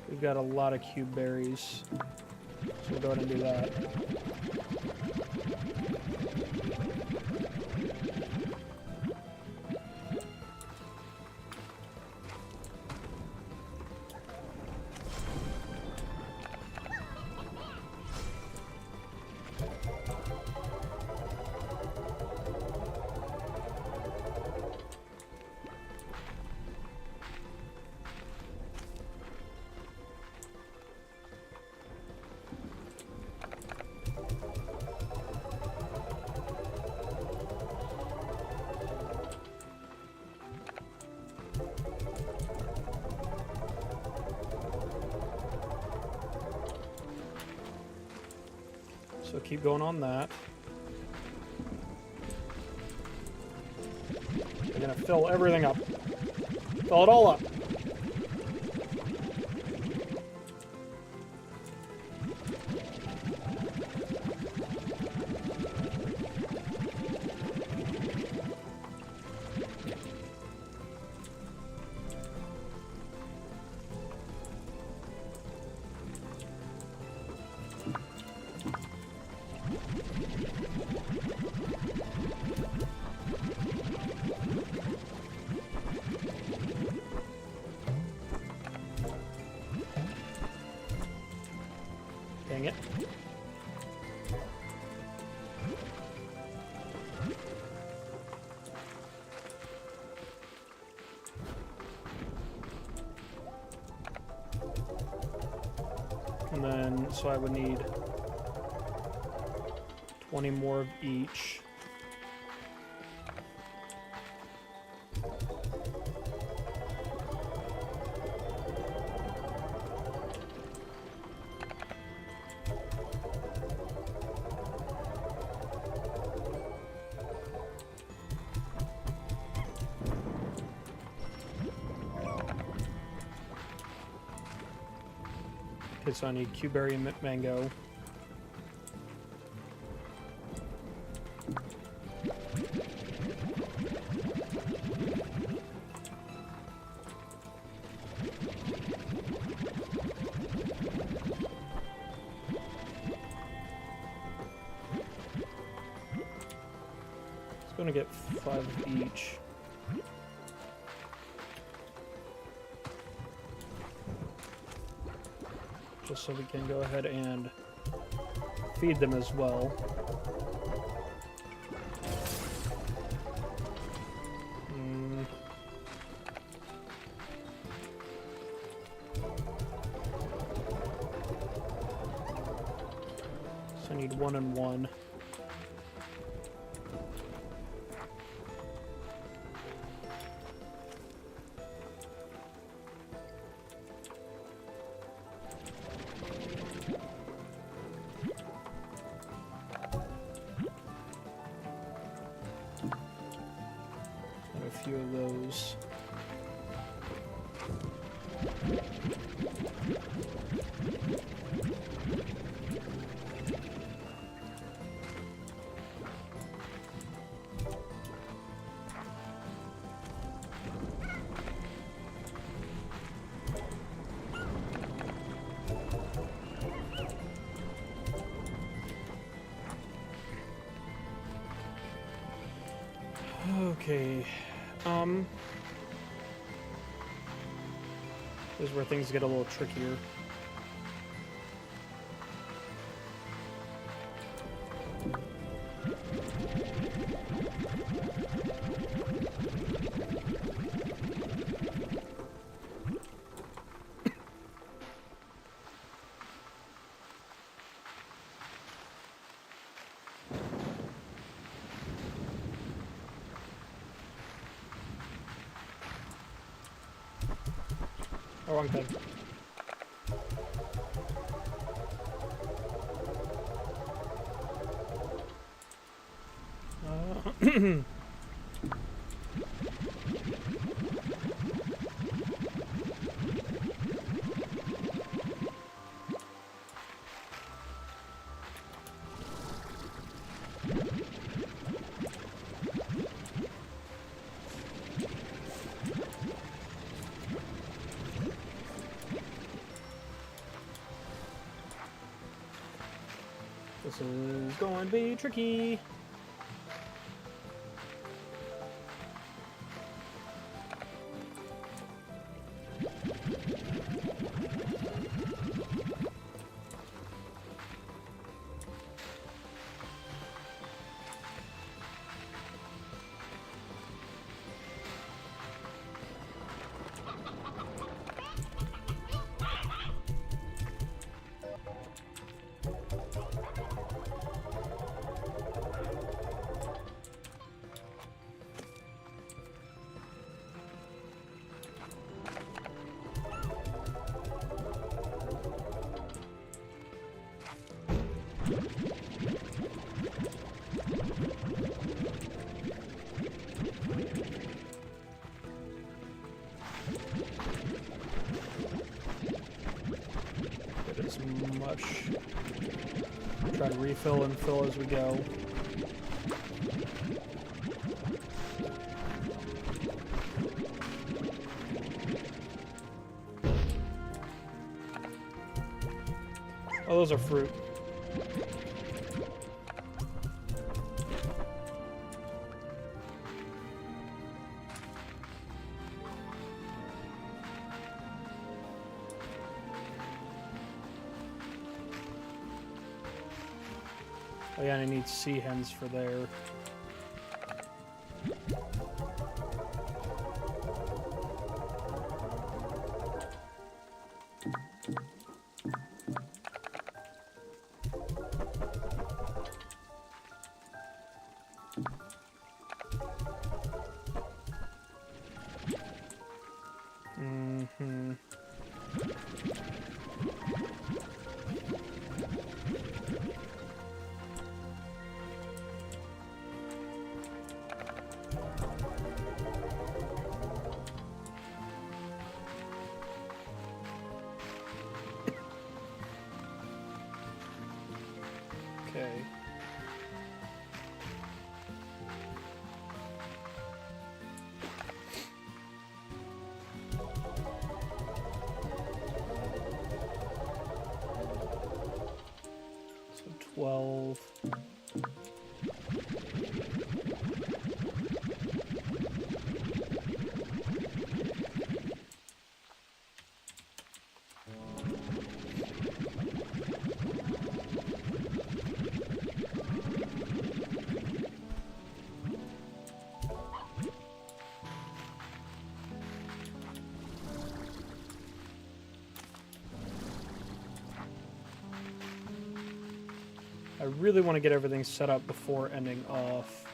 We've got a lot of cube berries, so we'll go ahead and do that. So keep going on that. We're gonna fill everything up. Fill it all up. Dang it. And then, so I would need 20 more of each. Okay, so I need cuberry and mint mango. It's gonna get 5 of each. Just so we can go ahead and feed them as well. So I need 1 and 1. A few of those. Okay. This is where things get a little trickier. Oh, wrong thing. This is going to be tricky. Get as much. Try to refill and fill as we go. Oh, those are fruit. Oh yeah, and I need sea hens for there. Mm-hmm. Okay. So 12. I really want to get everything set up before ending off.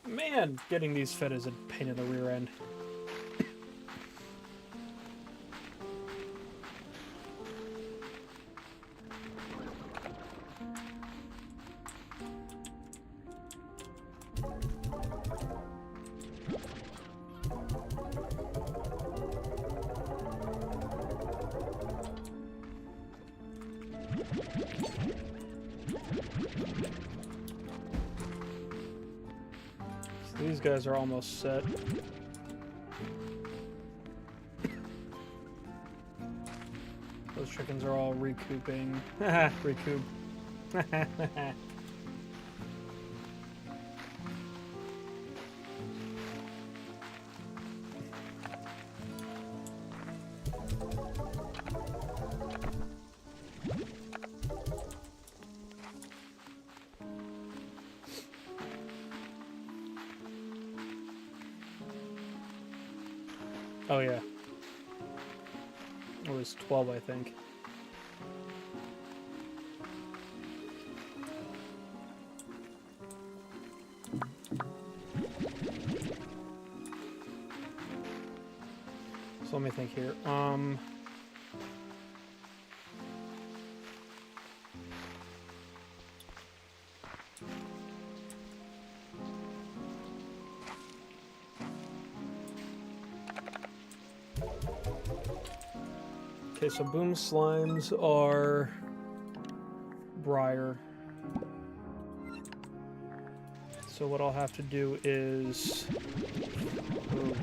Man, getting these fed is a pain in the rear end. These guys are almost set. Those chickens are all recouping. Recoup. Oh yeah. It was 12, I think. So let me think here. Okay, so boom slimes are briar. So what I'll have to do is... Ooh.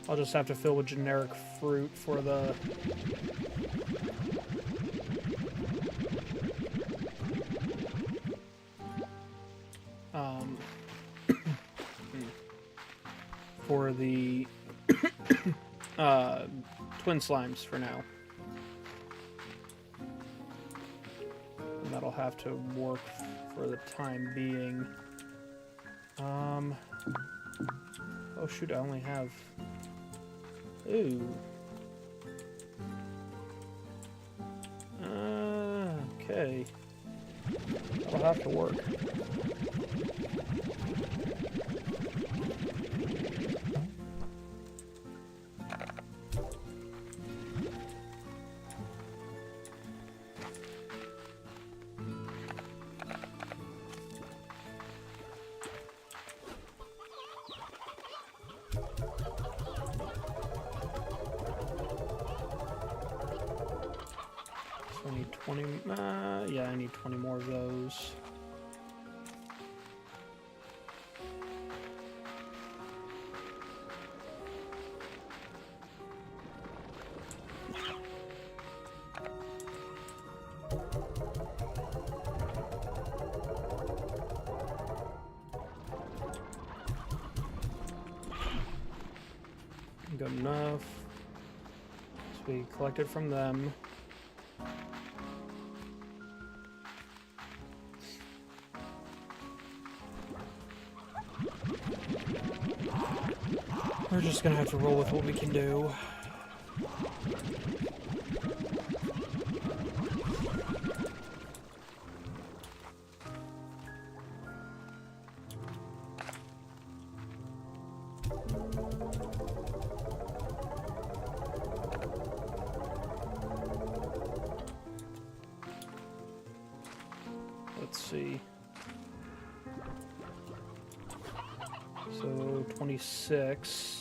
I'll just have to fill with generic fruit for the... for the twin slimes for now. And that'll have to work for the time being. Oh shoot, I only have... Ooh. Okay. That'll have to work. I need 20, yeah, I need 20 more of those. Good enough. So we collected from them. We're just gonna have to roll with what we can do. Let's see. So 26.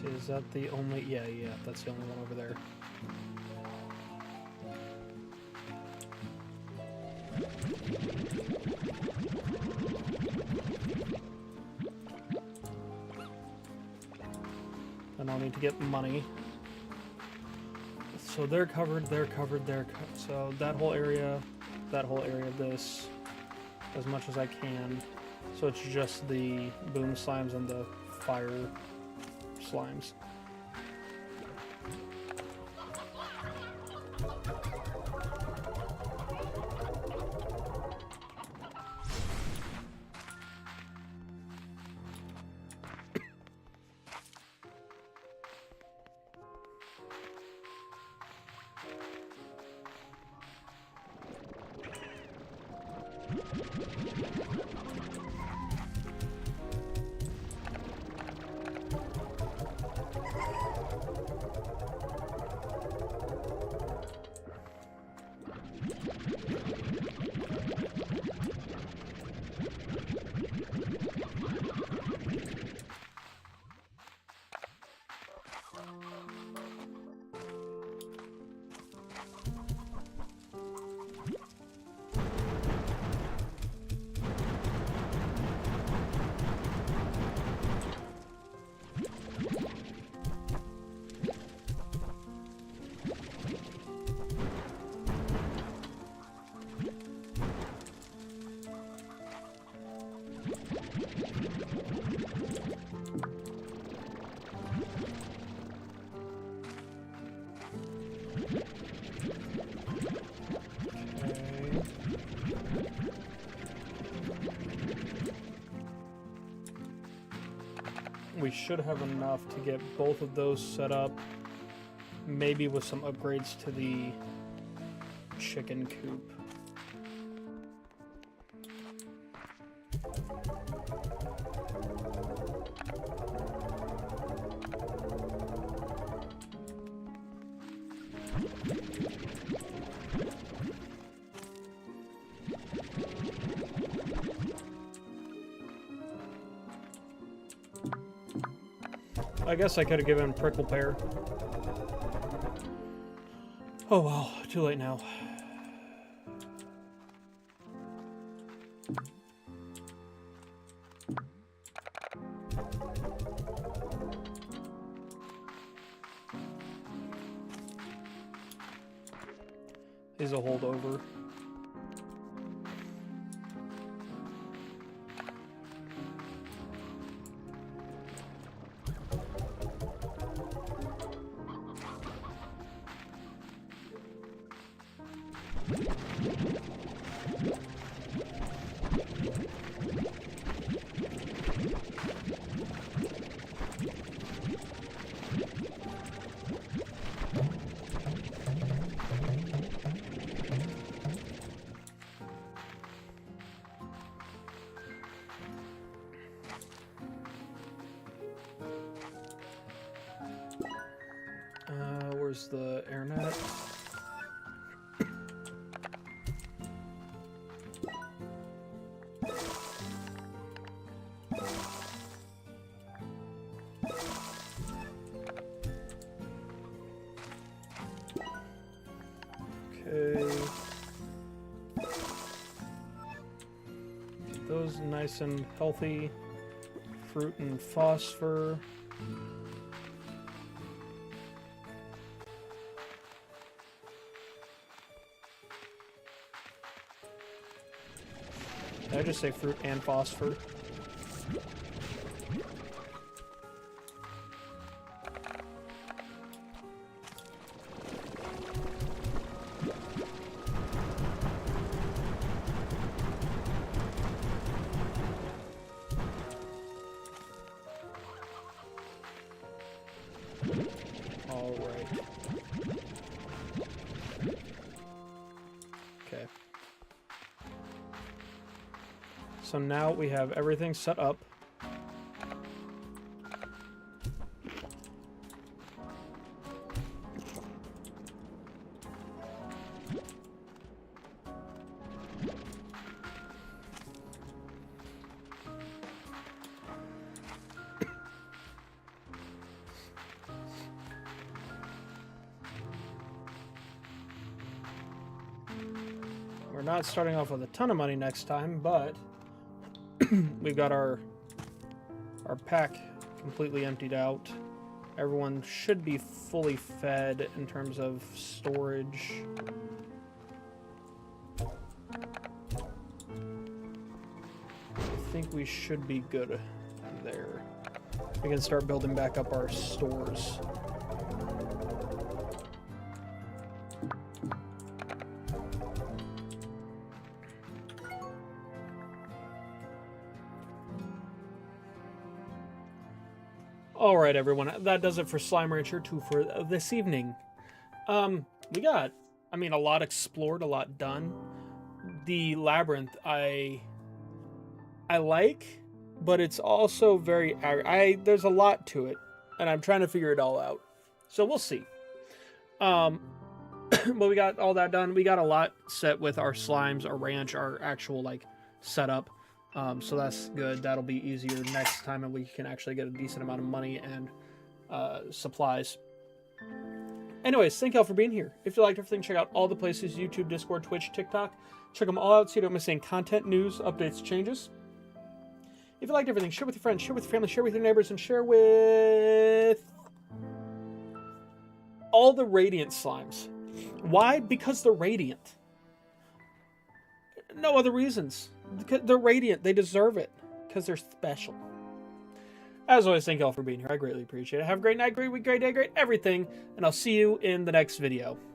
Is that the only... Yeah, that's the only one over there. And I'll need to get money. So they're covered, so that whole area of this, as much as I can. So it's just the boom slimes and the fire slimes. We should have enough to get both of those set up, maybe with some upgrades to the chicken coop. I guess I could have given Prickle Pear. Oh well, too late now. He's a holdover. Where's the airnet? Okay. Keep those nice and healthy. Fruit and phosphor. Did I just say fruit and phosphor? All right. Okay. So now we have everything set up. We're not starting off with a ton of money next time, but we've got our pack completely emptied out. Everyone should be fully fed in terms of storage. I think we should be good there. We can start building back up our stores. All right, everyone. That does it for Slime Rancher 2 for this evening. We got, I mean, a lot explored, a lot done. The labyrinth, I like, but it's also very there's a lot to it, and I'm trying to figure it all out. So we'll see. But we got all that done. We got a lot set with our slimes, our ranch, our actual like setup. So that's good. That'll be easier next time, and we can actually get a decent amount of money and supplies. Anyways, thank y'all for being here. If you liked everything, check out all the places: YouTube, Discord, Twitch, TikTok. Check them all out so you don't miss any content, news, updates, changes. If you liked everything, share with your friends, share with your family, share with your neighbors, and share with all the Radiant slimes. Why? Because they're Radiant. No other reasons. They're Radiant. They deserve it. Because they're special. As always, thank y'all for being here. I greatly appreciate it. Have a great night, great week, great day, great everything. And I'll see you in the next video.